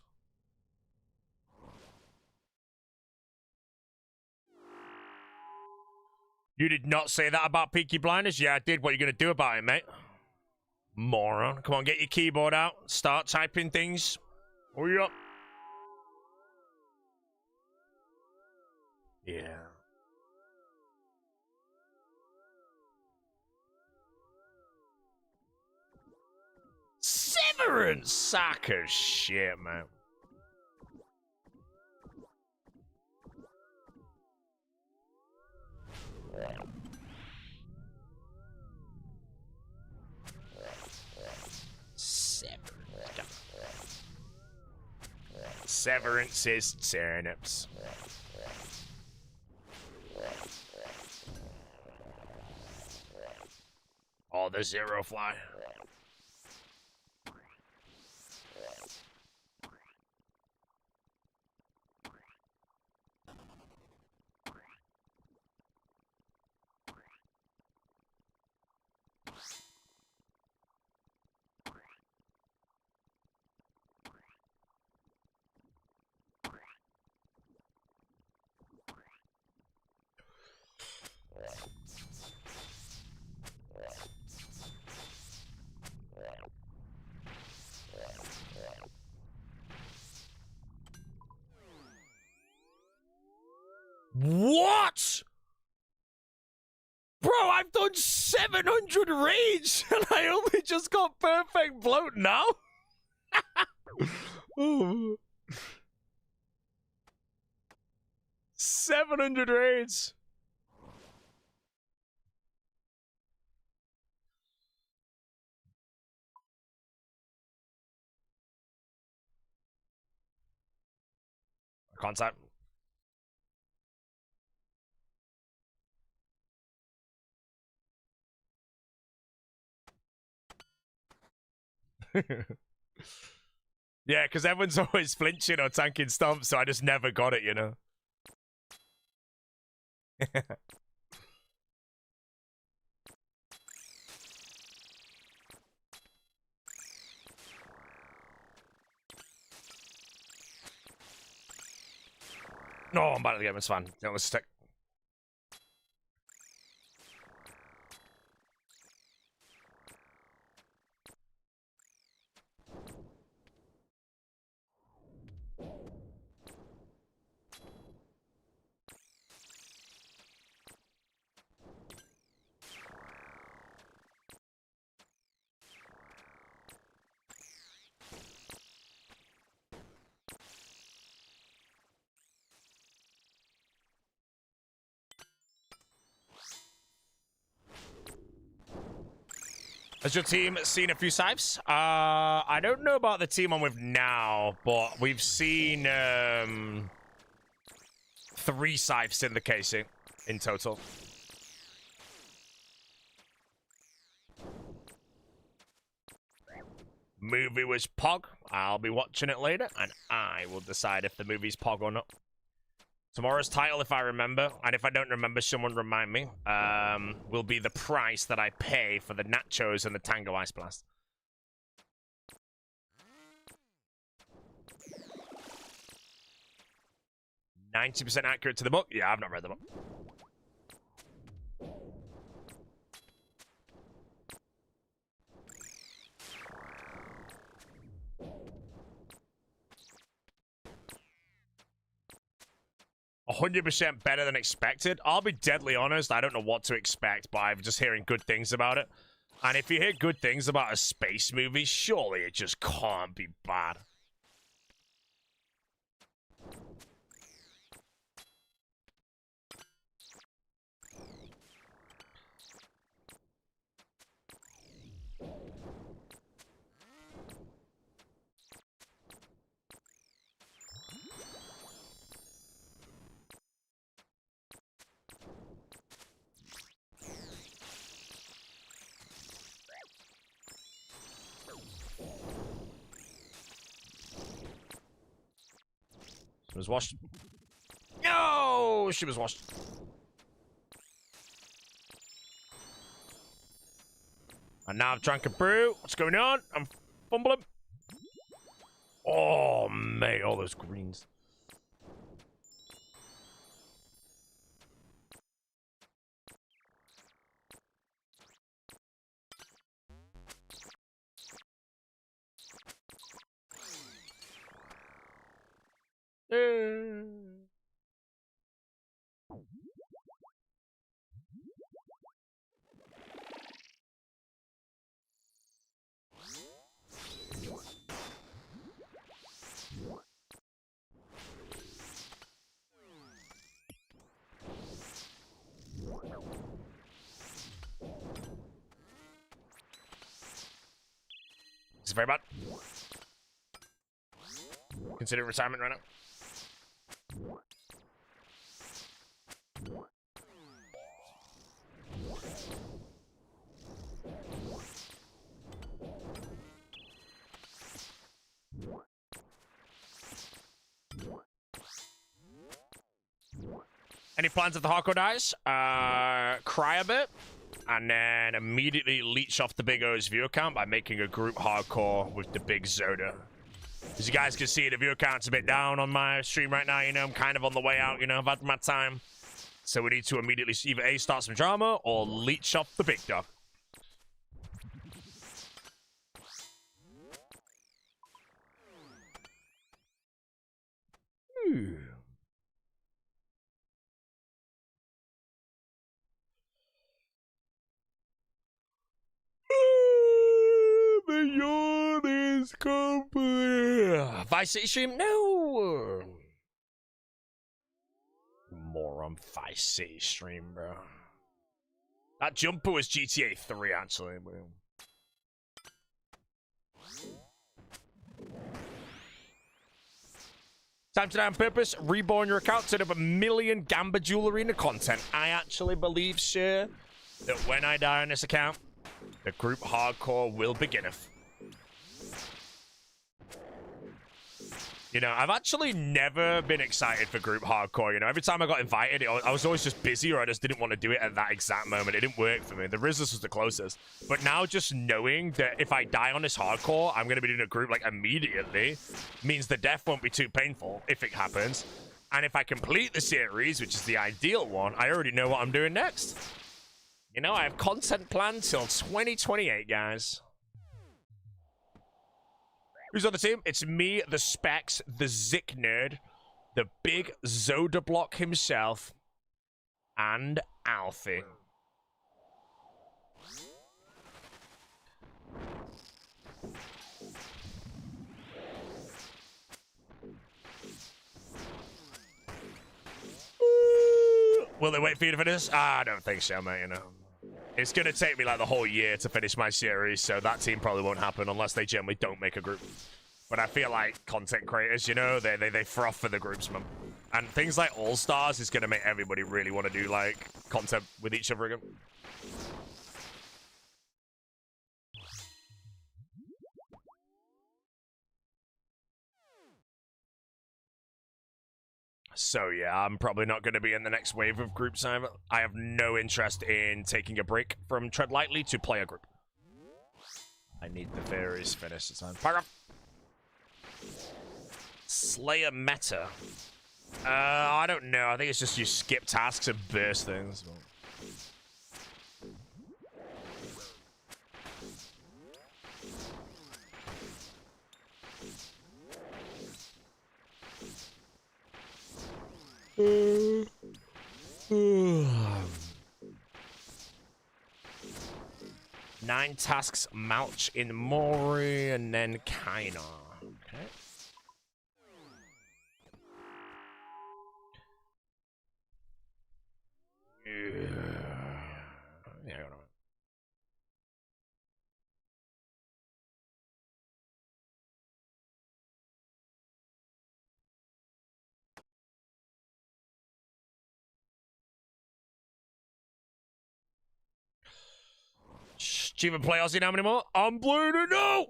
You did not say that about Peaky Blinders? Yeah, I did. What are you going to do about it, mate? Moron. Come on, get your keyboard out. Start typing things. Hurry up. Yeah. Severance! Sack of shit, man. Severance is turnips. Oh, the zero fly. What? Bro, I've done 700 raids and I only just got perfect bloat now? Oh. 700 raids. Contact. Yeah, because everyone's always flinching or tanking stomps, so I just never got it, you know? No, I'm about to get this fan. Let's stick. Has your team seen a few scythes? I don't know about the team I'm with now, but we've seen 3 scythes in the casing in total. Movie was Pog. I'll be watching it later, and I will decide if the movie's Pog or not. Tomorrow's title, if I remember, and if I don't remember, someone remind me, will be the price that I pay for the nachos and the Tango Ice Blast. %90 accurate to the book? Yeah, I've not read the book. %100 better than expected. I'll be deadly honest, I don't know what to expect, but I'm just hearing good things about it. And if you hear good things about a space movie, surely it just can't be bad. She was washed. No, she was washed. And now I've drank a brew. What's going on? I'm fumbling. Oh, mate, all those greens. very bad. Consider retirement right now. Any plans if the hardcore dies? Cry a bit, and then immediately leech off the Big O's viewer count by making a group hardcore with the Big Zoda. As you guys can see, the viewer count's a bit down on my stream right now. You know, I'm kind of on the way out. You know, I've had my time. So we need to immediately either A, start some drama, or leech off the big dog. The yawn is complete. Vice City stream? No. Moron Vice City stream, bro. That jumper was GTA 3, actually, bro. Time to die on purpose. Reborn your account. Set up 1 million Gamba jewelry in the content. I actually believe, sir, that when I die on this account, the group hardcore will beginneth. You know, I've actually never been excited for group hardcore. You know, every time I got invited, I was always just busy, or I just didn't want to do it at that exact moment. It didn't work for me. The Rizzlers was the closest. But now just knowing that if I die on this hardcore, I'm going to be doing a group like immediately, means the death won't be too painful if it happens. And if I complete the series, which is the ideal one, I already know what I'm doing next. You know, I have content planned till 2028, guys. Who's on the team? It's me, the Specs, the Zik Nerd, the big Zoda Block himself, and Alfie. Will they wait for you to finish? I don't think so, mate, you know. It's going to take me like the whole year to finish my series, so that team probably won't happen unless they generally don't make a group. But I feel like content creators, you know, they froth for the groups, man. And things like All-Stars is going to make everybody really want to do, like, content with each other again. So yeah, I'm probably not going to be in the next wave of groups either. I have no interest in taking a break from Tread Lightly to play a group. I need the fairies finished. It's time. Paragraph. Slayer meta. I don't know. I think it's just you skip tasks and burst things. Nine tasks, Malch in Mori, and then Kaina. Okay. Yeah, I don't know. Do you even play Aussie now anymore? I'm playing it now!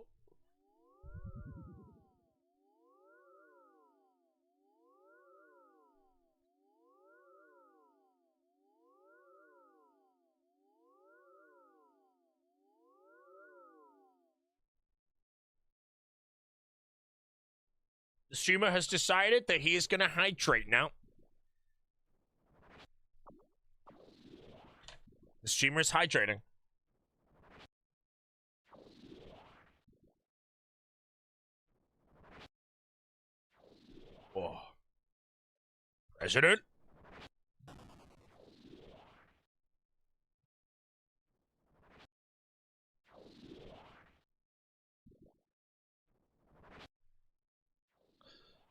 The streamer has decided that he is going to hydrate now. The streamer is hydrating. Oh. President?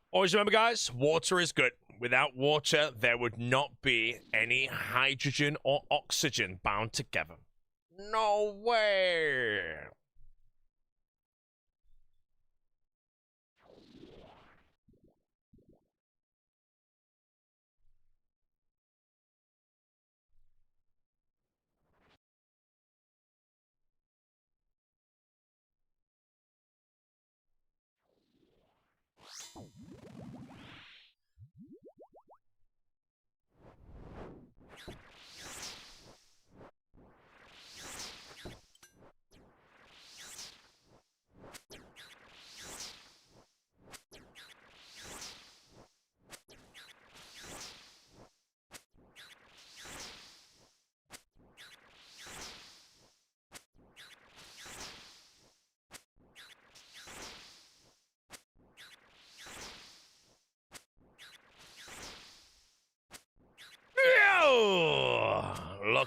Always remember, guys, water is good. Without water, there would not be any hydrogen or oxygen bound together. No way!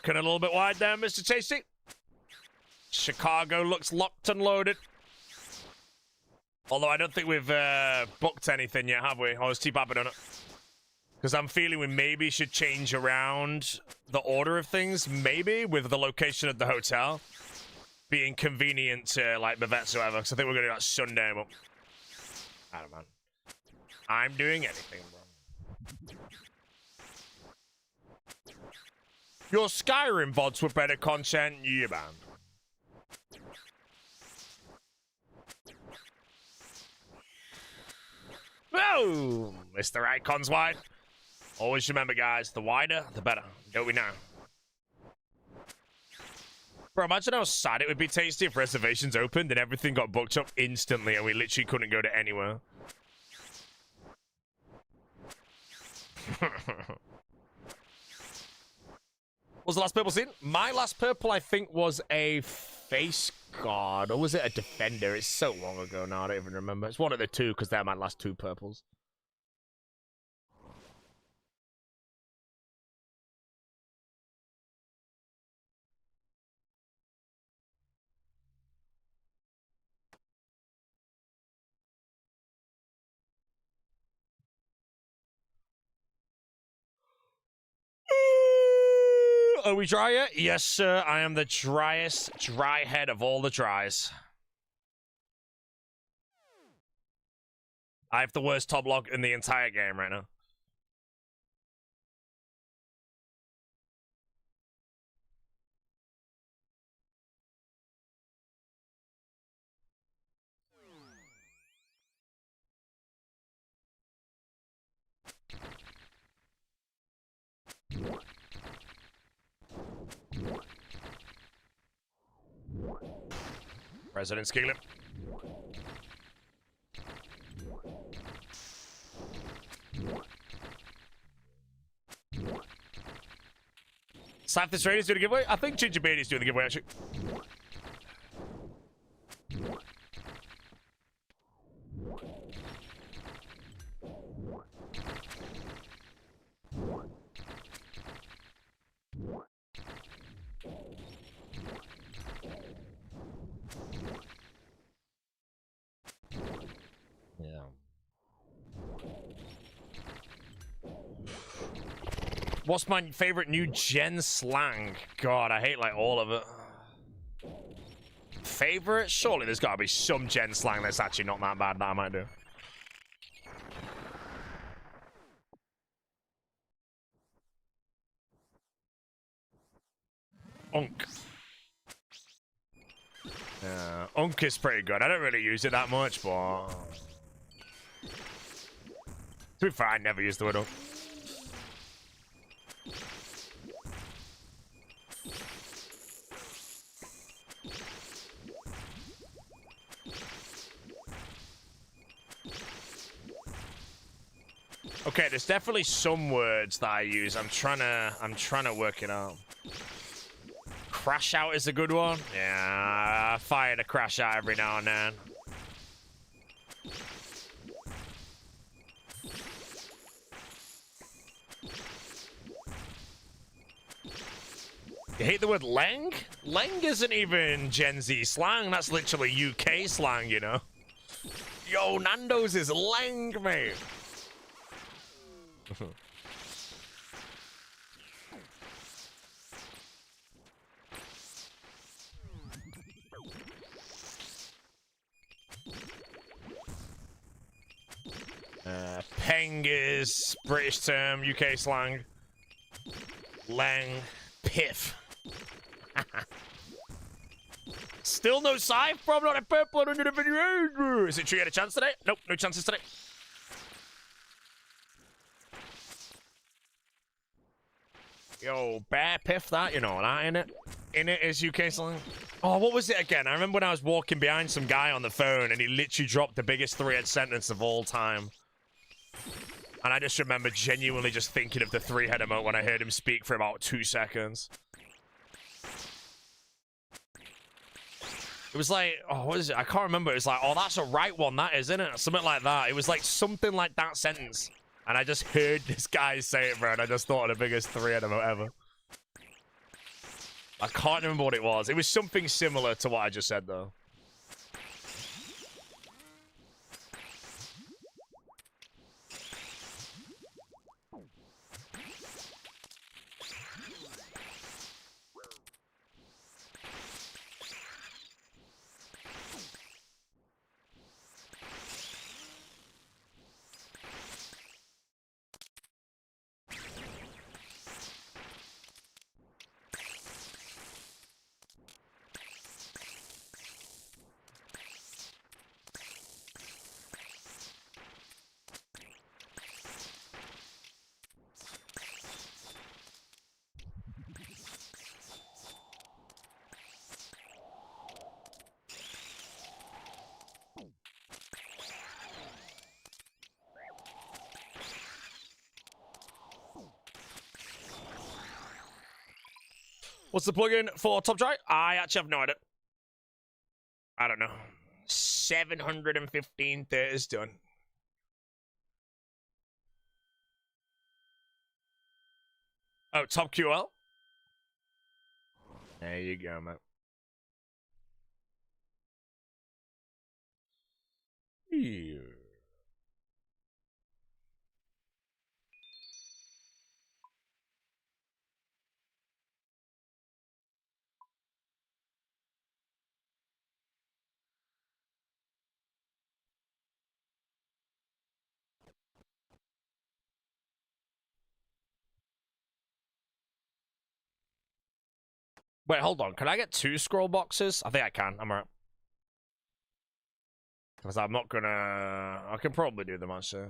looking a little bit wide there, Mr. Tasty. Chicago looks locked and loaded. Although I don't think we've booked anything yet, have we? Or is T-Papa done it? Because I'm feeling we maybe should change around the order of things, maybe, with the location of the hotel being convenient to, like, Bavets or whatever. Because I think we're going to do that Sunday, but I don't know. I'm doing anything, bro. Your Skyrim VODs were better content, yeah, man. Oh, Mr. Icons wide. Always remember, guys, the wider, the better. Don't we know? Bro, imagine how sad it would be, Tasty, if reservations opened and everything got booked up instantly and we literally couldn't go to anywhere. What was the last purple scene? My last purple, I think, was a face guard. Or was it a defender? It's so long ago now, I don't even remember. It's one of the two, because they're my last two purples. Are we dry yet? Yes, sir. I am the driest dry head of all the dries. I have the worst top log in the entire game right now. President Skillet. South Australia's doing a giveaway? I think Ginger Beardy's doing the giveaway, actually. What's my favorite new gen slang? God, I hate like all of it. Favorite? Surely there's got to be some gen slang that's actually not that bad that I might do. Unk. Yeah, Unk is pretty good. I don't really use it that much, but... To be fair, I never use the word Unk. Okay, there's definitely some words that I use. I'm trying to work it out. Crash out is a good one. Yeah, I fire to crash out every now and then. You hate the word leng? Leng isn't even Gen Z slang. That's literally UK slang, you know. Yo, Nando's is leng, mate. Peng is British term, UK slang. Lang, piff. Still no scythe, probably not a purple under the video. Is it true you had a chance today? Nope, no chances today. Yo, bear piff that, you know that, innit? In it is UK slang. Oh, what was it again? I remember when I was walking behind some guy on the phone and he literally dropped the biggest three-head sentence of all time. And I just remember genuinely just thinking of the three-head emote when I heard him speak for about 2 seconds. It was like, oh, what is it? I can't remember. It was like, oh, that's a right one, that is, isn't it? Something like that. It was like something like that sentence. And I just heard this guy say it, bro, and I just thought of the biggest three-head emote ever. I can't remember what it was. It was something similar to what I just said, though. What's the plugin for Top Dry? I actually have no idea. I don't know. 715 theaters done. Oh, Top QL? There you go, mate. Yeah. Wait, hold on. Can I get 2 scroll boxes? I think I can. I'm alright. Because I'm not gonna... I can probably do them, actually.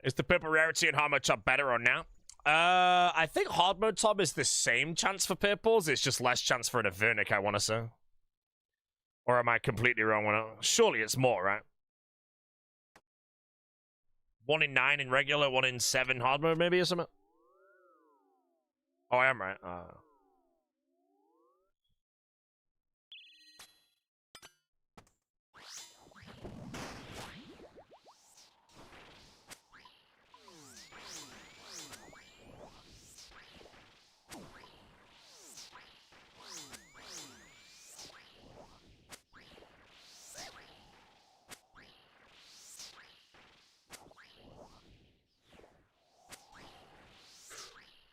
Is the purple rarity and hard mode top better or now? I think hard mode top is the same chance for purples. It's just less chance for an Avernic, I want to say. Or am I completely wrong? Surely it's more, right? 1 in 9 in regular, 1 in 7 hard mode, maybe, or something? Oh, I am right.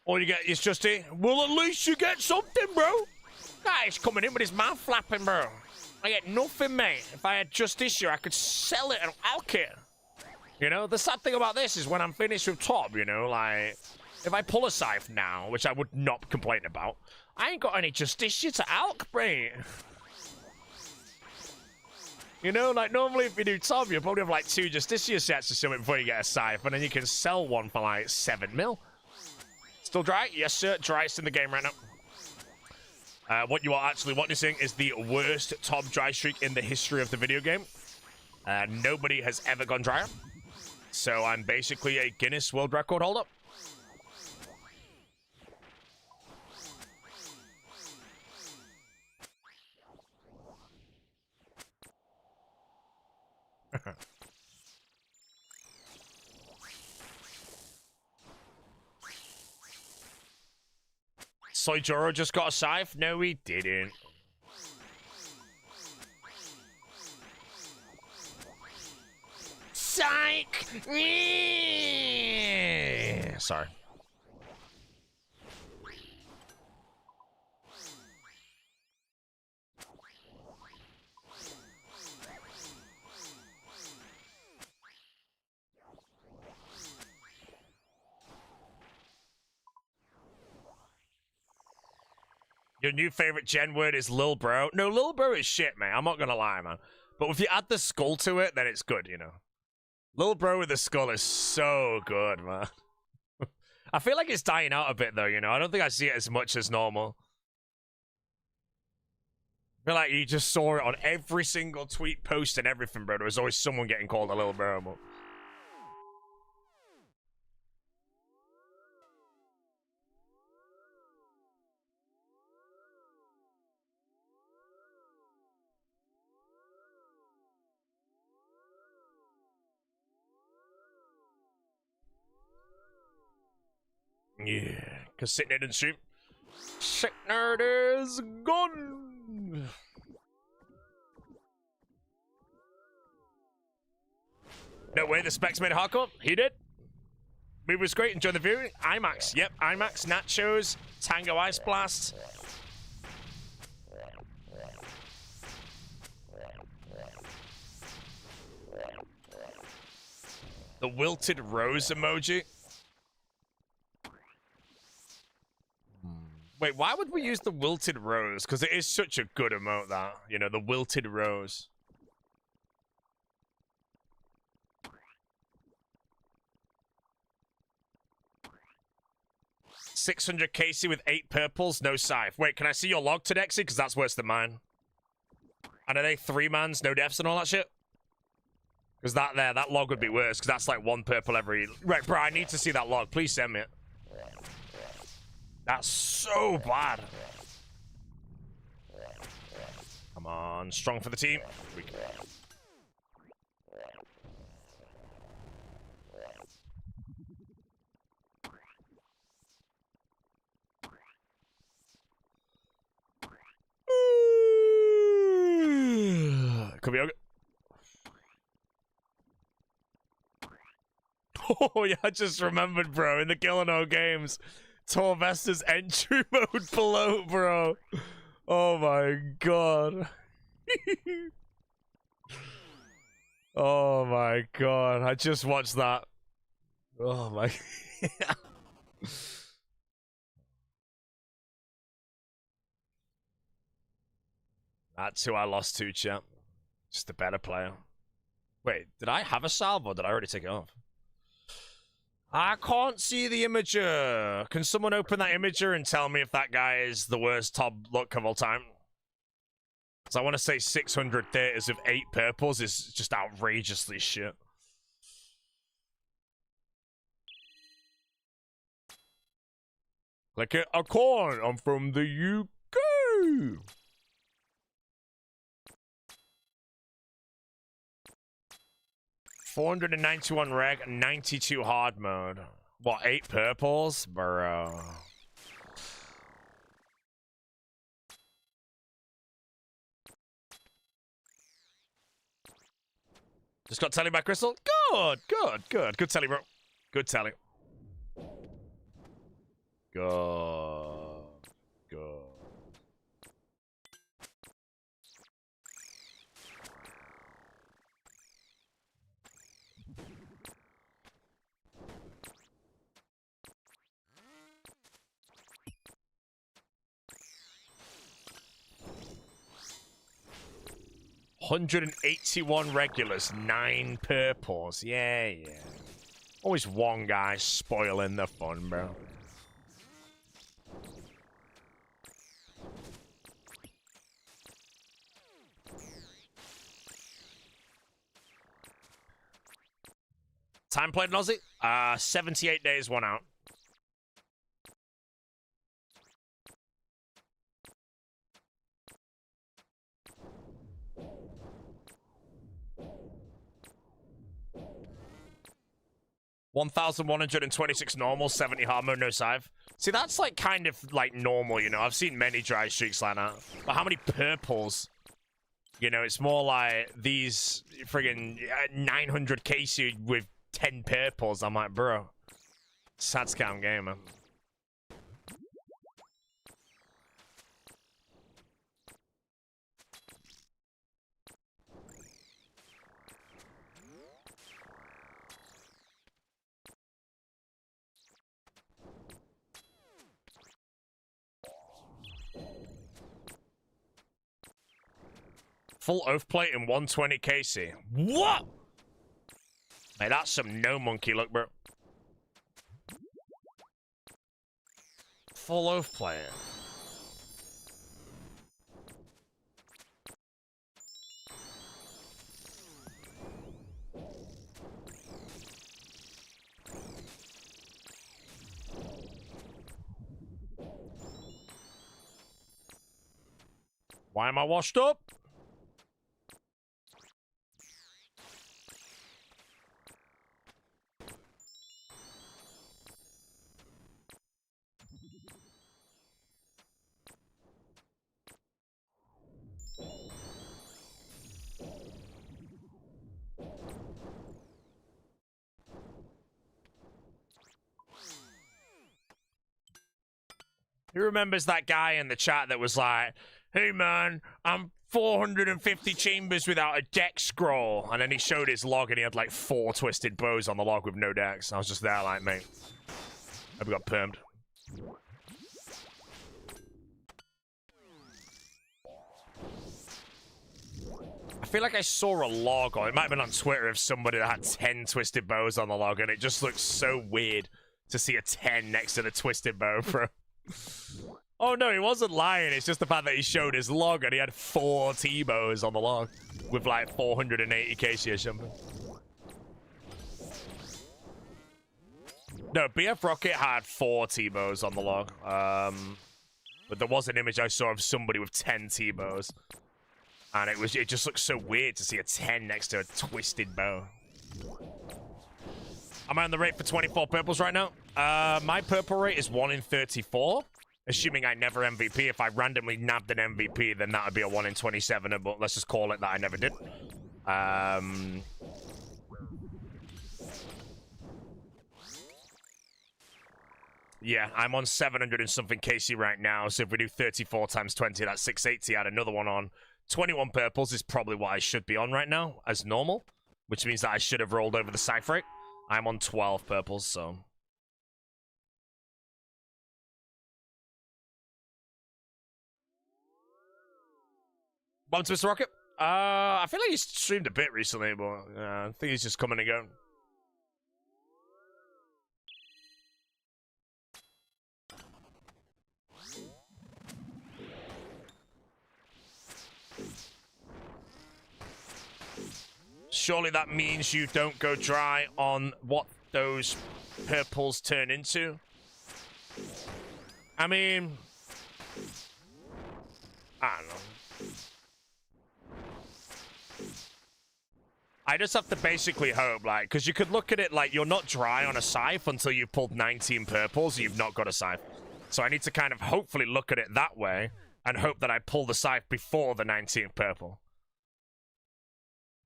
All you get is Justy. Well, at least you get something, bro. Guy's coming in with his mouth flapping, bro. I get nothing, mate. If I had just this year, I could sell it and alk it. You know, the sad thing about this is when I'm finished with top, you know, like, if I pull a scythe now, which I would not complain about, I ain't got any justicia to alk, mate. You know, like, normally if you do top, you probably have, like, 2 justicia sets or something before you get a scythe, and then you can sell one for, like, 7 mil. Still dry? Yes, sir. Driest in the game right now. What you are actually witnessing is the worst top dry streak in the history of the video game. Nobody has ever gone drier. So I'm basically a Guinness World Record holder. Soy Joro just got a scythe? No, he didn't. Psych! Sorry. Your new favorite gen word is Lil Bro. No, Lil Bro is shit, man. I'm not gonna lie, man. But if you add the skull to it, then it's good, you know. Lil Bro with the skull is so good, man. I feel like it's dying out a bit, though, you know. I don't think I see it as much as normal. I feel like you just saw it on every single tweet, post, and everything, bro. There was always someone getting called a Lil Bro. Yeah, because Sick Nerd didn't stream. Sick Nerd is gone. No way, the specs made it hardcore. He did. Movie was great. Enjoy the viewing. IMAX. Yep, IMAX. Nachos. Tango Ice Blast. The wilted rose emoji. Wait, why would we use the wilted rose? Because it is such a good emote, that. You know, the wilted rose. $600 KC with 8 purples, no scythe. Wait, can I see your log, Tedexy? Because that's worse than mine. And are they 3-mans, no deaths and all that shit? Because that log would be worse, because that's like 1 purple every... Right, bro, I need to see that log. Please send me it. That's so bad. Come on, strong for the team. Could be okay. Oh, yeah, I just remembered, bro. In the Gillino games, Torvesta's entry mode below, bro. Oh my god. Oh my god. I just watched that. Oh my. That's who I lost to, champ. Just a better player. Wait, did I have a salve or did I already take it off? I can't see the imager. Can someone open that imager and tell me if that guy is the worst top look of all time? So I want to say 600 theaters of 8 purples is just outrageously shit. Click it. A corn. I'm from the UK. $491 reg, 92 hard mode. What, 8 purples? Bro. Just got telly by Crystal? Good, good, good. Good telly, bro. Good telly. Good. Good. $181 regulars, 9 purples. Yeah, yeah. Always one guy spoiling the fun, bro. Time played in Aussie? 78 days, 1 out. $1,126 normal, 70 hard mode, no scythe. See, that's like kind of like normal, you know. I've seen many dry streaks like that. But how many purples? You know, it's more like these friggin' 900 KC with 10 purples. I'm like, bro, sad scam game, man. Full oath plate and 120 KC. What? Hey, that's some no monkey look, bro. Full oath plate. Why am I washed up? Who remembers that guy in the chat that was like, hey man, I'm 450 chambers without a deck scroll. And then he showed his log and he had like 4 twisted bows on the log with no decks. I was just there like, mate, I got permed. I feel like I saw a log, or it might have been on Twitter, of somebody that had 10 twisted bows on the log, and it just looks so weird to see a 10 next to the twisted bow, bro. Oh no, he wasn't lying. It's just the fact that he showed his log and he had 4 T-bows on the log with like 480 KC or something. No, BF Rocket had 4 T-bows on the log. But there was an image I saw of somebody with 10 T-bows. And it just looks so weird to see a 10 next to a twisted bow. Am I on the rate for 24 purples right now? My purple rate is 1 in 34. Assuming I never MVP. If I randomly nabbed an MVP, then that would be a 1 in 27. But let's just call it that I never did. Yeah, I'm on 700 and something KC right now. So if we do 34 times 20, that's 680. Add another one on. 21 purples is probably what I should be on right now, as normal. Which means that I should have rolled over the scythe rate. I'm on 12 purples, so... Welcome to Mr. Rocket. I feel like he's streamed a bit recently, but I think he's just coming and going. Surely that means you don't go dry on what those purples turn into. I mean... I don't know. I just have to basically hope, like, because you could look at it like you're not dry on a scythe until you've pulled 19 purples and you've not got a scythe. So I need to kind of hopefully look at it that way and hope that I pull the scythe before the 19th purple.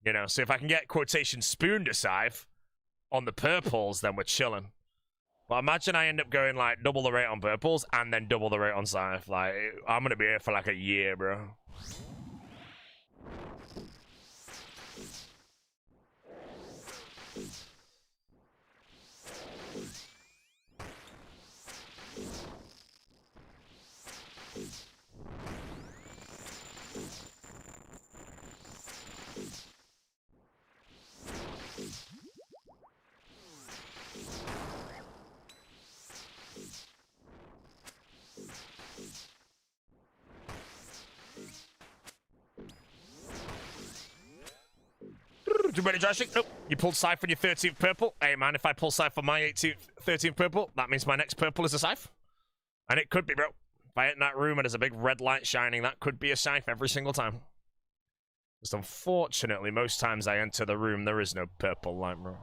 You know, so if I can get quotation spooned a scythe on the purples, then we're chilling. But imagine I end up going like double the rate on purples and then double the rate on scythe. Like, I'm gonna be here for like a year, bro. You ready, Joshing? Nope. You pulled scythe on your 13th purple. Hey, man, if I pull scythe on my 13th purple, that means my next purple is a scythe. And it could be, bro. If I enter that room and there's a big red light shining, that could be a scythe every single time. Just unfortunately, most times I enter the room, there is no purple light, bro.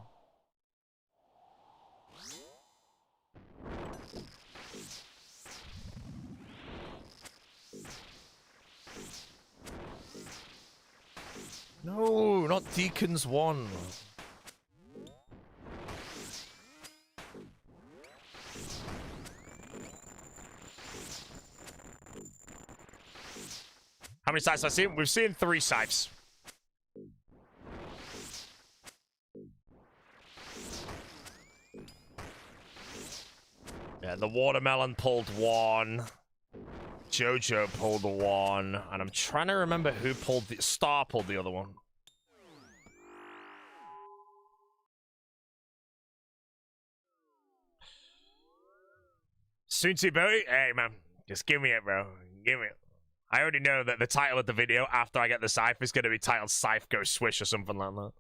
No, not Deacons 1. How many scythes have I seen? We've seen 3 scythes. Yeah, the watermelon pulled 1. Jojo pulled 1, and I'm trying to remember who pulled the... Star pulled the other one. Soonty Bowie? Hey, man. Just give me it, bro. Give me it. I already know that the title of the video, after I get the scythe, is going to be titled Scythe Go Swish or something like that.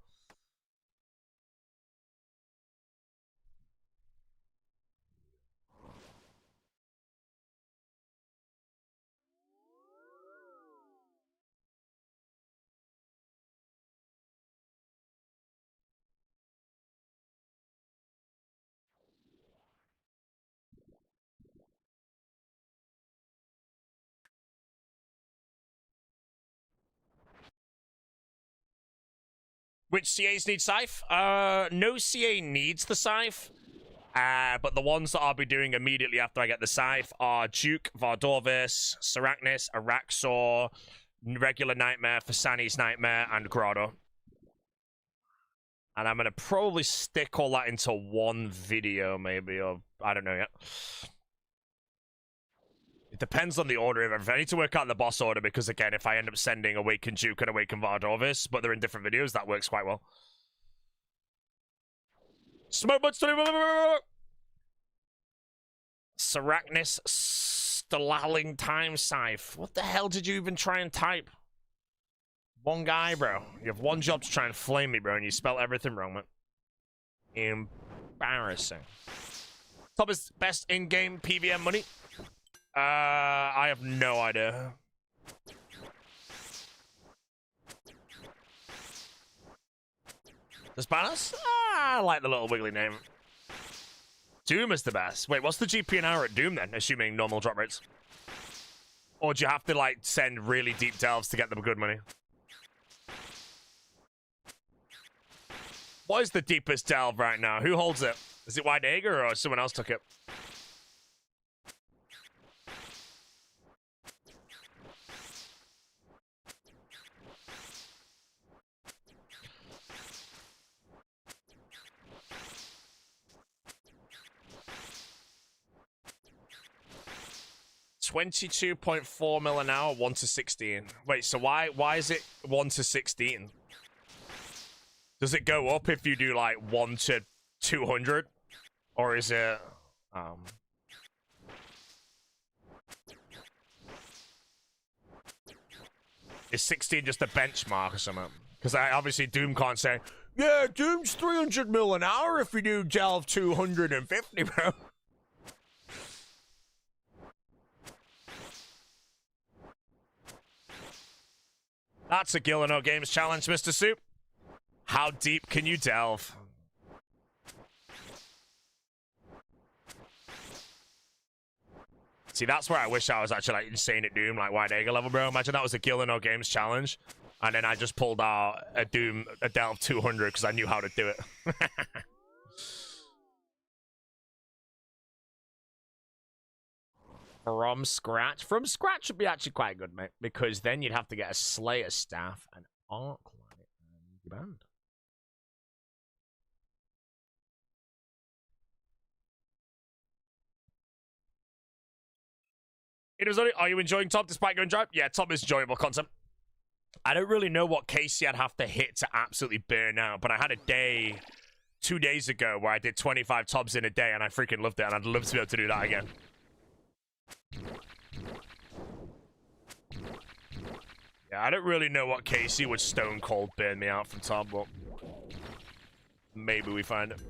Which CAs need scythe? No CA needs the scythe. But the ones that I'll be doing immediately after I get the scythe are Duke, Vardorvis, Serachnis, Araxor, regular Nightmare, Fasani's Nightmare, and Grotto. And I'm going to probably stick all that into one video, maybe, or I don't know yet. It depends on the order of everything. I need to work out the boss order because, again, if I end up sending Awaken Duke and Awaken Vardorvis, but they're in different videos, that works quite well. Smoke butts to Serachnis Stalling Time Scythe. What the hell did you even try and type? One guy, bro. You have one job to try and flame me, bro, and you spell everything wrong, man. Embarrassing. Top is best in-game PVM money. I have no idea. The Spanos? I like the little wiggly name. Doom is the best. Wait, what's the GP an hour at Doom then? Assuming normal drop rates. Or do you have to, like, send really deep delves to get them good money? What is the deepest delve right now? Who holds it? Is it White Ager or someone else took it? $22.4 mil an hour, 1 to 16. Wait, so why is it 1 to 16? Does it go up if you do like 1 to 200? Or is it is 16 just a benchmark or something? Because I obviously Doom can't say, yeah, Doom's 300 mil an hour if you do delve 250, bro. That's a Gillino Games challenge, Mr. Soup. How deep can you delve? See, that's where I wish I was actually like insane at Doom, like White Ager level, bro. Imagine that was a Gillino Games challenge, and then I just pulled out a Doom, a delve 200 because I knew how to do it. From scratch? From scratch would be actually quite good, mate, because then you'd have to get a Slayer staff, an Arc Light, and your band. It was only, are you enjoying Top despite going dry? Yeah, Top is enjoyable content. I don't really know what Casey I'd have to hit to absolutely burn out, but I had a day 2 days ago where I did 25 Tops in a day, and I freaking loved it, and I'd love to be able to do that again. Yeah, I don't really know what Casey would stone cold burn me out from Tom, but maybe we find it.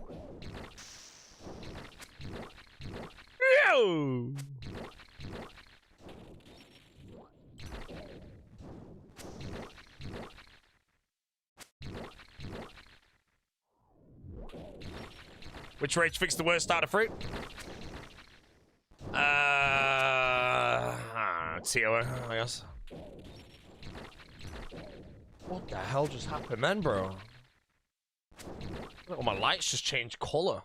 Yo! Which rage fixed the worst starter fruit? TOA, I guess. What the hell just happened then, bro? Oh, my lights just changed color.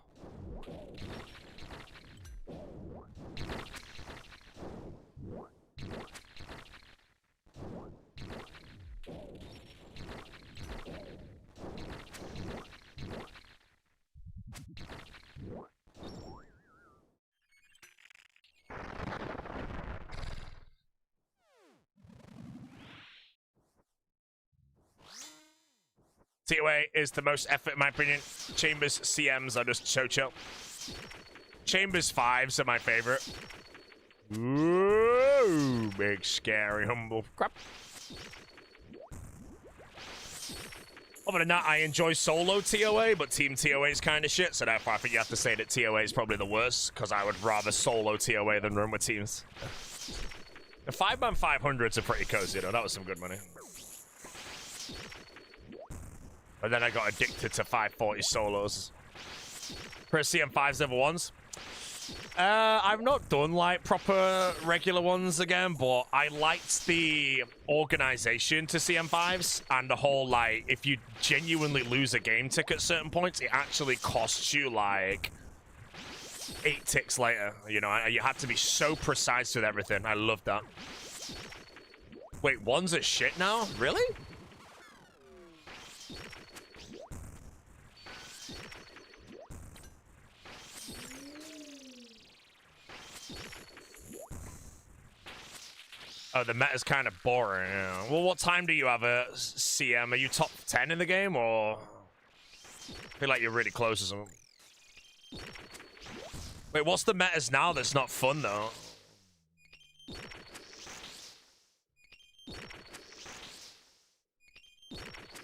TOA is the most effort in my opinion. Chambers CMs are just so chill. Chambers 5s are my favorite. Ooh, big scary humble crap. Other than that, I enjoy solo TOA, but team TOA is kind of shit, so therefore I think you have to say that TOA is probably the worst, because I would rather solo TOA than run with teams. The 5-man 500s are pretty cozy, though. That was some good money. But then I got addicted to 540 solos. For CM5s level 1s. I've not done, like, proper regular ones again, but I liked the organization to CM5s and the whole, like, if you genuinely lose a game tick at certain points, it actually costs you, like, 8 ticks later. You know, you had to be so precise with everything. I love that. Wait, one's at shit now? Really? Oh, the meta's kind of boring. Yeah. Well, what time do you have a CM? Are you top 10 in the game, or I feel like you're really close or something? Wait, what's the metas now that's not fun though?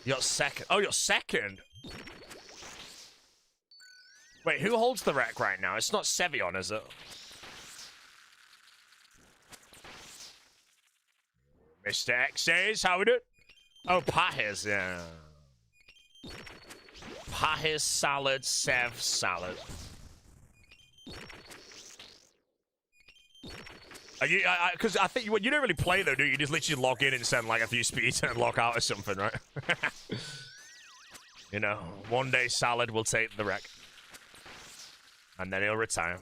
You're second. Oh, you're second. Wait, who holds the wreck right now? It's not Sevion, is it? Mr. X says, how would it? Oh, Pahis, yeah. Pahis salad, Sev salad. Are you? Because I think you don't really play though, do you? You just literally log in and send like a few speeds and log out or something, right? You know, one day salad will take the wreck, and then he'll retire.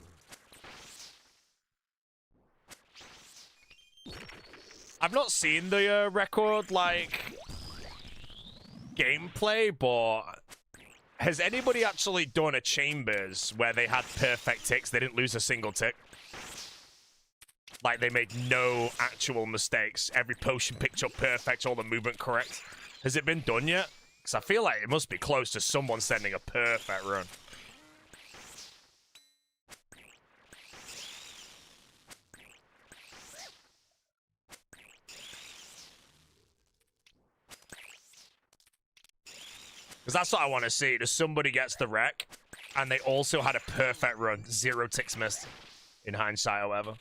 I've not seen the record like gameplay, but has anybody actually done a chambers where they had perfect ticks? They didn't lose a single tick. Like, they made no actual mistakes. Every potion picked up perfect, all the movement correct. Has it been done yet? Because I feel like it must be close to someone sending a perfect run. Because that's what I want to see. Does somebody gets the wreck, and they also had a perfect run. 0 ticks missed. In hindsight, however.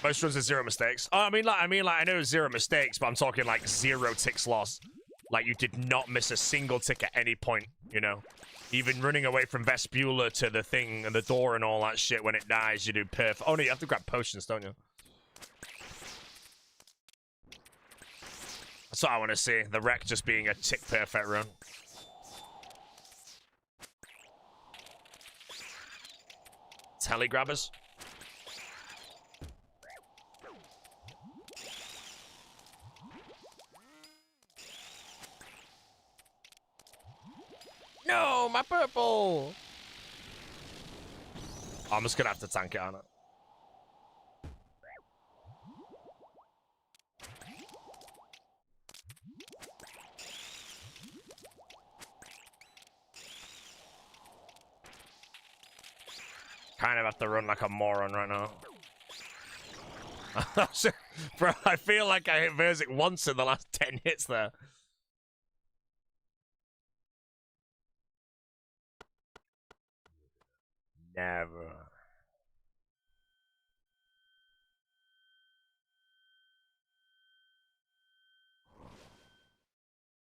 Most runs are 0 mistakes. Oh, I mean, I know 0 mistakes, but I'm talking like 0 ticks lost. Like, you did not miss a single tick at any point, you know? Even running away from Vespula to the thing and the door and all that shit, when it dies, you do perfect. Oh, no, you have to grab potions, don't you? That's what I want to see. The wreck just being a tick perfect run. Telegrabbers. No, my purple! I'm just gonna have to tank it on it. Kind of have to run like a moron right now. Bro, I feel like I hit Verzik once in the last 10 hits there. Never.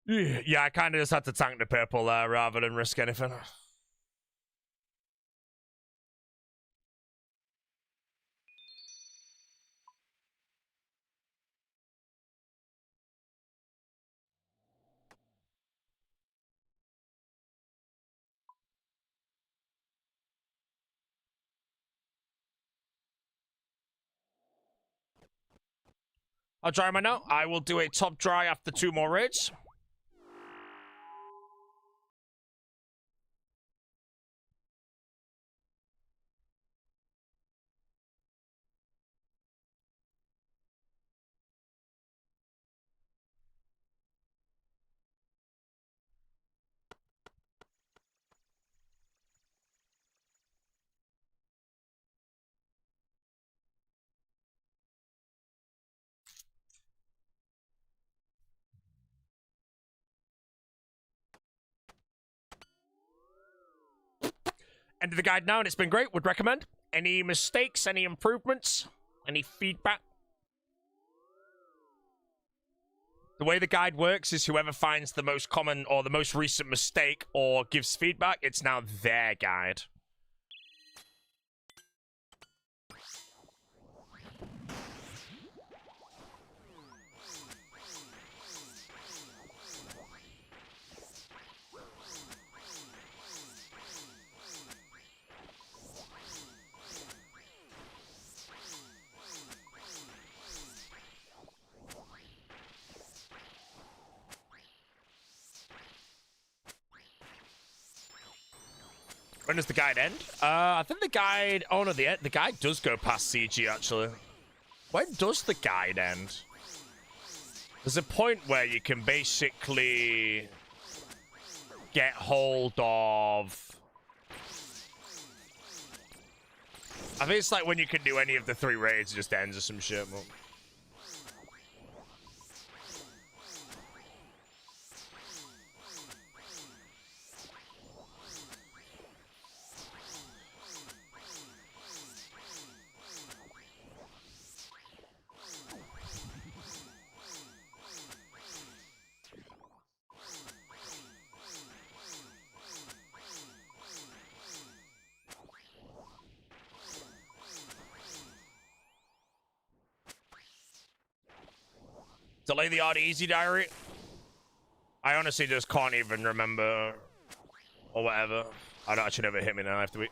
Yeah, I kind of just had to tank the purple there rather than risk anything. I'll dry my note. I will do a top dry after 2 more raids. End of the guide now, and it's been great. Would recommend. Any mistakes, any improvements, any feedback? The way the guide works is whoever finds the most common or the most recent mistake or gives feedback, it's now their guide. When does the guide end? I think the guide... Oh, no, the guide does go past CG, actually. When does the guide end? There's a point where you can basically get hold of... I think it's like when you can do any of the 3 raids, it just ends or some shit. But... Delay the odd easy diary. I honestly just can't even remember or whatever. I don't actually never hit me now. I have to wait.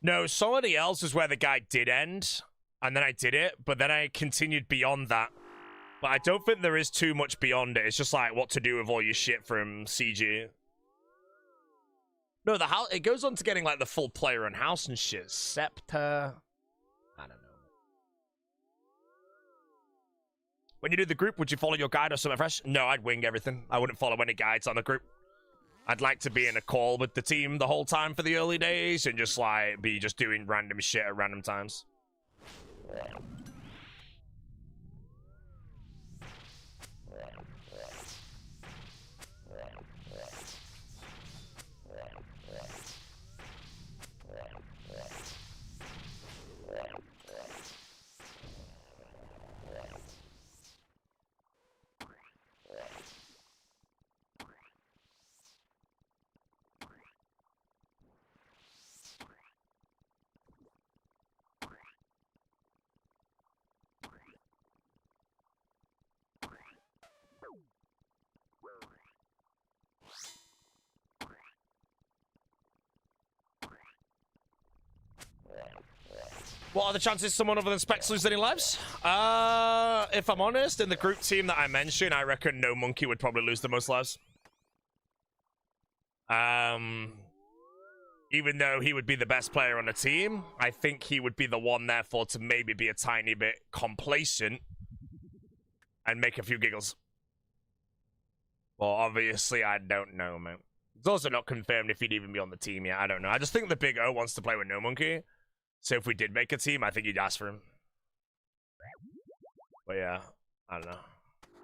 No, somebody else is where the guy did end, and then I did it, but then I continued beyond that. But I don't think there is too much beyond it. It's just like what to do with all your shit from CG. No, the house, it goes on to getting like the full player and house and shit. Scepter. I don't know. When you do the group, would you follow your guide or something fresh? No, I'd wing everything. I wouldn't follow any guides on the group. I'd like to be in a call with the team the whole time for the early days and just like be just doing random shit at random times. What are the chances someone other than Specs loses any lives? If I'm honest, in the group team that I mentioned, I reckon No Monkey would probably lose the most lives. Even though he would be the best player on the team, I think he would be the one, therefore, to maybe be a tiny bit complacent and make a few giggles. Well, obviously, I don't know, man. It's also not confirmed if he'd even be on the team yet. I don't know. I just think the Big O wants to play with No Monkey. So if we did make a team, I think you'd ask for him. But yeah, I don't know.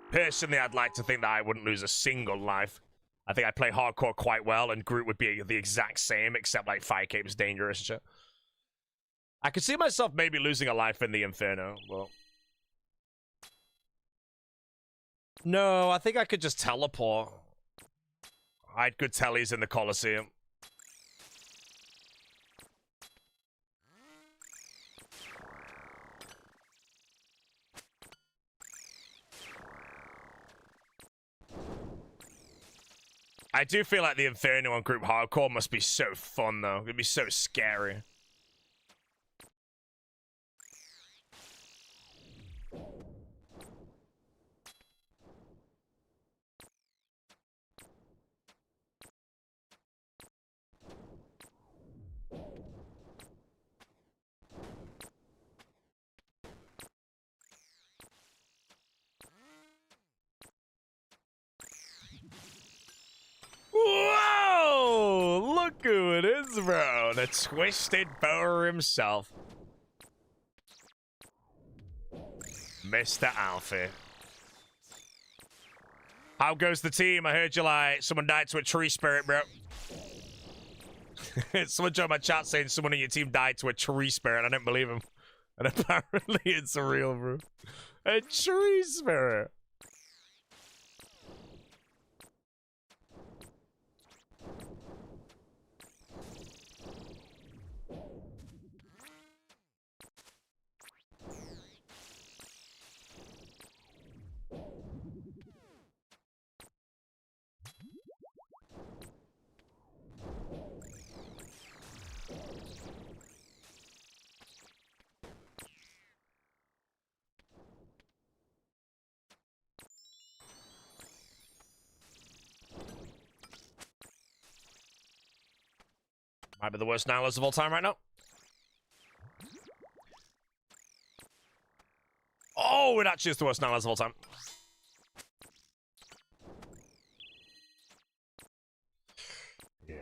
Personally, I'd like to think that I wouldn't lose a single life. I think I play hardcore quite well, and Groot would be the exact same, except like Fire Cape's dangerous and shit. I could see myself maybe losing a life in the Inferno, but... No, I think I could just teleport. I had good tellies in the Coliseum. I do feel like the Inferno on group hardcore must be so fun, though. It'd be so scary. Whoa! Look who it is, bro. The Twisted Bower himself. Mr. Alfie. How goes the team? I heard you like, someone died to a tree spirit, bro. Someone joined my chat saying someone in your team died to a tree spirit. I didn't believe him. And apparently it's real, bro. A tree spirit. Might be the worst nihilist of all time right now. Oh, it actually is the worst nihilist of all time. Yeah.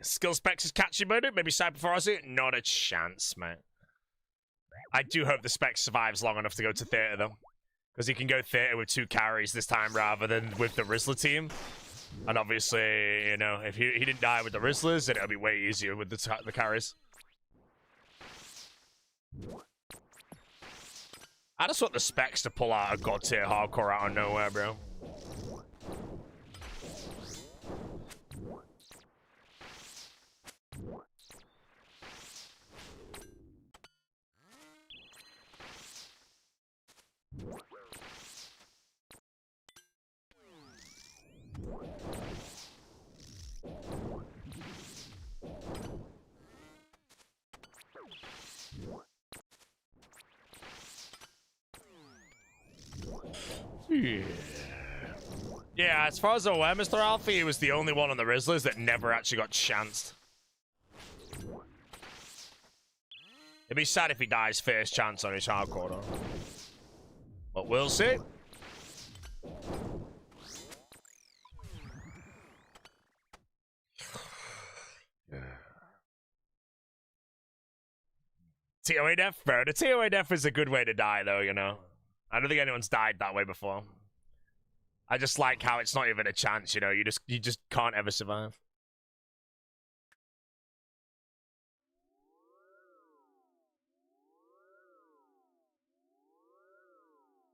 Skill specs is catchy about it. Maybe side before I see it. Not a chance, mate. I do hope the spec survives long enough to go to theater, though. Because he can go theater with 2 carries this time rather than with the Rizzler team. And obviously, you know, if he didn't die with the Rizzlers, then it'll be way easier with the carries. I just want the specs to pull out a god tier hardcore out of nowhere, bro. Yeah, as far as I'm aware, Mr. Alfie, he was the only one on the Rizzlers that never actually got chanced. It'd be sad if he dies first chance on his hardcore, though. But we'll see. TOA death, bro. The TOA death is a good way to die, though, you know. I don't think anyone's died that way before. I just like how it's not even a chance, you know. You just can't ever survive.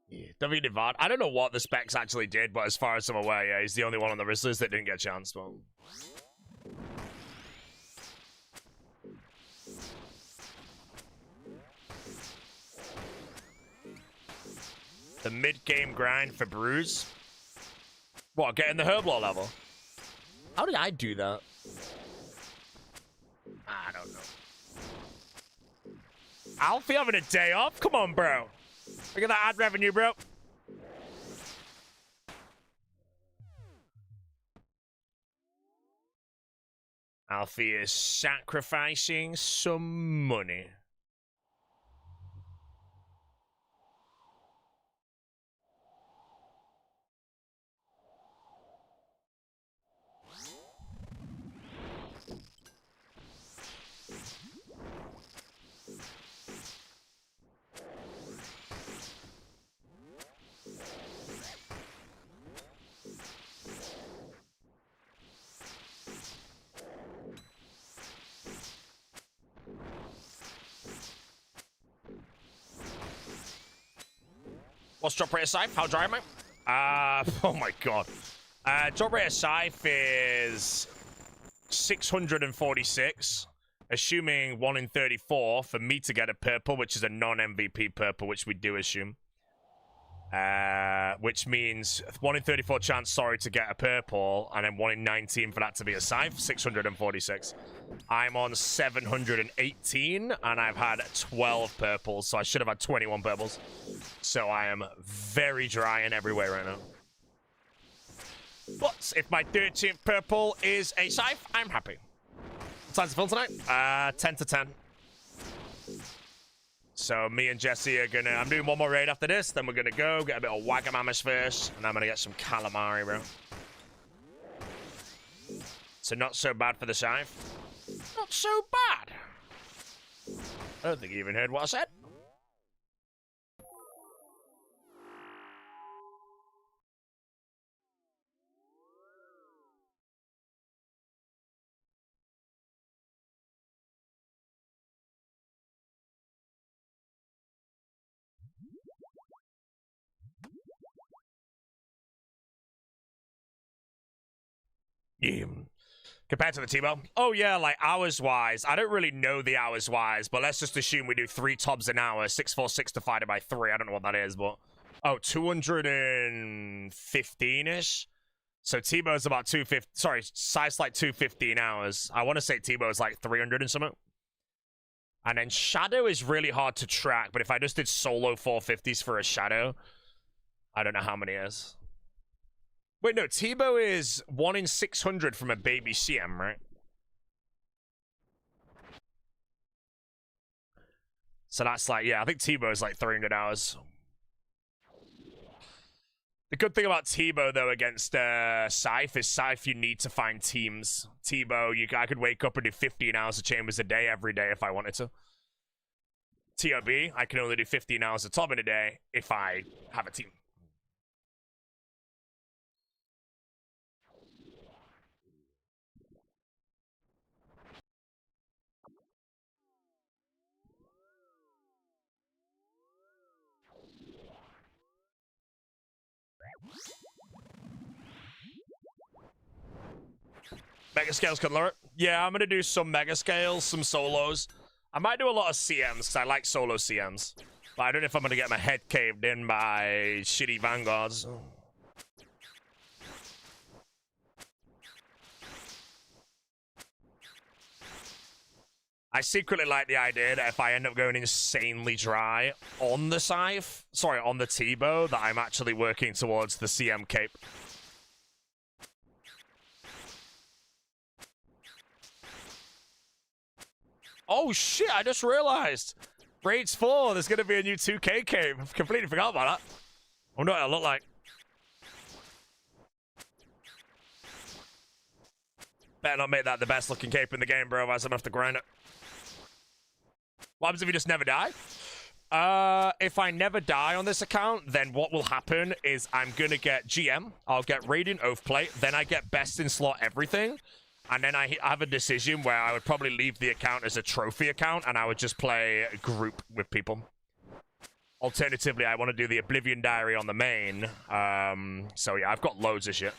Yeah, David Ivad. I don't know what the specs actually did, but as far as I'm aware, yeah, he's the only one on the Rizzlers that didn't get a chance. But... the mid-game grind for Bruise. What, getting the Herblore level? How did I do that? I don't know. Alfie having a day off? Come on, bro. Look at that ad revenue, bro. Alfie is sacrificing some money. What's drop rate of Scythe? How dry am I? Oh my god. Drop rate of Scythe is 646, assuming 1 in 34 for me to get a purple, which is a non-MVP purple, which we do assume. Which means 1 in 34 chance, sorry, to get a purple, and then 1 in 19 for that to be a scythe, 646. I'm on 718, and I've had 12 purples, so I should have had 21 purples. So I am very dry in every way right now. But if my 13th purple is a scythe, I'm happy. What time's the film tonight? 10 to 10. So me and Jesse are gonna... I'm doing one more raid after this, then we're gonna go get a bit of Wagamamash first, and I'm gonna get some calamari, bro. So not so bad for the scythe. Not so bad. I don't think you even heard what I said. Compared to the Tebow? Oh yeah, like hours-wise. I don't really know the hours-wise, but let's just assume we do 3 tobs an hour. 646 divided by 3. I don't know what that is, but... Oh, 215-ish? So Tebow's about 250... Sorry, size like 215 hours. I want to say Tebow's like 300 and something. And then Shadow is really hard to track, but if I just did solo 450s for a Shadow, I don't know how many it is. Wait, no, Tebow is 1 in 600 from a baby CM, right? So that's like, yeah, I think Tebow is like 300 hours. The good thing about Tebow, though, against Scythe is Scythe, you need to find teams. Tebow, I could wake up and do 15 hours of chambers a day every day if I wanted to. TOB, I can only do 15 hours of top in a day if I have a team. Mega scales can lower it. Yeah, I'm gonna do some mega scales, some solos. I might do a lot of CMs because I like solo CMs. But I don't know if I'm gonna get my head caved in by shitty vanguards. I secretly like the idea that if I end up going insanely dry on the scythe, sorry, on the Tebow, that I'm actually working towards the CM cape. Oh shit, I just realized. Raids 4, there's gonna be a new 2K cape. I've completely forgot about that. I wonder what it'll look like. Better not make that the best looking cape in the game, bro, otherwise I'm gonna have to grind it. What happens if you just never die? If I never die on this account, then what will happen is I'm gonna get GM, I'll get Radiant Oathplate, then I get best in slot everything, and then I have a decision where I would probably leave the account as a trophy account, and I would just play a group with people. Alternatively, I want to do the Oblivion Diary on the main, so yeah, I've got loads of shit.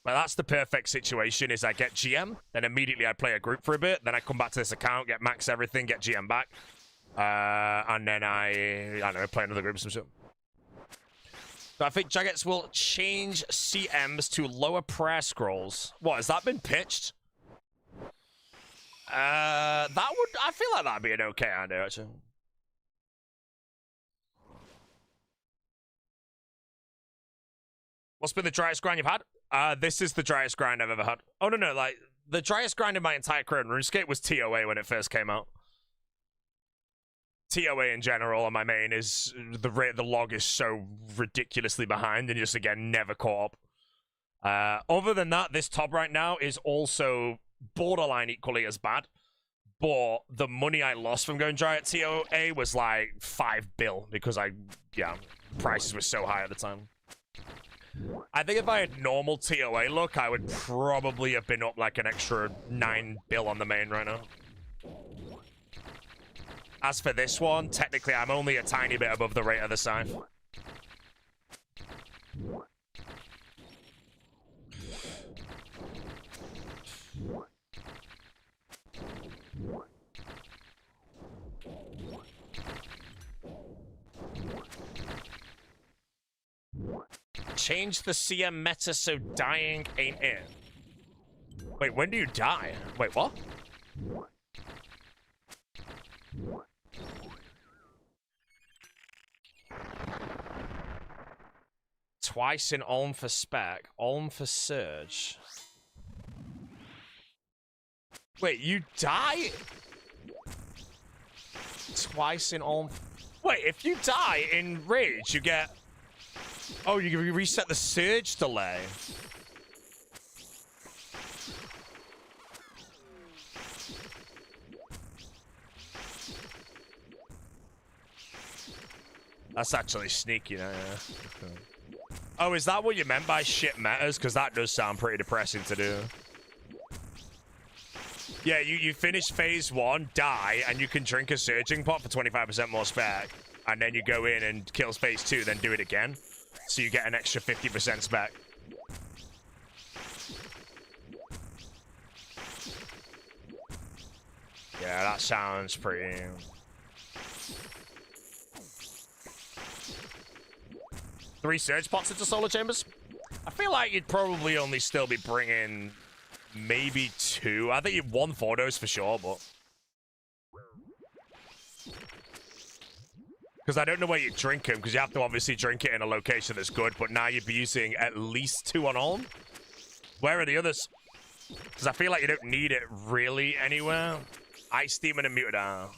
But that's the perfect situation, is I get GM, then immediately I play a group for a bit, then I come back to this account, get max everything, get GM back. And then I don't know, play another group or some shit. So I think Jagex will change CMs to lower prayer scrolls. What, has that been pitched? I feel like that'd be an okay idea, actually. What's been the driest grind you've had? This is the driest grind I've ever had. Oh, no, like, the driest grind in my entire career in RuneScape was TOA when it first came out. TOA in general on my main is the rate of the log is so ridiculously behind and just again never caught up. Other than that, this top right now is also borderline equally as bad, but the money I lost from going dry at TOA was like 5 bill because prices were so high at the time. I think if I had normal TOA luck, I would probably have been up like an extra 9 bill on the main right now. As for this one, technically I'm only a tiny bit above the rate of the scythe. Change the CM meta so dying ain't it. Wait, when do you die? Wait, what? Twice in Ulm for spec, Ulm for surge. Wait, you die? Twice in Ulm. Wait, if you die in rage, you get... Oh, you can reset the surge delay. That's actually sneaky, yeah. Oh, is that what you meant by shit metas? Because that does sound pretty depressing to do. Yeah, you finish phase 1, die, and you can drink a surging pot for 25% more spec. And then you go in and kills phase 2, then do it again. So you get an extra 50% spec. Yeah, that sounds pretty... 3 surge pots into solar chambers? I feel like you'd probably only still be bringing maybe 2. I think you'd 1 for those for sure, but... Because I don't know where you drink them, because you have to obviously drink it in a location that's good, but now you'd be using at least 2 on Ulm. Where are the others? Because I feel like you don't need it really anywhere. Ice Demon and Muted Owl.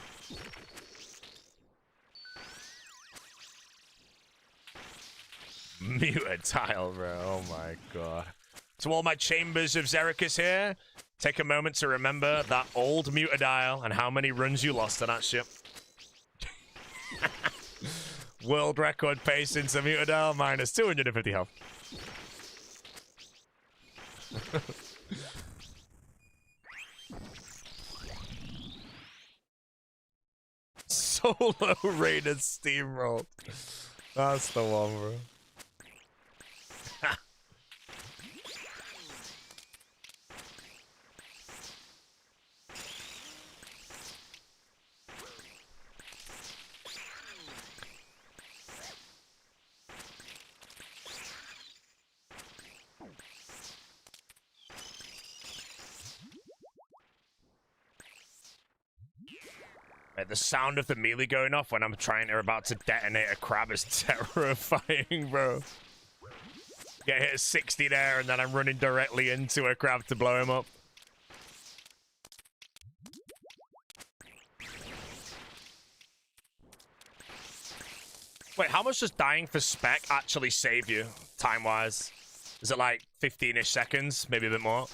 Muted tile, bro. Oh my god. To all my chambers of Zericus here, take a moment to remember that old Muted Dial and how many runs you lost to that ship. World record pace into Muted Dial, minus 250 health. Solo rated steamroll. That's the one, bro. The sound of the melee going off when I'm trying or about to detonate a crab is terrifying, bro. Get hit 60 there, and then I'm running directly into a crab to blow him up. Wait, how much does dying for spec actually save you, time-wise? Is it like 15-ish seconds? Maybe a bit more?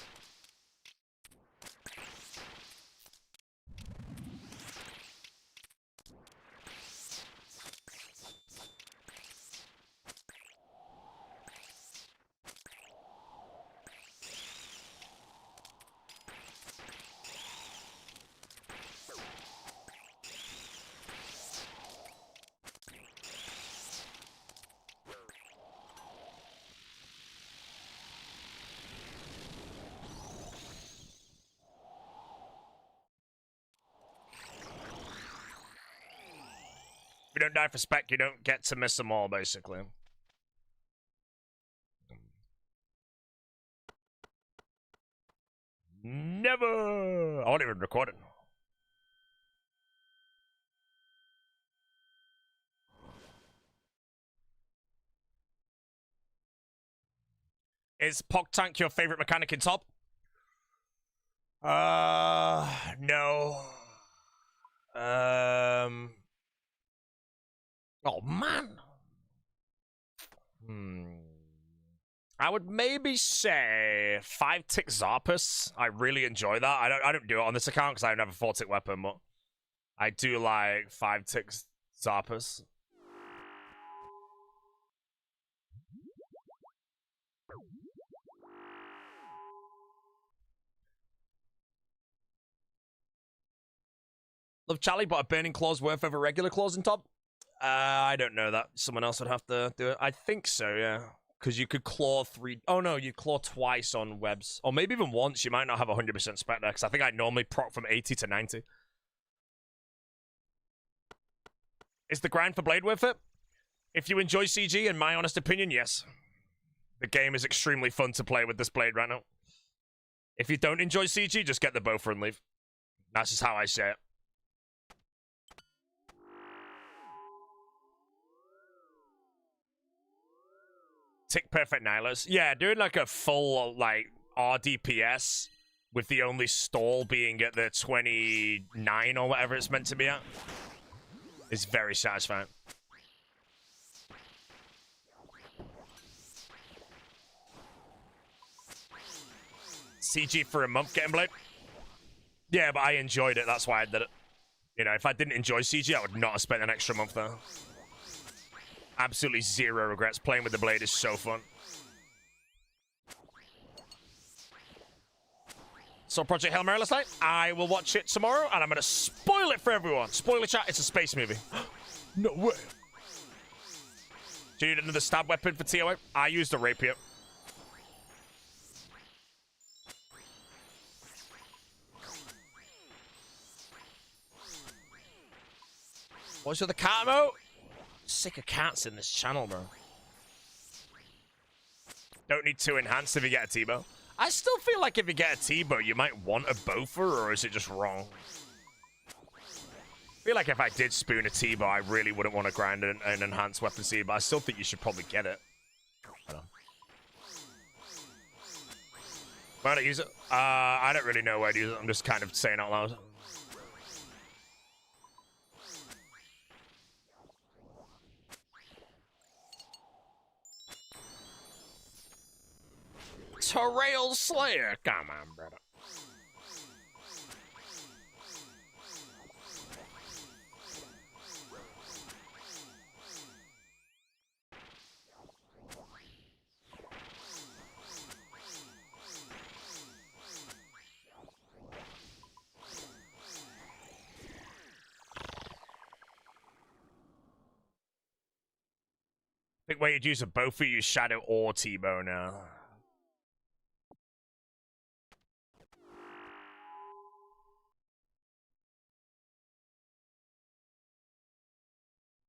If you don't die for spec, you don't get to miss them all, basically. Never! I won't even record it. Is Pog Tank your favorite mechanic in top? No. Oh, man. I would maybe say 5-tick Zarpus. I really enjoy that. I don't do it on this account because I don't have a 4-tick weapon, but I do like 5-tick Zarpus. Love Charlie, but a burning claw's worth over regular claws in top? I don't know that. Someone else would have to do it. I think so, yeah. Because you could claw 3... Oh, no, you claw twice on webs. Or maybe even once. You might not have 100% spec there, because I think I normally proc from 80 to 90. Is the grind for Blade worth it? If you enjoy CG, in my honest opinion, yes. The game is extremely fun to play with this blade right now. If you don't enjoy CG, just get the Boffer and leave. That's just how I say it. Tick Perfect Nihilus. Yeah, doing like a full, like, RDPS with the only stall being at the 29 or whatever it's meant to be at is very satisfying. CG for a month getting blade? Yeah, but I enjoyed it. That's why I did it. You know, if I didn't enjoy CG, I would not have spent an extra month there. Absolutely zero regrets. Playing with the blade is so fun. So Project Hail Mary last night. I will watch it tomorrow, and I'm going to spoil it for everyone. Spoiler chat, it's a space movie. No way. Do you need another stab weapon for TOA? I used a rapier. What's the cat emote? Sick of cats in this channel, bro. Don't need to enhance if you get a T-bow. I still feel like if you get a T-bow, you might want a Boffer, or is it just wrong? I feel like if I did spoon a T-bow, I really wouldn't want to grind an enhanced weapon C, but I still think you should probably get it. I don't know. Why don't I use it? I don't really know where to use it. I'm just kind of saying out loud. Terrail Slayer. Come on, brother. I think where you'd use a bow for you, Shadow or T-bow now.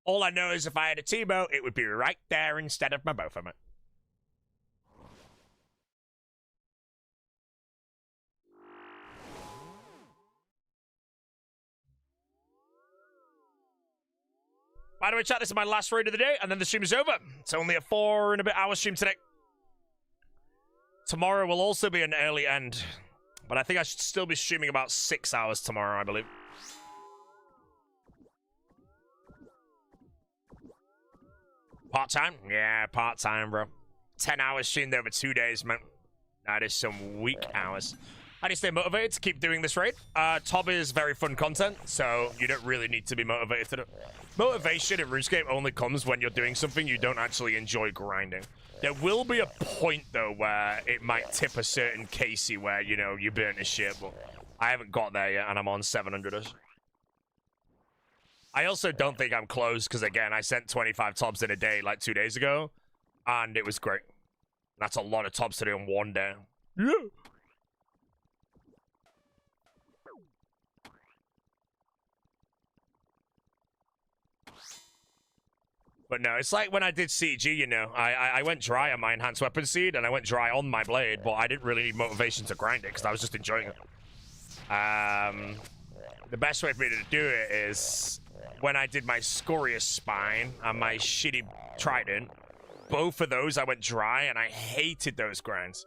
All I know is if I had a T-bow, it would be right there instead of my bow from it. By the way, chat, this is my last raid of the day, and then the stream is over. It's only a 4 and a bit hour stream today. Tomorrow will also be an early end, but I think I should still be streaming about 6 hours tomorrow, I believe. Part-time? Yeah, part-time, bro. 10 hours streamed over 2 days, man. That is some weak hours. How do you stay motivated to keep doing this raid? Tob is very fun content, so you don't really need to be motivated to do it. Motivation in RuneScape only comes when you're doing something you don't actually enjoy grinding. There will be a point, though, where it might tip a certain Casey where, you know, you burn his shit, but I haven't got there yet, and I'm on 700-ish. I also don't think I'm close, because, again, I sent 25 tobs in a day, like, 2 days ago, and it was great. That's a lot of tobs to do in 1 day. Yeah. But no, it's like when I did CG, you know, I went dry on my enhanced weapon seed, and I went dry on my blade, but I didn't really need motivation to grind it, because I was just enjoying it. The best way for me to do it is when I did my Scorious Spine and my shitty Trident. Both of those I went dry, and I hated those grinds.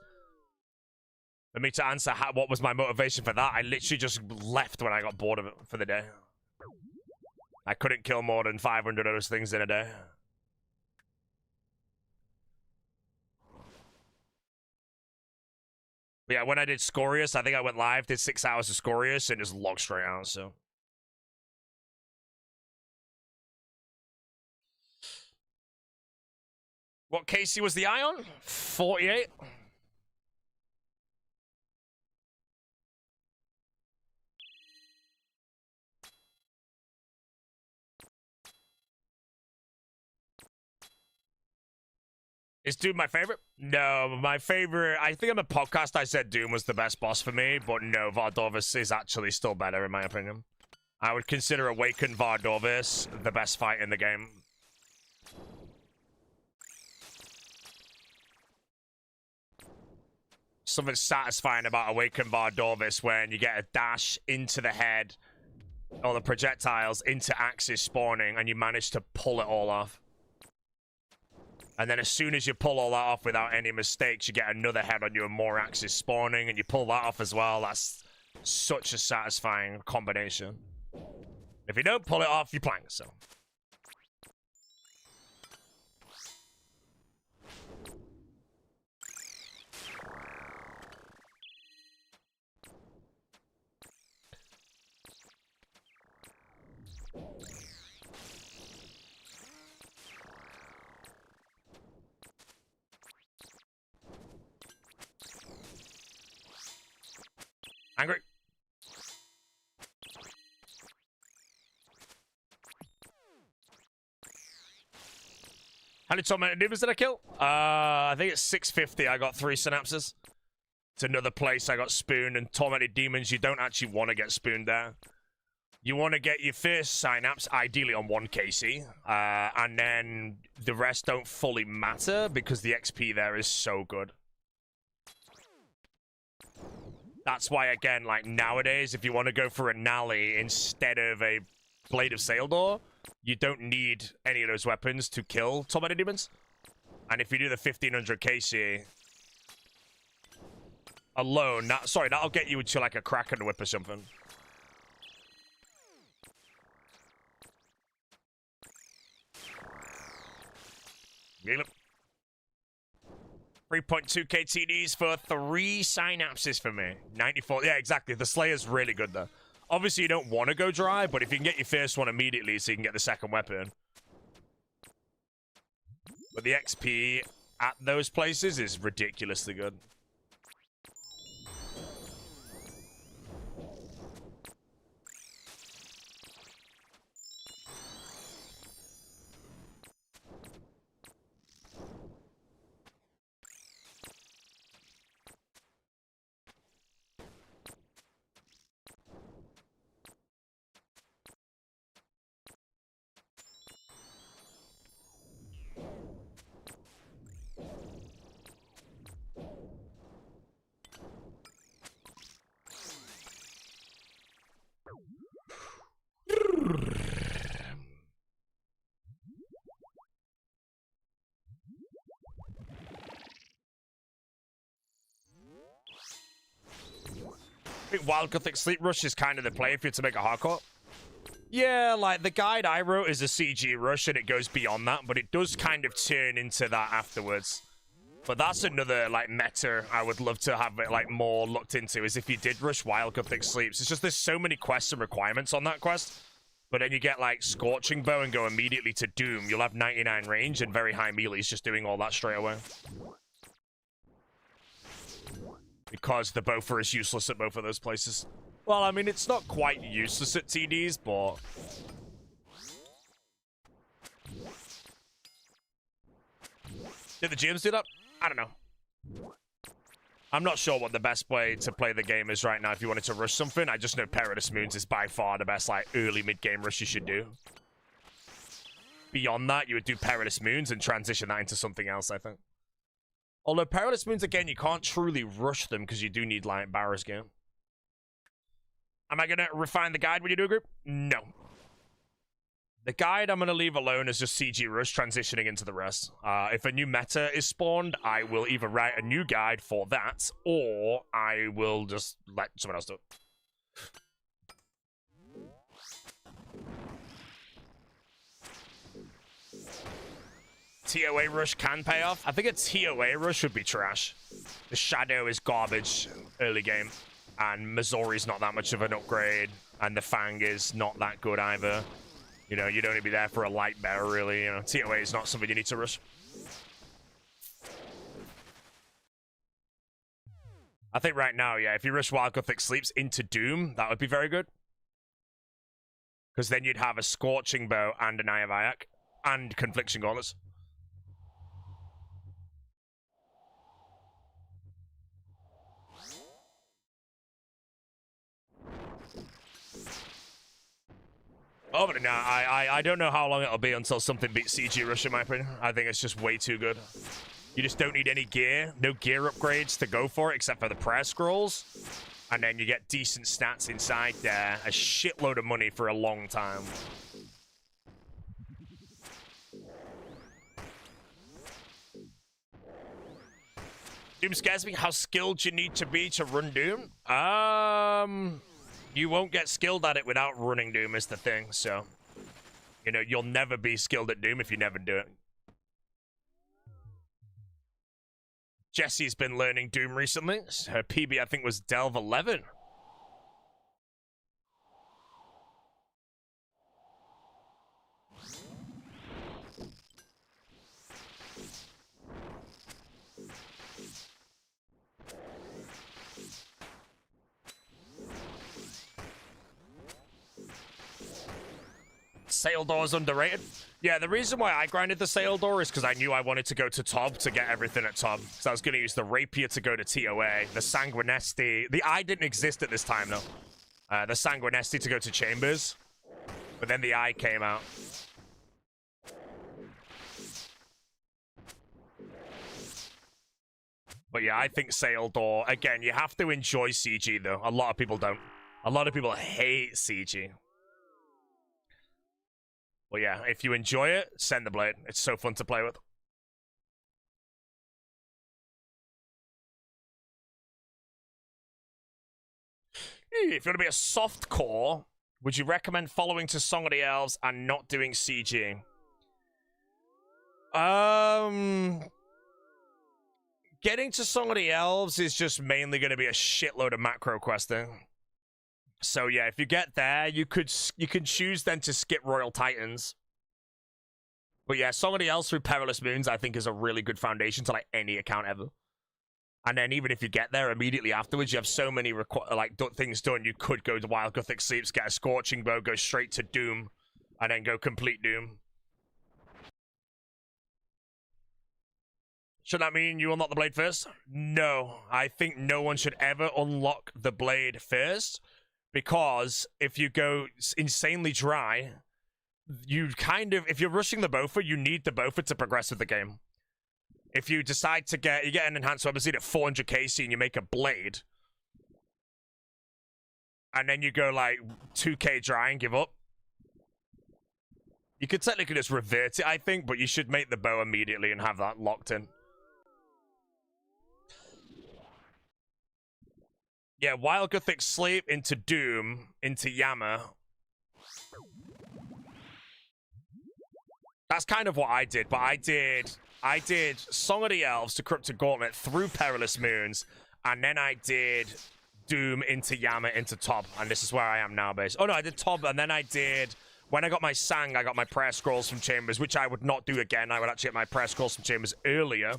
For me to answer what was my motivation for that, I literally just left when I got bored of it for the day. I couldn't kill more than 500 of those things in a day. But yeah, when I did Scorious, I think I went live, did 6 hours of Scorious, and just logged straight out, so. What Casey was the Ion? 48? Is Doom my favorite? No, my favorite... I think on the podcast I said Doom was the best boss for me, but no, Vardorvis is actually still better in my opinion. I would consider Awakened Vardorvis the best fight in the game. Something satisfying about Awakened Vardorvis when you get a dash into the head or the projectiles into axes spawning and you manage to pull it all off. And then as soon as you pull all that off without any mistakes, you get another head on you and more axes spawning, and you pull that off as well. That's such a satisfying combination. If you don't pull it off, you plank, so. Angry. How many tormented demons did I kill? I think it's 650. I got 3 synapses. It's another place I got spooned, and tormented demons, you don't actually want to get spooned there. You want to get your first synapse, ideally on 1 KC, and then the rest don't fully matter because the XP there is so good. That's why, again, like nowadays, if you want to go for a Nally instead of a Blade of Saildor, you don't need any of those weapons to kill tormented demons. And if you do the 1500 KC alone, that'll get you into like a Kraken whip or something. Get him. 3.2 KTDs for 3 synapses for me. 94. Yeah, exactly. The Slayer's really good, though. Obviously, you don't want to go dry, but if you can get your first one immediately so you can get the second weapon. But the XP at those places is ridiculously good. I think Wild Gothic Sleep Rush is kind of the play for you to make a hardcore. Yeah, like the guide I wrote is a CG rush and it goes beyond that, but it does kind of turn into that afterwards. But that's another like meta I would love to have it like more looked into, is if you did rush Wild Gothic Sleeps. It's just there's so many quests and requirements on that quest. But then you get like Scorching Bow and go immediately to Doom. You'll have 99 range and very high melees just doing all that straight away. Because the Boffer is useless at both of those places. Well, I mean, it's not quite useless at TDs, but... Did the GMs do that? I don't know. I'm not sure what the best way to play the game is right now if you wanted to rush something. I just know Perilous Moons is by far the best, like, early mid-game rush you should do. Beyond that, you would do Perilous Moons and transition that into something else, I think. Although Perilous Moons, again, you can't truly rush them because you do need Light Barrows game. Am I going to refine the guide when you do a group? No. The guide I'm going to leave alone as just CG rush transitioning into the rest. If a new meta is spawned, I will either write a new guide for that, or I will just let someone else do it. TOA rush can pay off. I think a TOA rush would be trash. The Shadow is garbage early game, and Missouri's not that much of an upgrade, and the Fang is not that good either. You know, you'd only be there for a light bearer, really. You know, TOA is not something you need to rush. I think right now, yeah, if you rush Wild Gothic Sleeps into Doom, that would be very good. Because then you'd have a Scorching Bow and an Eye of Ayak, and Confliction Gauntlets. Oh, but no, I don't know how long it'll be until something beats CG Rush, in my opinion. I think it's just way too good. You just don't need any gear. No gear upgrades to go for it, except for the prayer scrolls. And then you get decent stats inside there. A shitload of money for a long time. Doom scares me. How skilled you need to be to run Doom? You won't get skilled at it without running Doom is the thing, so... You know, you'll never be skilled at Doom if you never do it. Jessie's been learning Doom recently. Her PB, I think, was Delve 11. Sail Door is underrated. Yeah, the reason why I grinded the Sail Door is because I knew I wanted to go to Tob to get everything at Tob. So I was going to use the Rapier to go to TOA, the Sanguinesti. The Eye didn't exist at this time, though. The Sanguinesti to go to Chambers. But then the Eye came out. But yeah, I think Sail Door, again, you have to enjoy CG, though. A lot of people don't. A lot of people hate CG. But yeah, if you enjoy it, send the blade. It's so fun to play with. If you want to be a soft core, would you recommend following to Song of the Elves and not doing CG? Getting to Song of the Elves is just mainly going to be a shitload of macro questing. So yeah, if you get there, you can choose then to skip Royal Titans. But yeah, Song of the Elves through Perilous Moons, I think, is a really good foundation to like any account ever. And then even if you get there immediately afterwards, you have so many things done. You could go to Wild Gothic Sleeps, get a Scorching Bow, go straight to Doom, and then go complete Doom. Should that mean you unlock the blade first? No, I think no one should ever unlock the blade first. Because if you go insanely dry, you if you're rushing the Boffer, you need the Boffer to progress with the game. If you decide to you get an enhanced weapon seed at 400 KC and you make a blade, and then you go like 2k dry and give up, you could technically just revert it, I think, but you should make the bow immediately and have that locked in. Yeah, Wild Gothic Sleep into Doom, into Yama. That's kind of what I did, but I did Song of the Elves to Corrupted Gauntlet through Perilous Moons, and then I did Doom into Yama into Tob, and this is where I am now, basically. Oh no, I did Tob, and then I did, when I got my Sang, I got my Prayer Scrolls from Chambers, which I would not do again. I would actually get my Prayer Scrolls from Chambers earlier.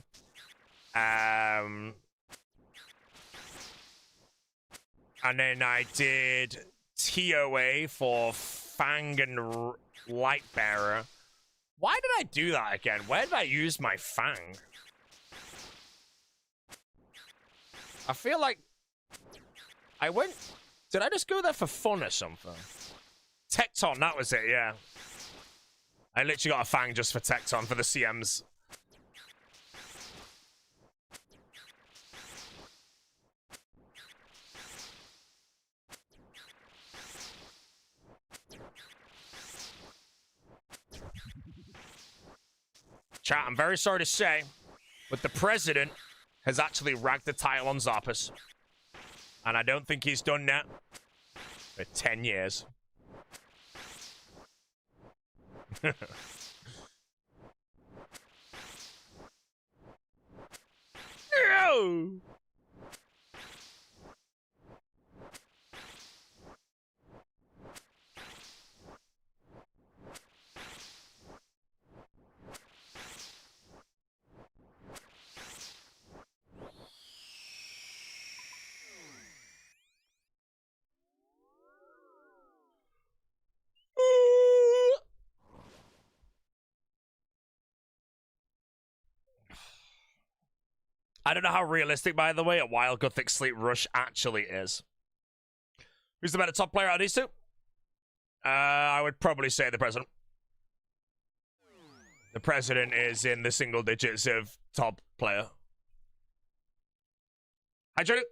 And then I did TOA for Fang and Lightbearer. Why did I do that again? Where did I use my Fang? I feel like I went... Did I just go there for fun or something? Tecton, that was it, yeah. I literally got a Fang just for Tecton, for the CMs. Chat, I'm very sorry to say, but the president has actually ragged the title on Zarpus. And I don't think he's done that for 10 years. No! I don't know how realistic, by the way, a Wild Gothic Sleep Rush actually is. Who's the better top player out of these two? I would probably say the president. The president is in the single digits of top player. Hi, Jody.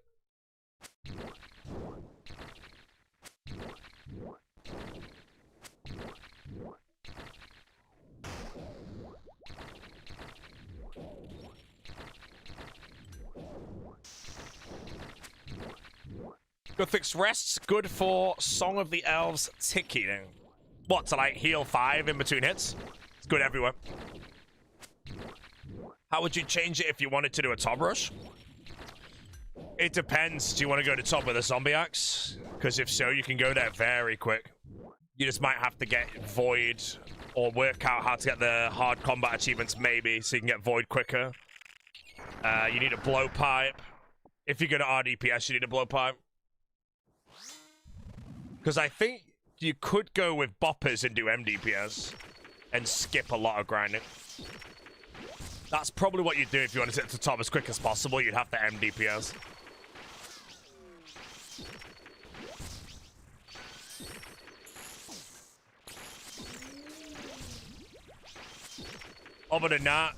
Good fixed rests, good for Song of the Elves ticking. What, to like heal 5 in between hits? It's good everywhere. How would you change it if you wanted to do a top rush? It depends. Do you want to go to top with a zombie axe? Because if so, you can go there very quick. You just might have to get Void or work out how to get the hard combat achievements maybe so you can get Void quicker. You need a blowpipe. If you're going to RDPS, you need a blowpipe. Because I think you could go with boppers and do MDPS and skip a lot of grinding. That's probably what you'd do if you wanted to get to the top as quick as possible. You'd have to MDPS. Other than that,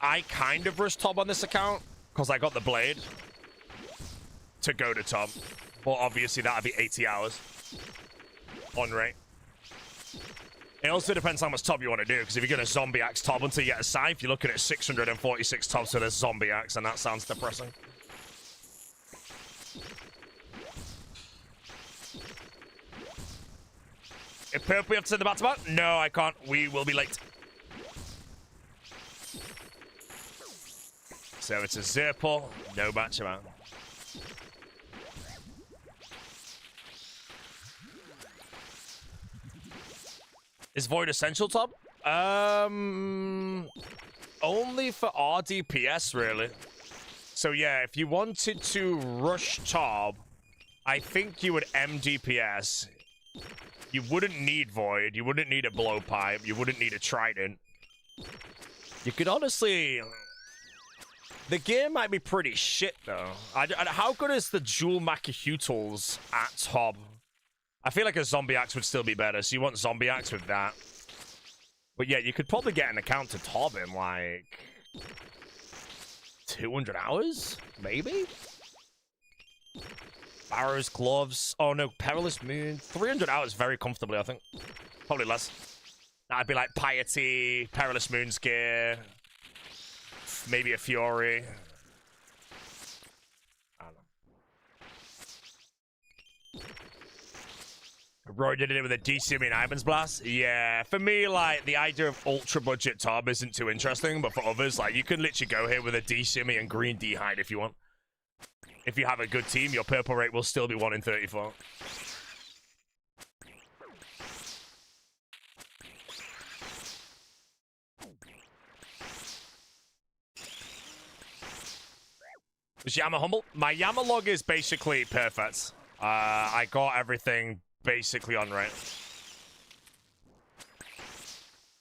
I kind of rushed top on this account because I got the blade to go to top. But obviously that'd be 80 hours on rate. It also depends how much top you want to do, because if you're going to zombie axe top until you get a scythe, you're looking at 646 tops with a zombie axe, and that sounds depressing. If Perp, we have to send the back-to-back? No, I can't. We will be late. So it's a Zerpal, no back-to-back. Is Void essential top? Only for RDPS, really. So yeah, if you wanted to rush top, I think you would MDPS. You wouldn't need Void. You wouldn't need a blowpipe. You wouldn't need a trident. You could honestly... The gear might be pretty shit, though. How good is the dual Makahutals at top? I feel like a zombie axe would still be better, so you want zombie axe with that. But yeah, you could probably get an account to top in like 200 hours, maybe? Barrows, gloves. Oh no, Perilous Moon. 300 hours very comfortably, I think. Probably less. That'd be like Piety, Perilous Moon's gear, maybe a Fury. Roy did it with a DCM in Ivan's Blast. Yeah, for me, like, the idea of ultra-budget top isn't too interesting, but for others, like, you can literally go here with a D-Simmy and green D-Hide if you want. If you have a good team, your purple rate will still be 1 in 34. Was Yama humble? My Yama log is basically perfect. I got everything basically on right.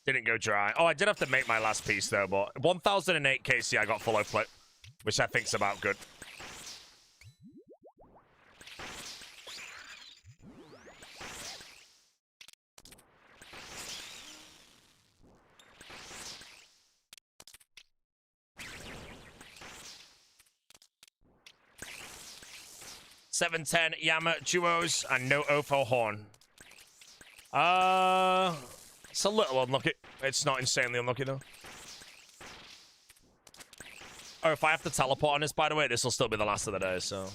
Didn't go dry. Oh, I did have to make my last piece though, but 1008 KC I got full outplay, which I think's about good. $710 Yama duos and no Ofo horn. It's a little unlucky. It's not insanely unlucky though. Oh, if I have to teleport on this, by the way, this will still be the last of the day, so.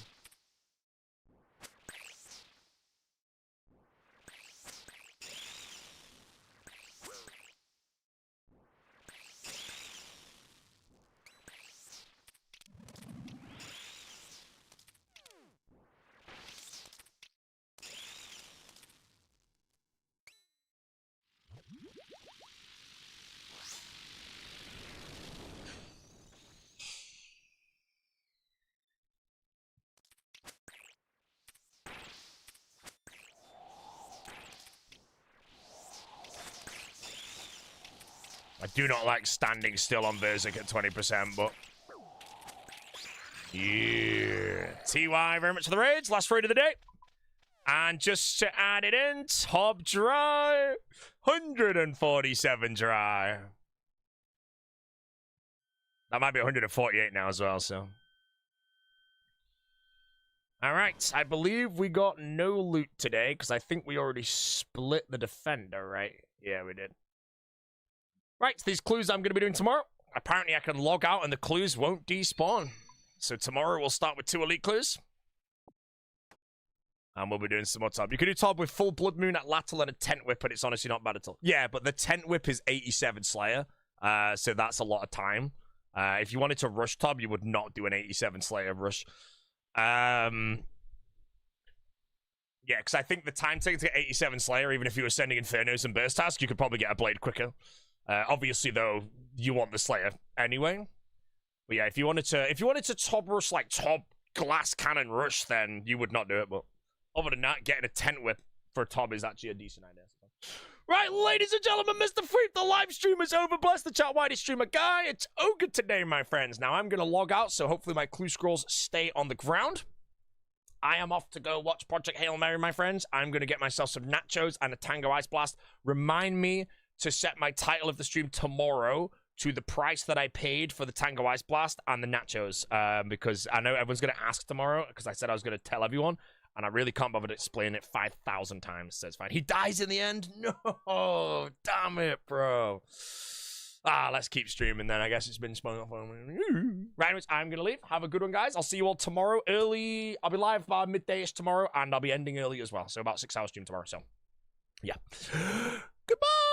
I do not like standing still on Verzik at 20%, but... Yeah. TY, very much for the raids. Last raid of the day. And just to add it in, top dry. 147 dry. That might be 148 now as well, so. All right, I believe we got no loot today, because I think we already split the defender, right? Yeah, we did. Right, so these clues I'm going to be doing tomorrow. Apparently, I can log out and the clues won't despawn. So tomorrow, we'll start with 2 elite clues. And we'll be doing some more top. You can do top with full blood moon at Lateral and a tent whip, but it's honestly not bad at all. Yeah, but the tent whip is 87 Slayer, so that's a lot of time. If you wanted to rush top, you would not do an 87 Slayer rush. Yeah, because I think the time taken to get 87 Slayer, even if you were sending Infernos and burst tasks, you could probably get a blade quicker. Obviously, though, you want the Slayer anyway. But yeah, if you wanted to top rush, like top glass cannon rush, then you would not do it. But other than that, getting a tent whip for a top is actually a decent idea. Right, ladies and gentlemen, Mr. Freak, the live stream is over. Bless the chat widest streamer guy. It's Ogre today, my friends. Now, I'm going to log out, so hopefully my clue scrolls stay on the ground. I am off to go watch Project Hail Mary, my friends. I'm going to get myself some nachos and a Tango Ice Blast. Remind me to set my title of the stream tomorrow to the price that I paid for the Tango Ice Blast and the nachos, because I know everyone's going to ask tomorrow, because I said I was going to tell everyone. And I really can't bother to explain it 5,000 times, so it's fine. He dies in the end? No! Damn it, bro. Let's keep streaming then. I guess it's been spun off. Right, anyways, I'm going to leave. Have a good one, guys. I'll see you all tomorrow early. I'll be live by midday-ish tomorrow, and I'll be ending early as well. So about 6 hours stream tomorrow, so yeah. Goodbye!